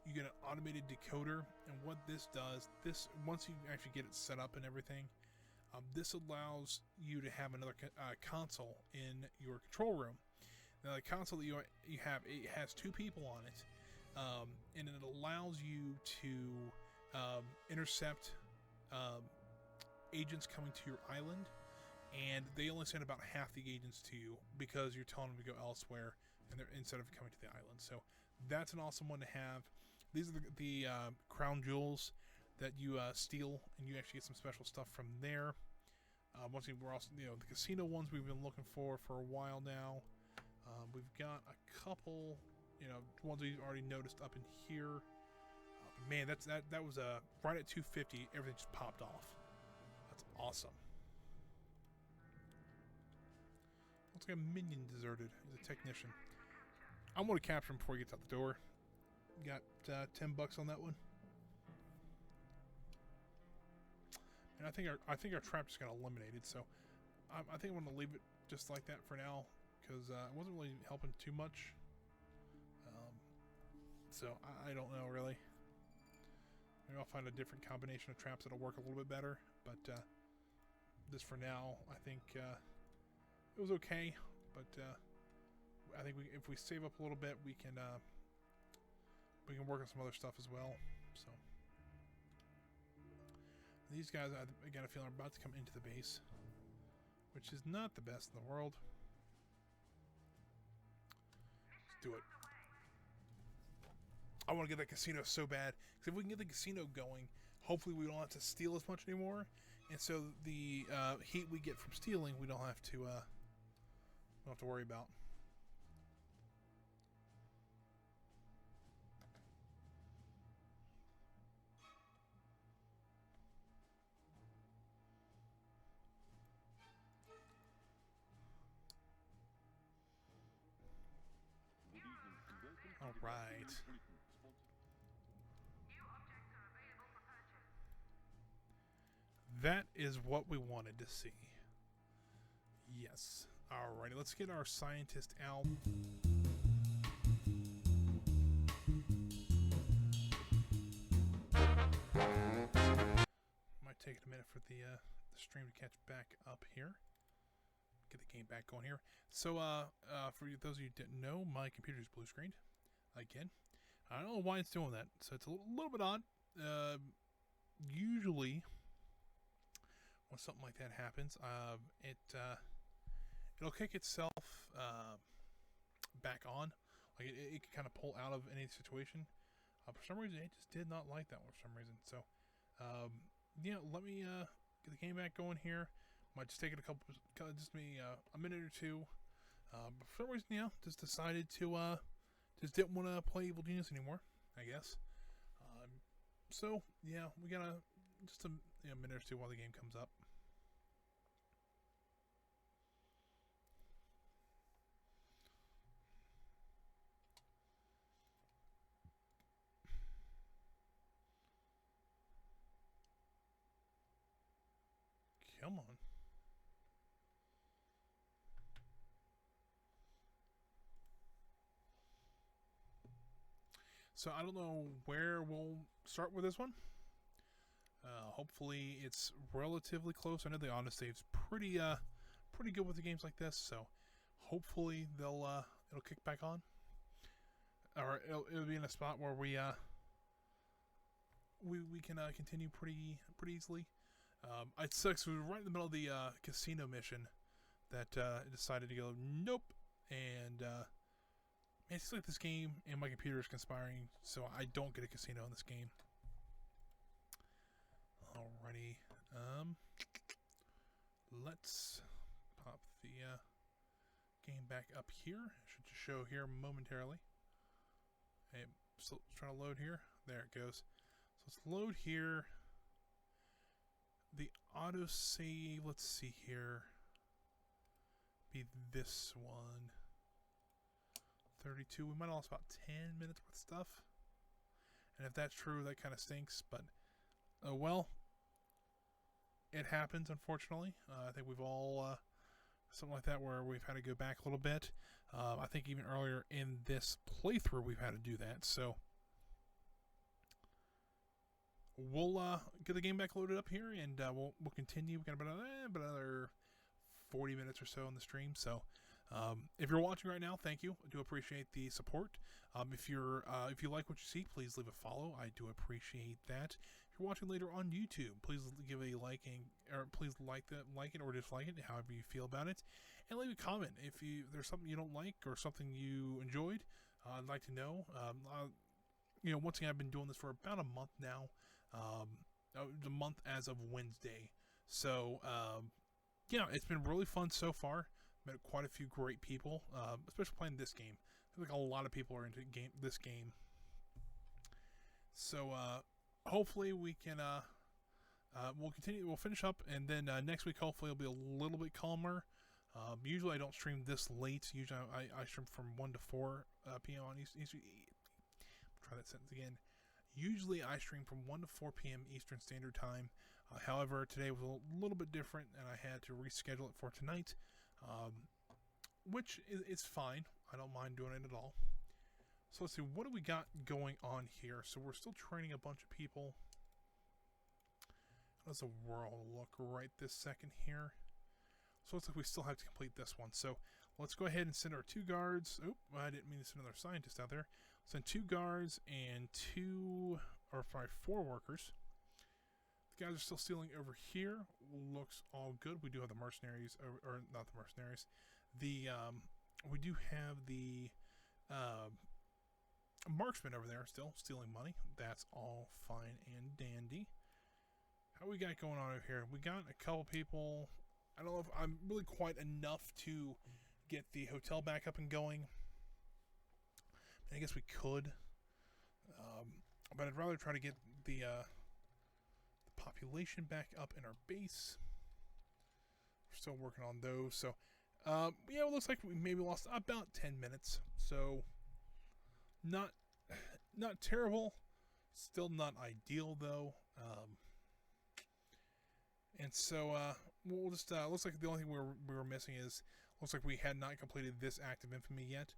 you get an automated decoder, and what this does, once you actually get it set up and everything, this allows you to have another console in your control room. Now the console that you have, it has 2 people on it, and it allows you to intercept agents coming to your island, and they only send about half the agents to you because you're telling them to go elsewhere instead of coming to the island. So that's an awesome one to have. These are the crown jewels that you steal, and you actually get some special stuff from there. Once again, we're also, the casino ones we've been looking for a while now. We've got a couple, ones we've already noticed up in here. Man, that was right at 250. Everything just popped off. That's awesome. Looks like a minion deserted. He's a technician. I'm going to capture him before he gets out the door. Got $10 on that one. And I think our trap just got eliminated. So I think I'm going to leave it just like that for now, because it wasn't really helping too much. So I don't know really. Maybe I'll find a different combination of traps that'll work a little bit better. But just for now, I think it was okay. But I think if we save up a little bit, we can work on some other stuff as well. So these guys, I got a feeling, are about to come into the base, which is not the best in the world. Let's do it. I want to get that casino so bad, because if we can get the casino going, hopefully we don't have to steal as much anymore, and so the heat we get from stealing, we don't have to worry about. All right. That is what we wanted to see. Yes. Alrighty, let's get our scientist out. Might take a minute for the stream to catch back up here. Get the game back going here. So, for those of you who didn't know, my computer's blue screened again. I don't know why it's doing that, so it's a little bit odd. Usually, when something like that happens, it'll kick itself back on. Like it can kind of pull out of any situation. For some reason, it just did not like that one for some reason. So, let me get the game back going here. Might just take it a minute or two. But for some reason, just decided to just didn't want to play Evil Genius anymore, I guess. So yeah, we got just a minute or two while the game comes up. Come on. So I don't know where we'll start with this one. Hopefully it's relatively close. I know the autosave's pretty good with the games like this, so hopefully it'll kick back on, or it'll be in a spot where we can continue pretty easily. It sucks. We were right in the middle of the casino mission that it decided to go nope, and it's like this game and my computer is conspiring, so I don't get a casino in this game. Alrighty, let's pop the game back up here. Should just show here momentarily. Hey, so it's trying to load here. There it goes. So let's load here. The autosave, let's see here, be this one. 32. We might have lost about 10 minutes worth of stuff. And if that's true, that kind of stinks. But, oh well. It happens, unfortunately. I think we've all, something like that where we've had to go back a little bit. I think even earlier in this playthrough, we've had to do that. So, we'll get the game back loaded up here, and we'll continue. We've got about another 40 minutes or so on the stream. So, if you're watching right now, thank you. I do appreciate the support. If you like what you see, please leave a follow. I do appreciate that. If you're watching later on YouTube, please give a liking, or please like it or dislike it, however you feel about it, and leave a comment if there's something you don't like or something you enjoyed. I'd like to know. Once again, I've been doing this for about a month now. The month as of Wednesday. So, it's been really fun so far. Met quite a few great people, especially playing this game. I feel like a lot of people are into this game. So, hopefully we can, we'll finish up, and then next week hopefully it'll be a little bit calmer. Usually I don't stream this late. Usually I stream from 1 to 4 p.m. on Eastern. Try that sentence again. Usually I stream from 1 to 4 p.m. Eastern Standard Time. However, today was a little bit different, and I had to reschedule it for tonight, which is fine. I don't mind doing it at all. So let's see, what do we got going on here? So we're still training a bunch of people. How does the world look right this second here? So it looks like we still have to complete this one. So let's go ahead and send our 2 guards. Oh, I didn't mean to send another scientist out there. Send 2 guards and 4 workers. The guys are still stealing over here. Looks all good. We do have the mercenaries, or not the mercenaries. We do have the marksman over there still stealing money. That's all fine and dandy. How we got going on over here? We got a couple people. I don't know if I'm really quite enough to get the hotel back up and going. I guess we could, but I'd rather try to get the population back up in our base. We're still working on those, so it looks like we maybe lost about 10 minutes. So not terrible, still not ideal though. And so we'll just looks like the only thing we were missing is looks like we had not completed this act of infamy yet.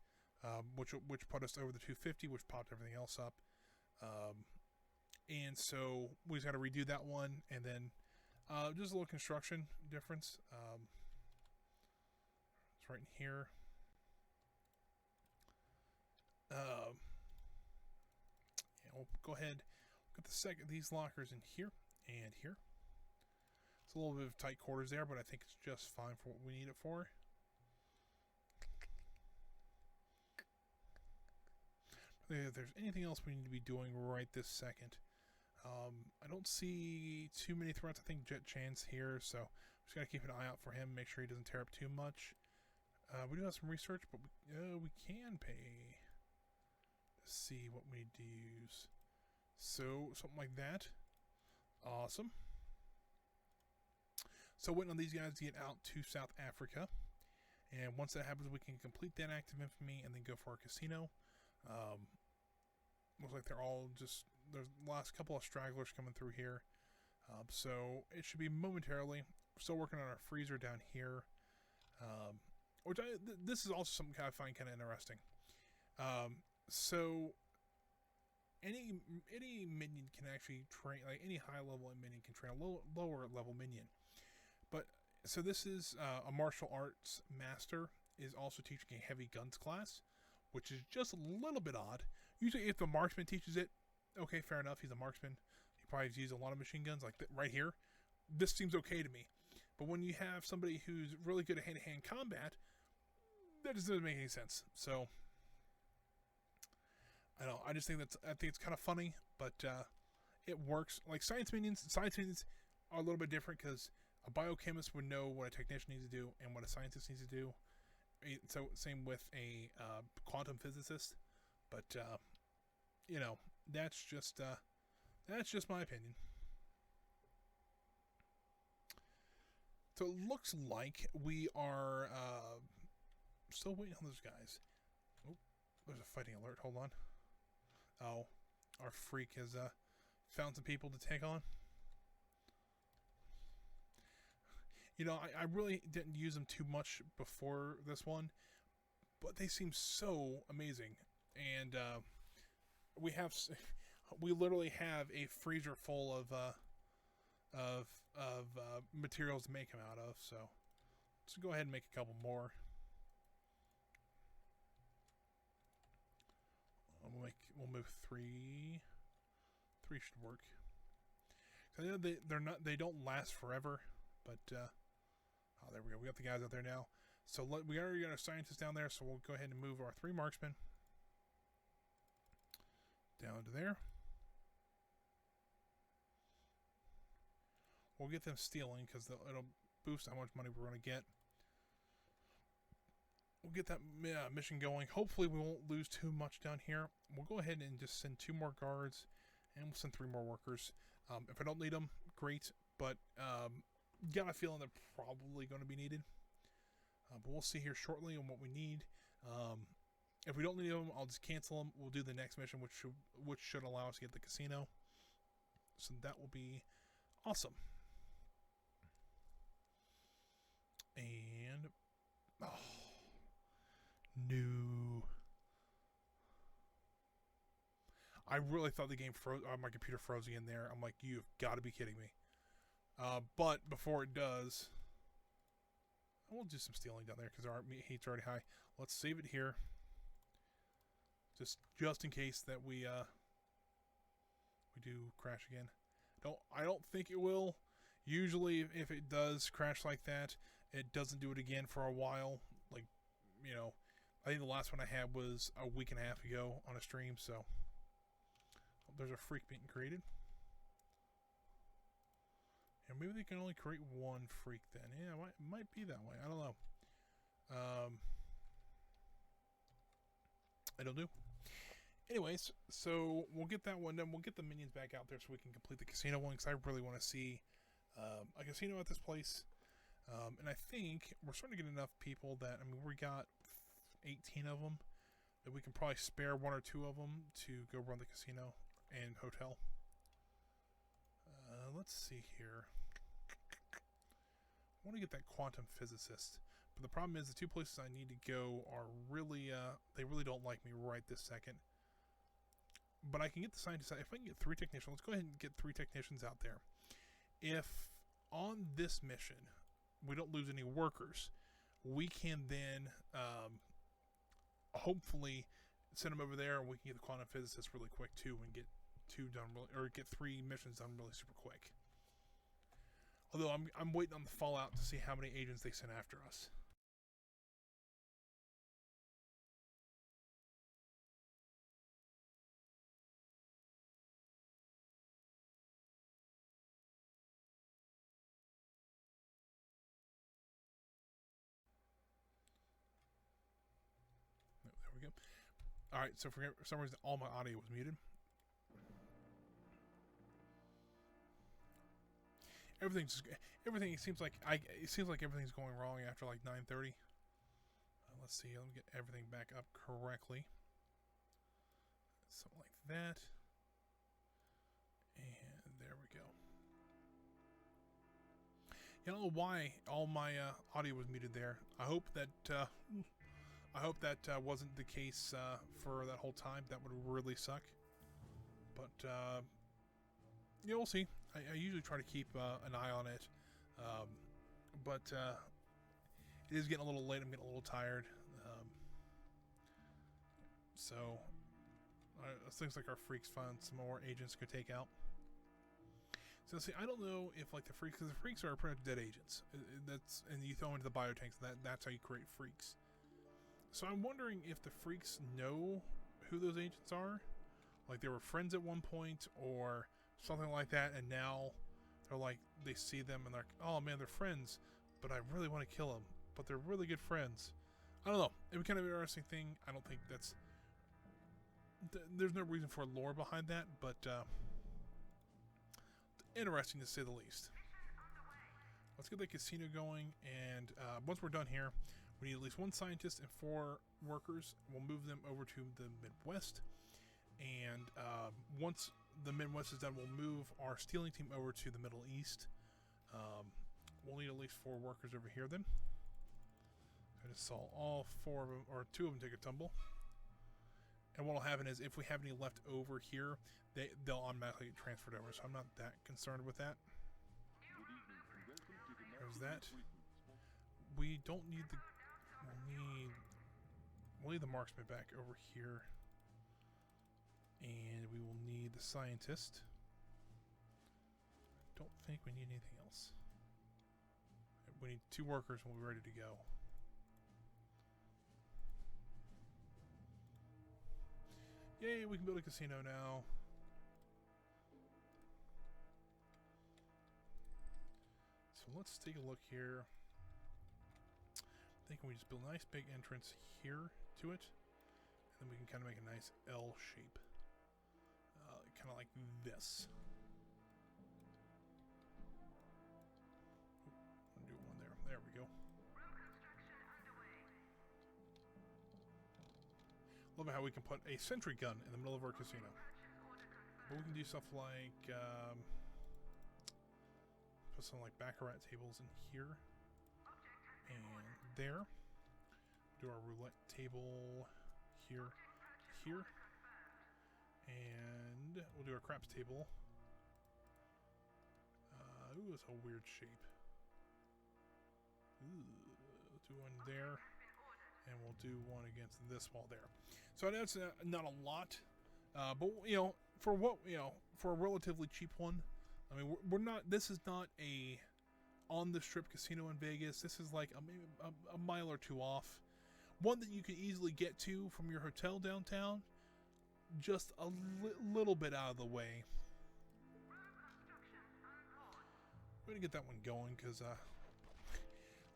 Which put us over the 250, which popped everything else up. And so we just got to redo that one, and then just a little construction difference. It's right in here. We'll go ahead, put these lockers in here and here. It's a little bit of tight quarters there, but I think it's just fine for what we need it for. If there's anything else we need to be doing right this second. I don't see too many threats. I think Jet Chan's here, so just gotta keep an eye out for him, make sure he doesn't tear up too much. We do have some research, but we can pay to see what we need to use. So, something like that. Awesome. So, waiting on these guys to get out to South Africa. And once that happens, we can complete that act of infamy and then go for our casino. Looks like they're all just, there's the last couple of stragglers coming through here. So it should be momentarily. We're still working on our freezer down here. Which this is also something I find kind of interesting. So any minion can actually train, like any high level minion can train a lower level minion. But so this is a martial arts master is also teaching a heavy guns class, which is just a little bit odd. Usually if the marksman teaches it, okay, fair enough, he's a marksman. He probably uses a lot of machine guns like right here. This seems okay to me. But when you have somebody who's really good at hand-to-hand combat, that just doesn't make any sense. So, I don't know. I think it's kind of funny, but it works. Like science minions are a little bit different because a biochemist would know what a technician needs to do and what a scientist needs to do. So same with a quantum physicist, but that's just my opinion. So it looks like we are still waiting on those guys. Oh, there's a fighting alert. Hold on. Oh, our freak has found some people to take on. I really didn't use them too much before this one, but they seem so amazing. And we literally have a freezer full of materials to make them out of. So let's go ahead and make a couple more. We'll move 3. 3 should work. I know they don't last forever, but oh, there we go. We got the guys out there now. So we already got our scientists down there, so we'll go ahead and move our 3 marksmen down to there. We'll get them stealing because it'll boost how much money we're going to get. We'll get that mission going. Hopefully we won't lose too much down here. We'll go ahead and just send 2 more guards, and we'll send 3 more workers. If I don't need them, great, but got a feeling they're probably going to be needed. But we'll see here shortly on what we need. If we don't need them, I'll just cancel them. We'll do the next mission, which should allow us to get the casino. So that will be awesome. And no, I really thought the game froze. My computer froze again there. I'm like, you've got to be kidding me. But before it does, we'll do some stealing down there because our heat's already high. Let's save it here, just in case that we do crash again. I don't think it will. Usually, if it does crash like that, it doesn't do it again for a while. Like, you know, I think the last one I had was a week and a half ago on a stream. So there's a freak being created. And maybe they can only create 1 freak then. Yeah, it might be that way. I don't know. I don't know. Anyways, so we'll get that one done. We'll get the minions back out there so we can complete the casino one, because I really want to see a casino at this place. And I think we're starting to get enough people that, I mean, we got 18 of them, that we can probably spare 1 or 2 of them to go run the casino and hotel. Let's see here. I want to get that quantum physicist, but the problem is the 2 places I need to go are really, they really don't like me right this second. But I can get the scientists out. If I can get 3 technicians, let's go ahead and get 3 technicians out there. If on this mission we don't lose any workers, we can then hopefully send them over there, and we can get the quantum physicist really quick too, and get 2 done really, or get 3 missions done really super quick. Although I'm waiting on the Fallout to see how many agents they send after us. There we go. All right, so for some reason all my audio was muted. Everything seems like everything's going wrong after like 9:30. Let's see. Let me get everything back up correctly. Something like that. And there we go. I don't know why all my audio was muted there. I hope that wasn't the case for that whole time. That would really suck. But yeah, we'll see. I usually try to keep an eye on it, but it is getting a little late. I'm getting a little tired, so it seems like our freaks found some more agents to take out. So see, I don't know if like the freaks, because the freaks are pretty much dead agents. And you throw into the biotanks. That's how you create freaks. So I'm wondering if the freaks know who those agents are, like they were friends at one point or something like that, and now they're like, they see them and they're like, oh man, they're friends, but I really want to kill them, but they're really good friends. I don't know. It would be kind of an interesting thing. I don't think that's there's no reason for lore behind that, but interesting to say the least. Let's get the casino going, and once we're done here, we need at least 1 scientist and 4 workers. We'll move them over to the Midwest, and once the Midwest is done, we'll move our stealing team over to the Middle East. We'll need at least 4 workers over here then. I just saw all 4 of them, or 2 of them, take a tumble. And what will happen is, if we have any left over here, they'll automatically get transferred over. So I'm not that concerned with that. There's that. We don't need we'll need the marksman back over here. And we will need the scientist. Don't think we need anything else. We need 2 workers and we'll be ready to go. Yay, we can build a casino now. So let's take a look here. I think we just build a nice big entrance here to it. And then we can kind of make a nice L shape. Kind of like this. I'll do one there. There we go. Love how we can put a sentry gun in the middle of our casino. But we can do stuff like put some like baccarat tables in here and there. Do our roulette table here, here, and we'll do our craps table. Ooh, it's a weird shape. Ooh, we'll do one there, and we'll do one against this wall there. So that's not a lot, but you know, for what for a relatively cheap one, I mean, we're not. This is not a on the strip casino in Vegas. This is like a mile or 2 off, one that you can easily get to from your hotel downtown, just a little bit out of the way. We're gonna get that one going because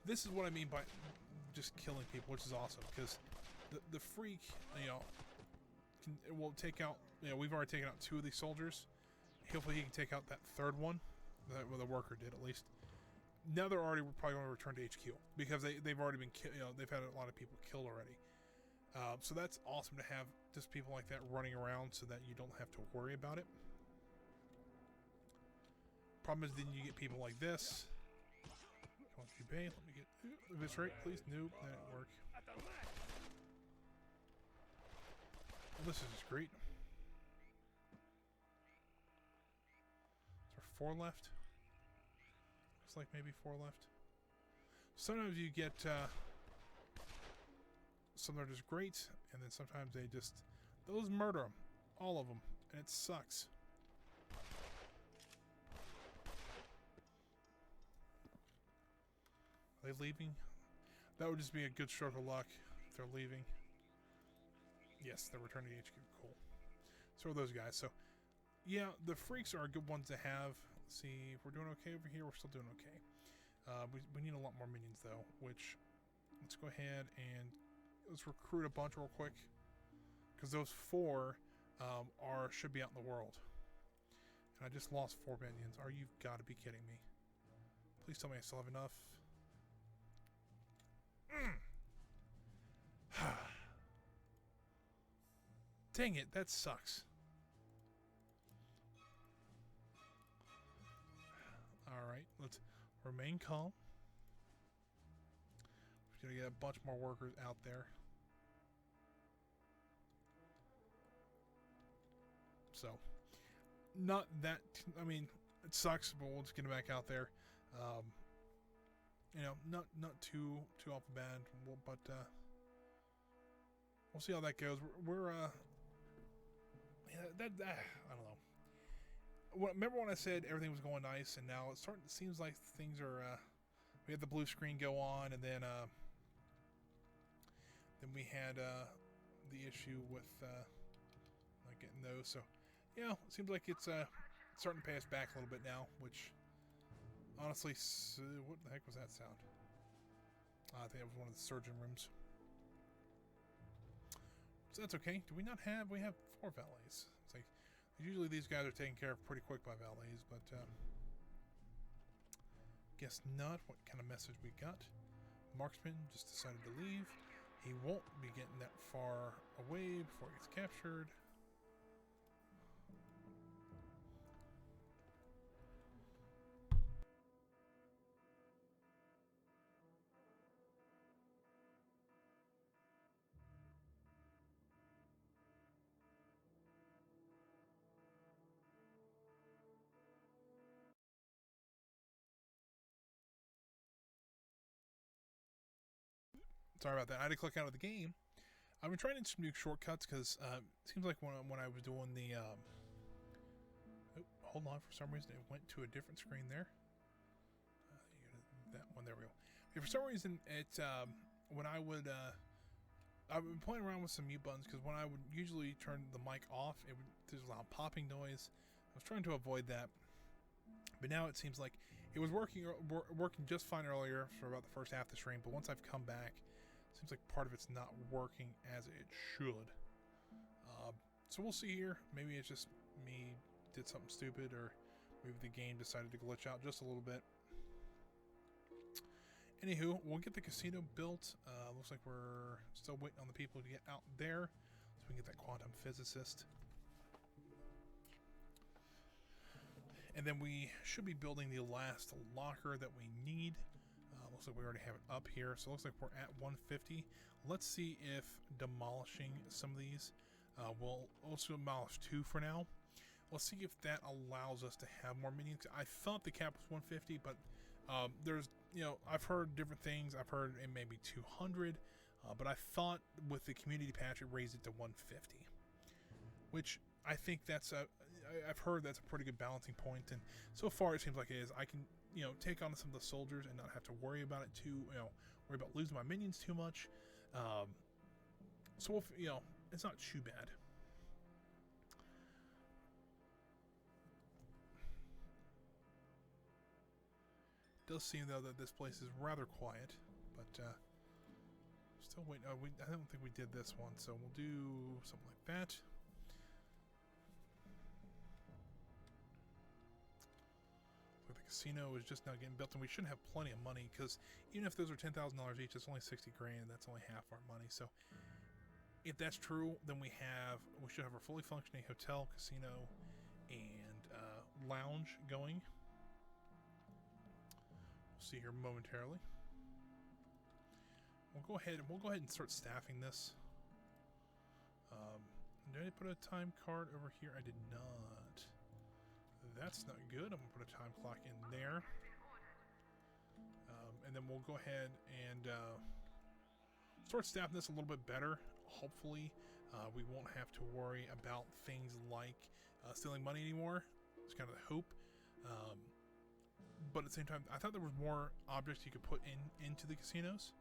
this is what I mean by just killing people, which is awesome because the freak, will take out. We've already taken out 2 of these soldiers. Hopefully he can take out that 3rd one. That the worker did at least. Now they're already probably going to return to HQ because they've already been they've had a lot of people killed already. So that's awesome to have just people like that running around so that you don't have to worry about it. Problem is then you get people like this. Let me get eviscerate, please. Nope, that didn't work. Well, this is just great. Is there 4 left? Looks like maybe 4 left. Sometimes you get some that are just great, and then sometimes those murder them, all of them, and it sucks. Are they leaving? That would just be a good stroke of luck if they're leaving. Yes, they're returning to HQ. Cool. So are those guys. So, yeah, the freaks are good ones to have. Let's see if we're doing okay over here. We're still doing okay. We need a lot more minions, though, which let's go ahead and let's recruit a bunch real quick because those 4 should be out in the world. And I just lost 4 minions. You've got to be kidding me. Please tell me I still have enough. Dang it, that sucks. Alright, let's remain calm. We're gonna get a bunch more workers out there. So, not that, I mean, it sucks, but we'll just get them back out there. Not too off the bat, but we'll see how that goes. We're I don't know. Remember when I said everything was going nice, and now it seems like things are. We had the blue screen go on, and then we had the issue with not getting those. So, yeah, it seems like it's starting to pay us back a little bit now. Which, honestly, what the heck was that sound? I think it was one of the surgeon rooms. So that's okay. Do we not have? We have 4 valets. It's like usually these guys are taken care of pretty quick by valets, but guess not. What kind of message we got? Marksman just decided to leave. He won't be getting that far away before he gets captured. Sorry about that. I had to click out of the game. I've been trying some new shortcuts because it seems like when I was doing the oh, hold on, for some reason it went to a different screen there. That one, there we go. Yeah, for some reason it when I would I've been playing around with some mute buttons because when I would usually turn the mic off, there's a loud popping noise. I was trying to avoid that, but now it seems like it was working just fine earlier for about the first half of the stream. But once I've come back, it seems like part of it's not working as it should. So we'll see here. Maybe it's just me did something stupid, or maybe the game decided to glitch out just a little bit. Anywho, we'll get the casino built. Looks like we're still waiting on the people to get out there so we can get that quantum physicist. And then we should be building the last locker that we need. Looks like we already have it up here. So it looks like we're at 150. Let's see if demolishing some of these, we'll also demolish 2 for now. Let's see if that allows us to have more minions. I thought the cap was 150, but there's, I've heard different things. I've heard it may be 200, but I thought with the community patch it raised it to 150, which I think I've heard that's a pretty good balancing point, and so far it seems like it is. I can, take on some of the soldiers and not have to worry about it worry about losing my minions too much. So it's not too bad. It does seem though that this place is rather quiet, but still waiting. I don't think we did this one, so we'll do something like that. So the casino is just now getting built, and we should have plenty of money because even if those are $10,000 each, it's only 60 grand, and that's only half our money. So if that's true, then we should have a fully functioning hotel, casino, and lounge going. See here momentarily. We'll go ahead and start staffing this. Did I put a time card over here? I did not. That's not good. I'm gonna put a time clock in there. And then we'll go ahead and start staffing this a little bit better. Hopefully, we won't have to worry about things like stealing money anymore. It's kind of the hope. But at the same time, I thought there was more objects you could put into the casinos.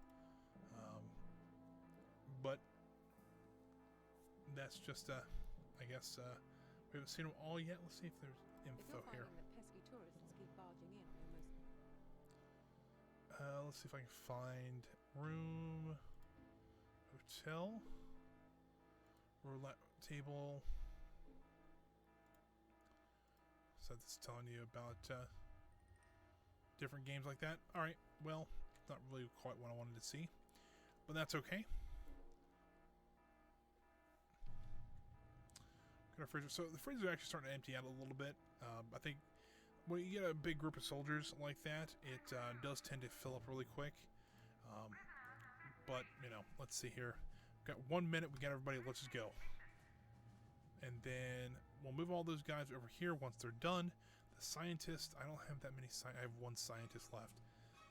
But that's just, I guess, we haven't seen them all yet. Let's see if there's info here. That pesky tourists keep barging in Let's see if I can find room, hotel, roulette table. So it's telling you about different games like that. Alright, well, not really quite what I wanted to see, but that's okay. Got our freezer. So the freezer is actually starting to empty out a little bit. I think when you get a big group of soldiers like that, it does tend to fill up really quick. But, let's see here. We've got 1 minute. We got everybody. Let's just go. And then we'll move all those guys over here once they're done. The scientist, I don't have that many. I have 1 scientist left.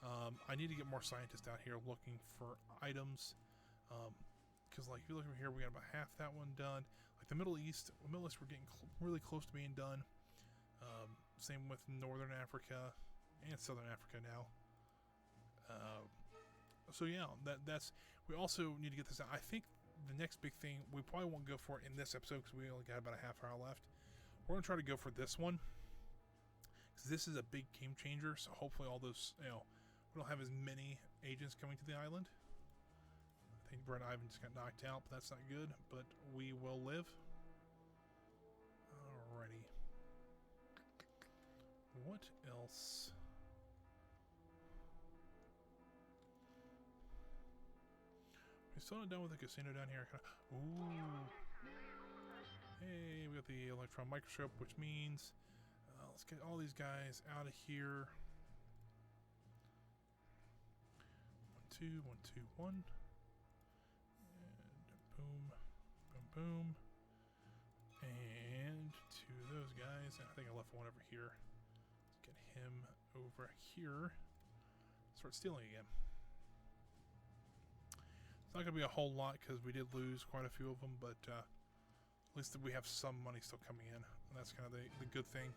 I need to get more scientists out here looking for items. Because, if you look over here, we got about half that one done. Like the Middle East, we're getting really close to being done. Same with Northern Africa and Southern Africa now. So yeah, that's. We also need to get this out. I think the next big thing, we probably won't go for it in this episode because we only got about a half hour left. We're gonna try to go for this one because this is a big game changer. So hopefully all those, we don't have as many agents coming to the island. I think Brent Ivan just got knocked out, but that's not good. But we will live. Alrighty. What else? We still not done with the casino down here. Ooh. Hey, we got the electron microscope, which means let's get all these guys out of here. 1, 2, 1, 2, 1. And boom, boom, boom. And to those guys. I think I left one over here. Let's get him over here. Start stealing again. not going to be a whole lot because we did lose quite a few of them, but at least we have some money still coming in. And that's kind of the good thing.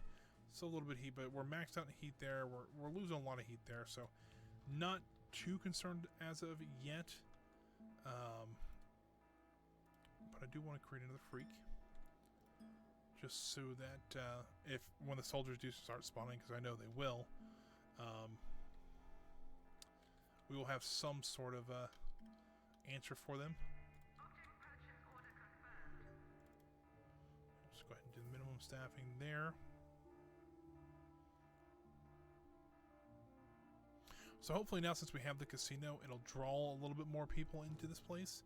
Still a little bit of heat, but we're maxed out in heat there. We're losing a lot of heat there, so not too concerned as of yet. But I do want to create another freak. Just so that if when the soldiers do start spawning, because I know they will, we will have some sort of answer for them. Just go ahead and do the minimum staffing there. So hopefully now, since we have the casino, it'll draw a little bit more people into this place.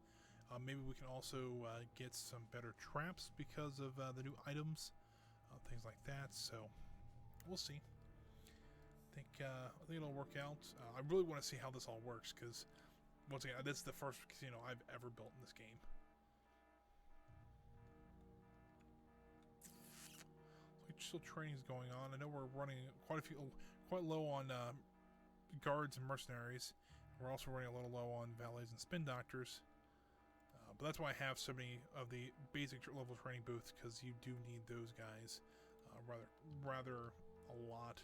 Maybe we can also get some better traps because of the new items, things like that. So we'll see. I think it'll work out. I really want to see how this all works because, once again, this is the first casino I've ever built in this game. Still training's going on. I know we're running quite low on guards and mercenaries. We're also running a little low on valets and spin doctors. But that's why I have so many of the basic level training booths, because you do need those guys rather a lot.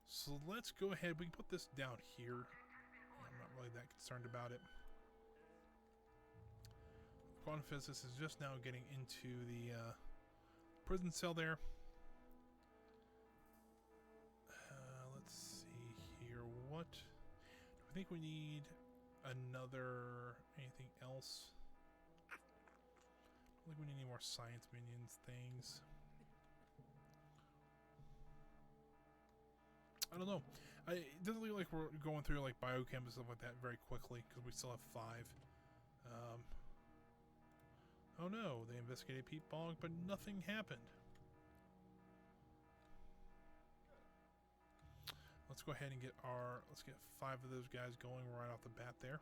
So let's go ahead. We can put this down here. I'm not really that concerned about it. Quantum physicist is just now getting into the prison cell there. Let's see here. What do we think we need? Another anything else? I don't think we need any more science minions things. I don't know. It doesn't look like we're going through like biochem and stuff like that very quickly because we still have 5. Oh no, they investigated Peat Bog, but nothing happened. Let's go ahead and let's get 5 of those guys going right off the bat there.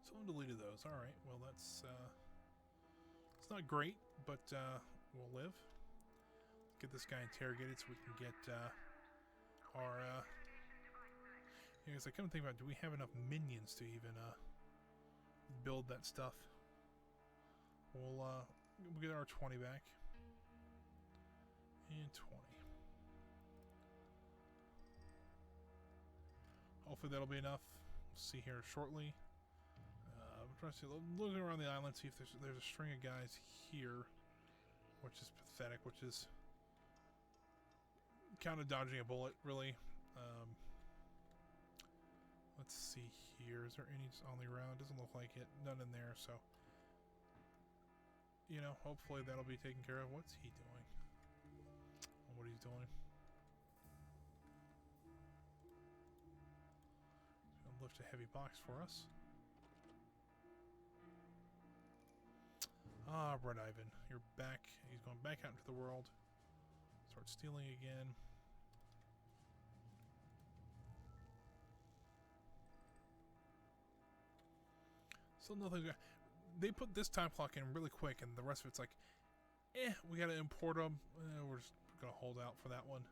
Someone deleted those. All right, well that's it's not great, but we'll live. Get this guy interrogated so we can get our. Because I come to think about, do we have enough minions to even build that stuff? We'll get our 20 back. And 20. Hopefully that'll be enough. We'll see here shortly. I'm trying to see, looking around the island, see if there's a string of guys here, which is pathetic. Which is kind of dodging a bullet, really. Let's see here. Is there any on the ground? Doesn't look like it. None in there. So, you know, hopefully that'll be taken care of. What's he doing? What he's doing. He's gonna lift a heavy box for us. Ah, Red Ivan, you're back. He's going back out into the world. Start stealing again. Still nothing. They put this time clock in really quick, and the rest of it's like, we gotta import them. We're just gonna hold out for that one.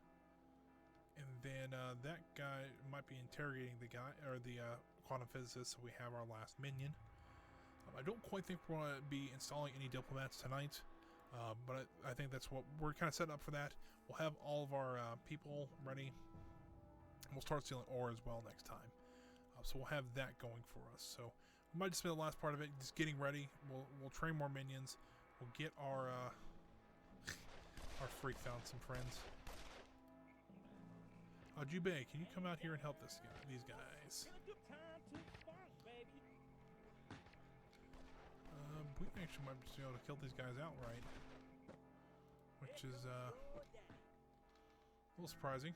And then that guy might be interrogating the guy or the quantum physicist, so we have our last minion. I don't quite think we're gonna be installing any diplomats tonight, but I think that's what we're kind of setting up for. That we'll have all of our people ready. We'll start stealing ore as well next time, so we'll have that going for us. So we might just spend the last part of it just getting ready. We'll train more minions. We'll get our freak found some friends. Jubei, can you come out here and help these guys? We actually might be able to kill these guys outright, which is a little surprising.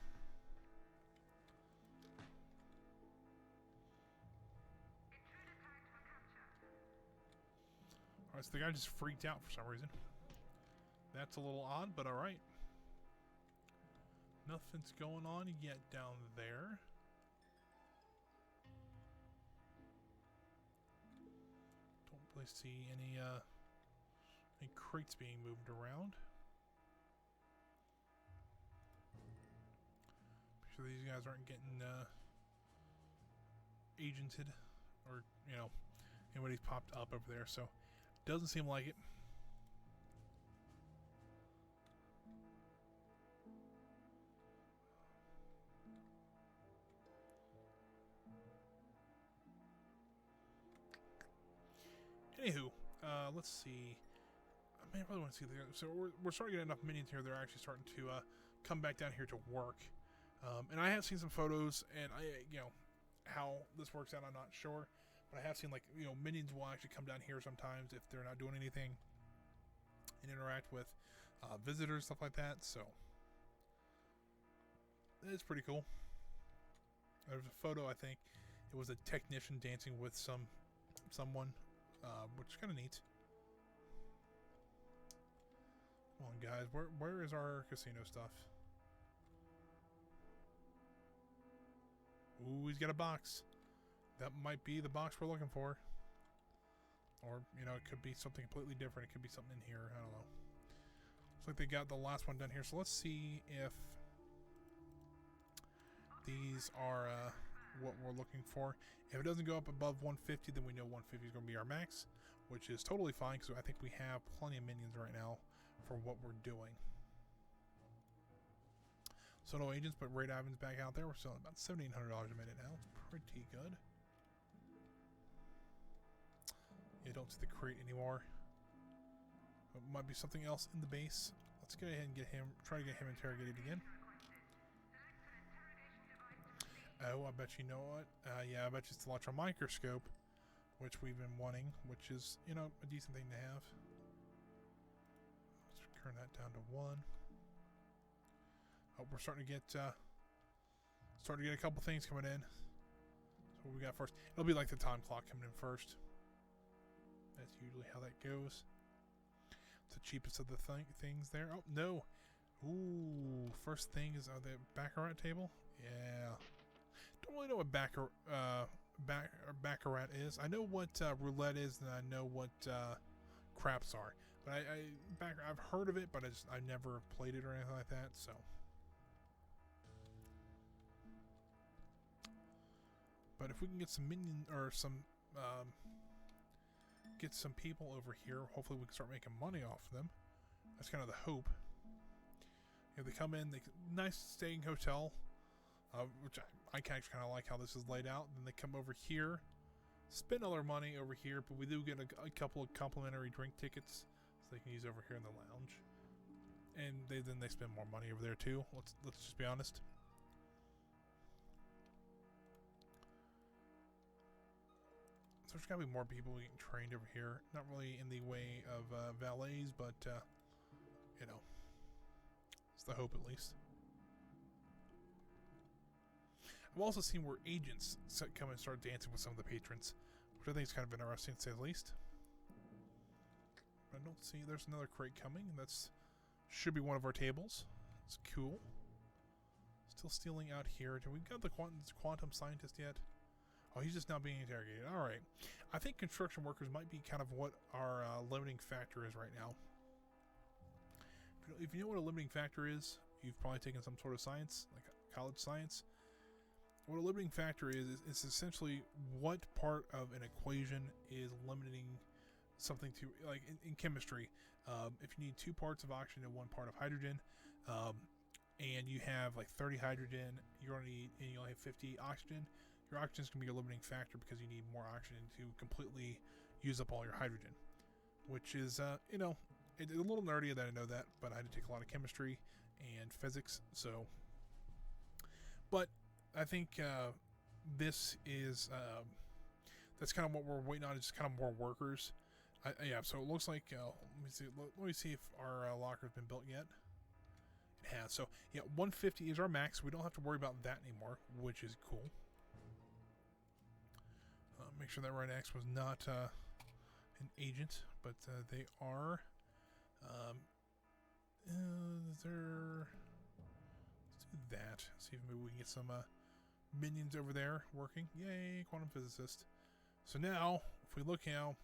Alright, so the guy just freaked out for some reason. That's a little odd, but alright. Nothing's going on yet down there. Don't really see any crates being moved around. Make sure these guys aren't getting agented, or anybody's popped up over there. So doesn't seem like it. Anywho, let's see. I really want to see the. So we're starting to get enough minions here. They're actually starting to come back down here to work. And I have seen some photos, and how this works out, I'm not sure. But I have seen minions will actually come down here sometimes if they're not doing anything, and interact with visitors, stuff like that. So it's pretty cool. There's a photo. I think it was a technician dancing with someone. Which is kind of neat. Come on, guys. Where is our casino stuff? Ooh, he's got a box. That might be the box we're looking for. Or, it could be something completely different. It could be something in here. I don't know. Looks like they got the last one done here. So let's see if these are what we're looking for. If it doesn't go up above 150, then we know 150 is going to be our max, which is totally fine because I think we have plenty of minions right now for what we're doing. So no agents, but Raid Ivan's back out there. We're selling about $1,700 a minute now. It's pretty good. You don't see the crate anymore. It might be something else in the base. Let's go ahead and get him. Try to get him interrogated again. Oh, I bet you know what? Yeah, I bet you it's the electron microscope, which we've been wanting, which is, a decent thing to have. Let's turn that down to 1. Oh, we're starting to get a couple things coming in. So what we got first? It'll be like the time clock coming in first. That's usually how that goes. It's the cheapest of the things there. Oh no! Ooh, first thing is the Baccarat table. Yeah. Don't really know what Baccarat is. I know what roulette is, and I know what craps are. But I've heard of it, but I never played it or anything like that. So, but if we can get some minion or get some people over here, hopefully we can start making money off them. That's kind of the hope. They come in, nice staying hotel. Which I actually kind of like how this is laid out. Then they come over here, spend all their money over here, but we do get a couple of complimentary drink tickets so they can use over here in the lounge. And then they spend more money over there too. Let's just be honest. So there's got to be more people getting trained over here. Not really in the way of valets, but it's the hope at least. I've also seen where agents come and start dancing with some of the patrons, which I think is kind of interesting to say the least. I don't see. There's another crate coming. That's should be one of our tables. It's cool. Still stealing out here. Do we got the quantum scientist yet? Oh, he's just now being interrogated. All right. I think construction workers might be kind of what our limiting factor is right now. If you know what a limiting factor is, you've probably taken some sort of science, like college science. What a limiting factor is essentially what part of an equation is limiting something to, like in chemistry. If you need 2 parts of oxygen and 1 part of hydrogen, and you have like 30 hydrogen, you only have 50 oxygen. Your oxygen is going to be your limiting factor because you need more oxygen to completely use up all your hydrogen, which is, it's a little nerdy that I know that, but I had to take a lot of chemistry and physics. So, but I think this is that's kind of what we're waiting on. Is just kind of more workers. Yeah. So it looks like let me see if our locker's been built yet. It has. So yeah, 150 is our max. We don't have to worry about that anymore, which is cool. Make sure that Right X was not an agent, but they are. Let's do that. See if maybe we can get some minions over there working. Yay, quantum physicist. So now, if we look how,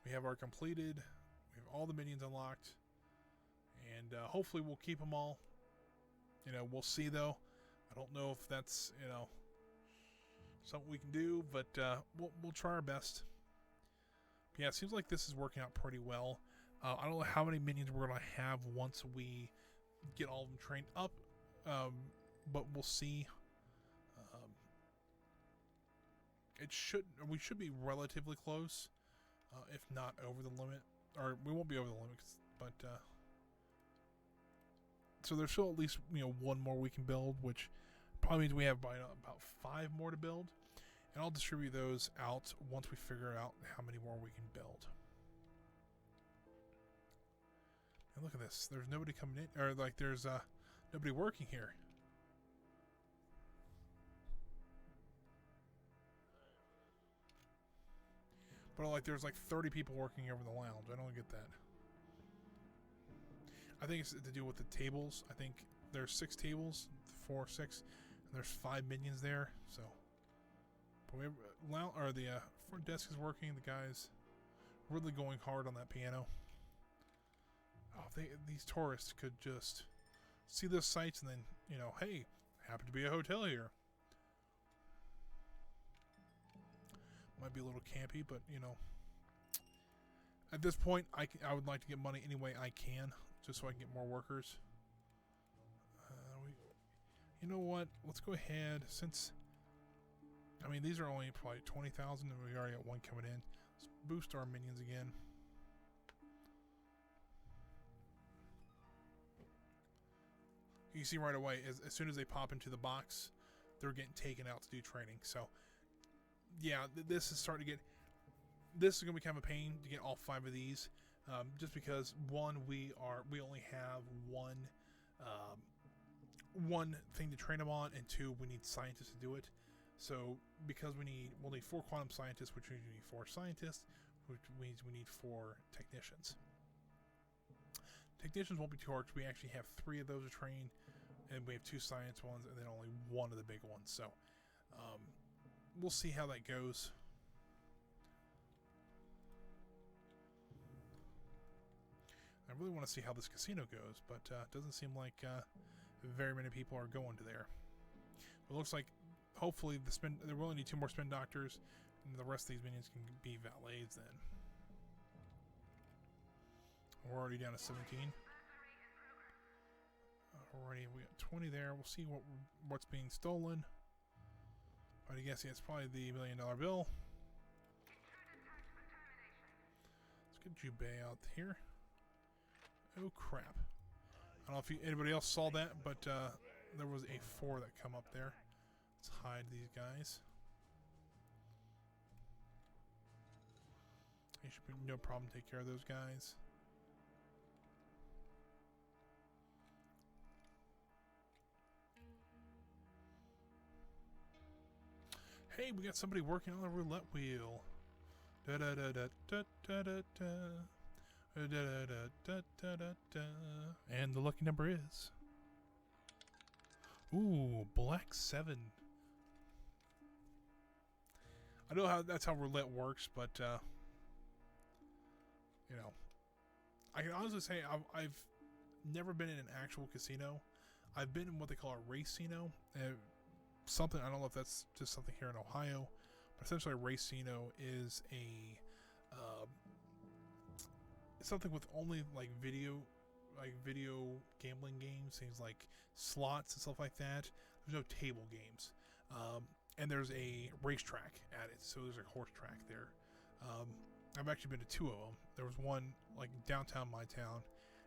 we have our completed, we have all the minions unlocked, and hopefully we'll keep them all. We'll see though. I don't know if that's, something we can do, but we'll try our best. But yeah, it seems like this is working out pretty well. I don't know how many minions we're gonna have once we get all of them trained up, but we'll see. We should be relatively close, if not over the limit, or we won't be over the limit. But so there's still at least one more we can build, which probably means we have about 5 more to build, and I'll distribute those out once we figure out how many more we can build. And look at this. There's nobody coming in, or like there's nobody working here. But like there's like 30 people working over the lounge. I don't get that. I think it's to do with the tables. I think there's 6 tables, 4, 6, and there's 5 minions there. So, but the front desk is working. The guys really going hard on that piano. Oh, these tourists could just see the sights and then hey, happen to be a hotel here. Might be a little campy, but at this point, I would like to get money any way I can, just so I can get more workers. You know what? Let's go ahead, since these are only probably 20,000, and we already got 1 coming in. Let's boost our minions again. You see right away, as soon as they pop into the box, they're getting taken out to do training. So, yeah, this is starting to get. This is going to become a pain to get all 5 of these, just because one, we only have one thing to train them on, and 2, we need scientists to do it. So because we'll need 4 quantum scientists, which means we need 4 scientists, which means we need 4 technicians. Technicians won't be too hard. We actually have 3 of those to train, and we have 2 science ones, and then only 1 of the big ones. So we'll see how that goes. I really want to see how this casino goes, but it doesn't seem like very many people are going to there. It looks like hopefully they will only need 2 more spin doctors, and the rest of these minions can be valets then. We're already down to 17. Alrighty, we got 20 there. We'll see what's being stolen. But I guess it's probably the $1 million bill. Let's get Jubei out here. Oh crap! I don't know if anybody else saw that, but there was a 4 that come up there. Let's hide these guys. It should be no problem to take care of those guys. Hey, we got somebody working on the roulette wheel. Da da da da da da da da. Da, da, da, da, da, da, da. And the lucky number is black 7. I know how that's how roulette works, but I can honestly say I've never been in an actual casino. I've been in what they call a racino. Something, I don't know if that's just something here in Ohio, but essentially a racino is a something with only like video gambling games, things like slots and stuff like that. There's no table games, and there's a racetrack at it, so there's a horse track there. I've actually been to 2 of them. There was one like downtown my town,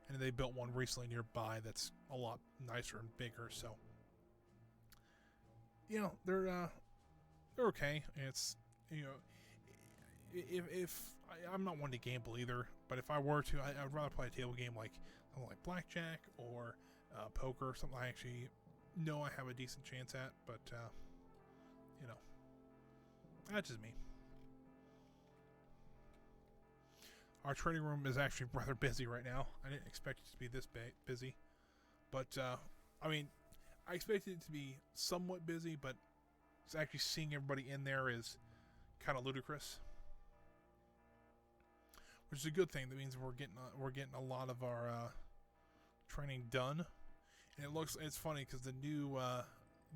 and they built one recently nearby that's a lot nicer and bigger. So they're okay. It's if I'm not one to gamble either, but if I were to, I'd rather play a table game like something like blackjack or poker, something I actually know I have a decent chance at. But that's just me. Our trading room is actually rather busy right now. I didn't expect it to be this busy, but I expected it to be somewhat busy, but actually seeing everybody in there is kind of ludicrous. Which is a good thing. That means we're getting a lot of our training done, and it's funny because the new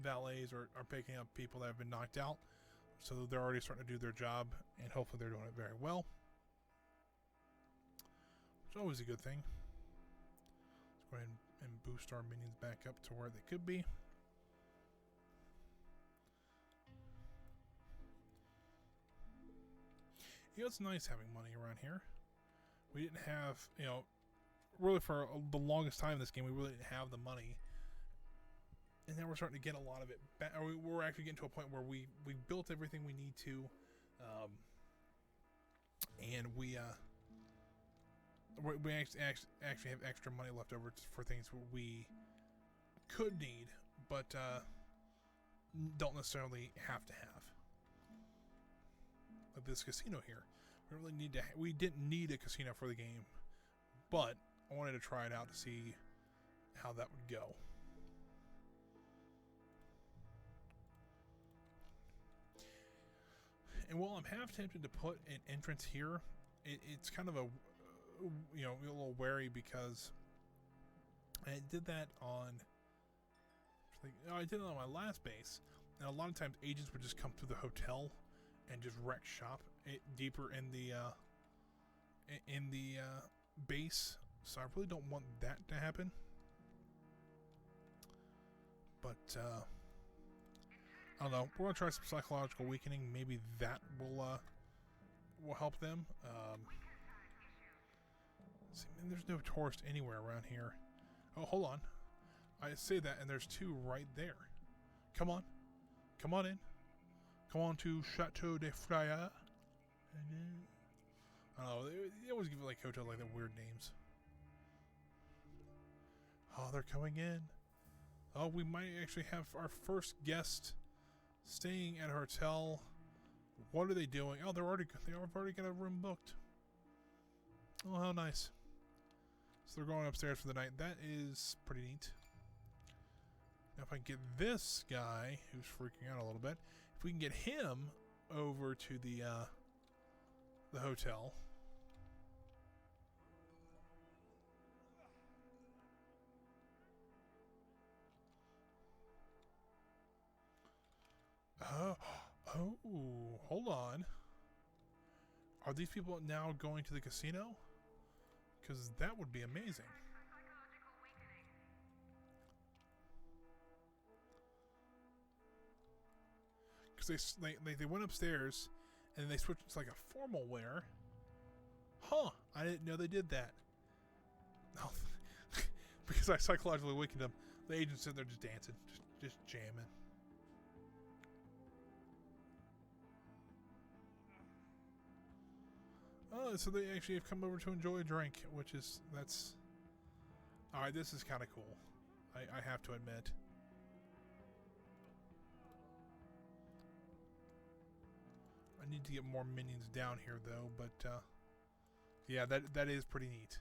valets are picking up people that have been knocked out. So they're already starting to do their job, and hopefully they're doing it very well. Which is always a good thing. Let's go ahead and boost our minions back up to where they could be. You know, it's nice having money around here. We didn't have, you know, really for the longest time in this game, we really didn't have the money. And now we're starting to get a lot of it back. We're actually getting to a point where we built everything we need to. And we actually have extra money left over for things we could need, but don't necessarily have to have. Like this casino here, we didn't need a casino for the game, but I wanted to try it out to see how that would go. And while I'm half tempted to put an entrance here, it's kind of a, you know, a little wary because I did that on, I did it on my last base, and a lot of times agents would just come through the hotel and just wreck shop deeper in the base. So I really don't want that to happen. But I don't know. We're gonna try some psychological weakening. Maybe that will help them. See, man, there's no tourist anywhere around here. Oh, hold on. I say that, and there's two right there. Come on, come on in. Come on to Chateau de Fraya. I don't know. They always give it like hotel like the weird names. Oh, they're coming in. Oh, we might actually have our first guest staying at a hotel. What are they doing? Oh, they've already got a room booked. Oh, how nice. So they're going upstairs for the night. That is pretty neat. Now if I get this guy who's freaking out a little bit, if we can get him over to the hotel. Oh, hold on. Are these people now going to the casino? Because that would be amazing. Because they went upstairs and they switched. It's like a formal wear. Huh? I didn't know they did that. No, because I psychologically weakened them. The agents sit there just dancing, just jamming. Oh, so they actually have come over to enjoy a drink, that's... Alright, this is kind of cool. I have to admit. I need to get more minions down here, though, but, yeah, that is pretty neat.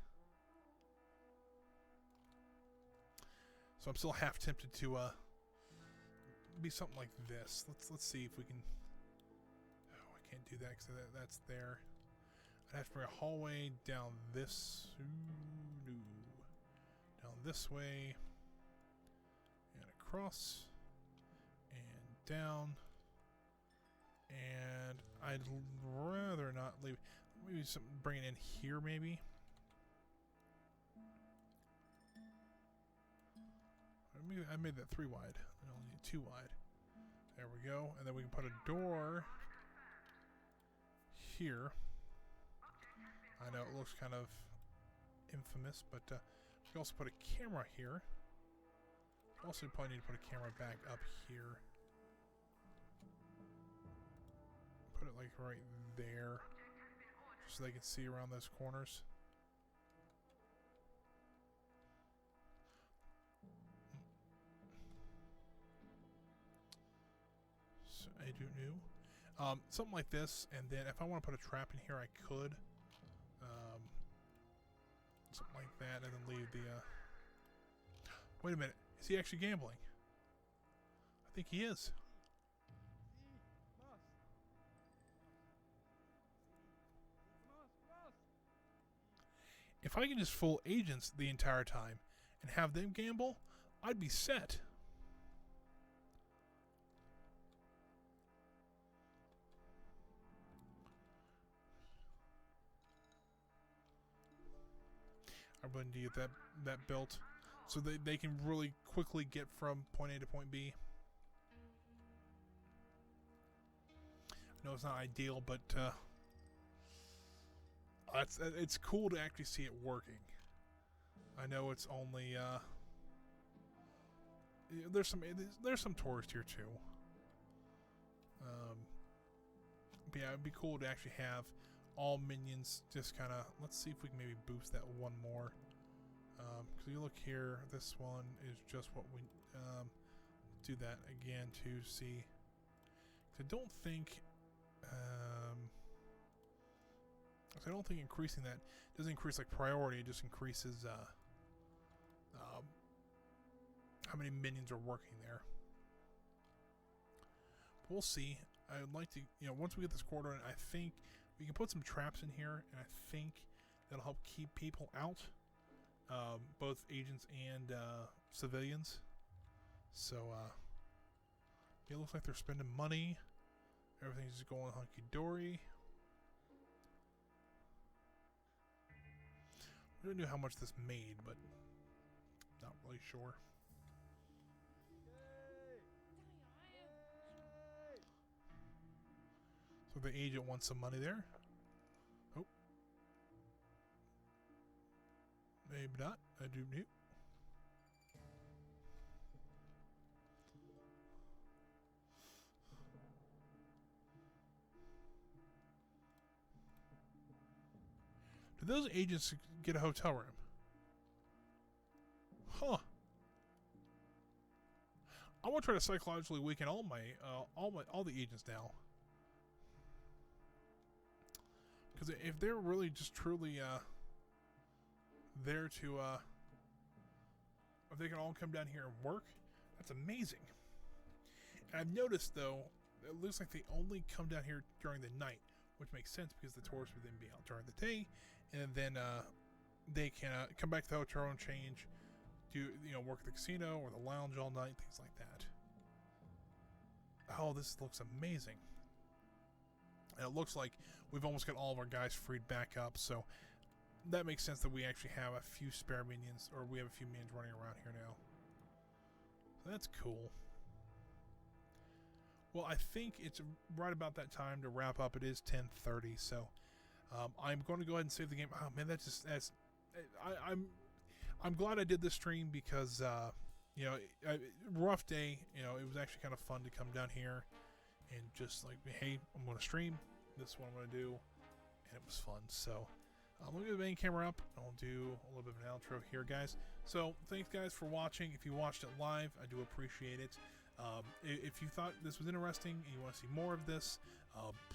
So I'm still half tempted to, be something like this. Let's see if we can... Oh, I can't do that because that's there. I'd have to bring a hallway down this... Ooh, no. Down this way. And across. And down. And I'd rather not leave... Maybe bring it in here, maybe? I made that 3 wide. I only need 2 wide. There we go. And then we can put a door... here. I know it looks kind of infamous, but we can also put a camera here. Also, probably need to put a camera back up here. Put it like right there, so they can see around those corners. So I do know. Something like this, and then if I want to put a trap in here, I could. Something like that, and then leave the, Wait a minute. Is he actually gambling? I think he is. If I can just fool agents the entire time and have them gamble, I'd be set. I really need to get that built so they can really quickly get from point A to point B. I know it's not ideal, but it's cool to actually see it working. I know it's only there's some tourists here too. But yeah, it'd be cool to actually have all minions just kind of. Let's see if we can maybe boost that one more. Because you look here, this one is just what we do that again to see. I don't think. I don't think increasing that doesn't increase like priority. It just increases how many minions are working there. But we'll see. I would like to, once we get this quarter in, I think we can put some traps in here, and I think that'll help keep people out, both agents and civilians. So it looks like they're spending money. Everything's just going hunky-dory. We don't know how much this made, but not really sure. So the agent wants some money there. Oh. Maybe not. I do need. Do those agents get a hotel room? Huh. I want to try to psychologically weaken all the agents now. Because if they're really just truly there to, if they can all come down here and work, that's amazing. And I've noticed though, it looks like they only come down here during the night, which makes sense because the tourists would then be out during the day, and then they can come back to the hotel and change, do work at the casino or the lounge all night, things like that. Oh, this looks amazing. And it looks like we've almost got all of our guys freed back up, so that makes sense that we actually have a few spare minions, or we have a few minions running around here now. So that's cool. Well, I think it's right about that time to wrap up. It is 10:30, so I'm going to go ahead and save the game. Oh man, I'm glad I did this stream because rough day. It was actually kind of fun to come down here and just like, hey, I'm going to stream. This is what I'm going to do, and it was fun. So I'm going to get the main camera up. I'll do a little bit of an outro here, guys. So thanks, guys, for watching. If you watched it live, I do appreciate it. If you thought this was interesting and you want to see more of this,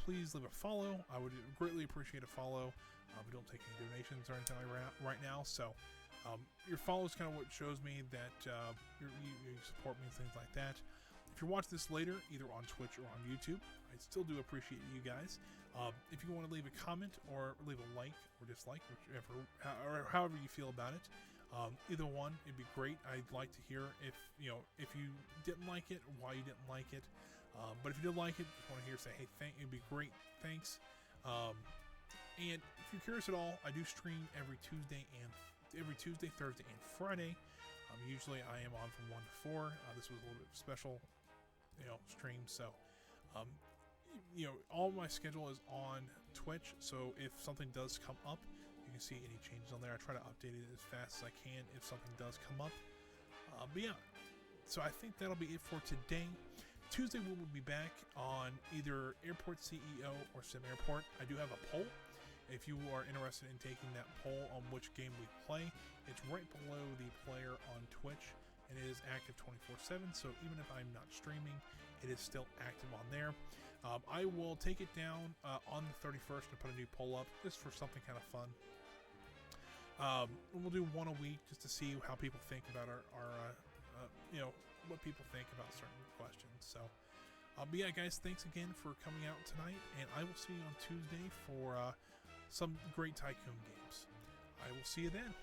please leave a follow. I would greatly appreciate a follow. We don't take any donations or anything like that right now, so your follow is kind of what shows me that you support me and things like that. If you're watching this later, either on Twitch or on YouTube, I still do appreciate you guys. If you want to leave a comment or leave a like or dislike, whichever, or however you feel about it, either one, it'd be great. I'd like to hear if you didn't like it, why you didn't like it. But if you did like it, just want to hear say, hey, it'd be great, thanks. And if you're curious at all, I do stream every Tuesday, Thursday, and Friday. Usually I am on from 1 to 4. This was a little bit special, stream. So, all my schedule is on Twitch. So if something does come up, you can see any changes on there. I try to update it as fast as I can if something does come up. But yeah, so I think that'll be it for today. Tuesday we will be back on either Airport CEO or Sim Airport. I do have a poll. If you are interested in taking that poll on which game we play, it's right below the player on Twitch, and it is active 24/7. So even if I'm not streaming, it is still active on there. I will take it down on the 31st and put a new poll up just for something kind of fun. We'll do one a week just to see how people think about our what people think about certain questions. So, but yeah, guys, thanks again for coming out tonight, and I will see you on Tuesday for some great Tycoon games. I will see you then.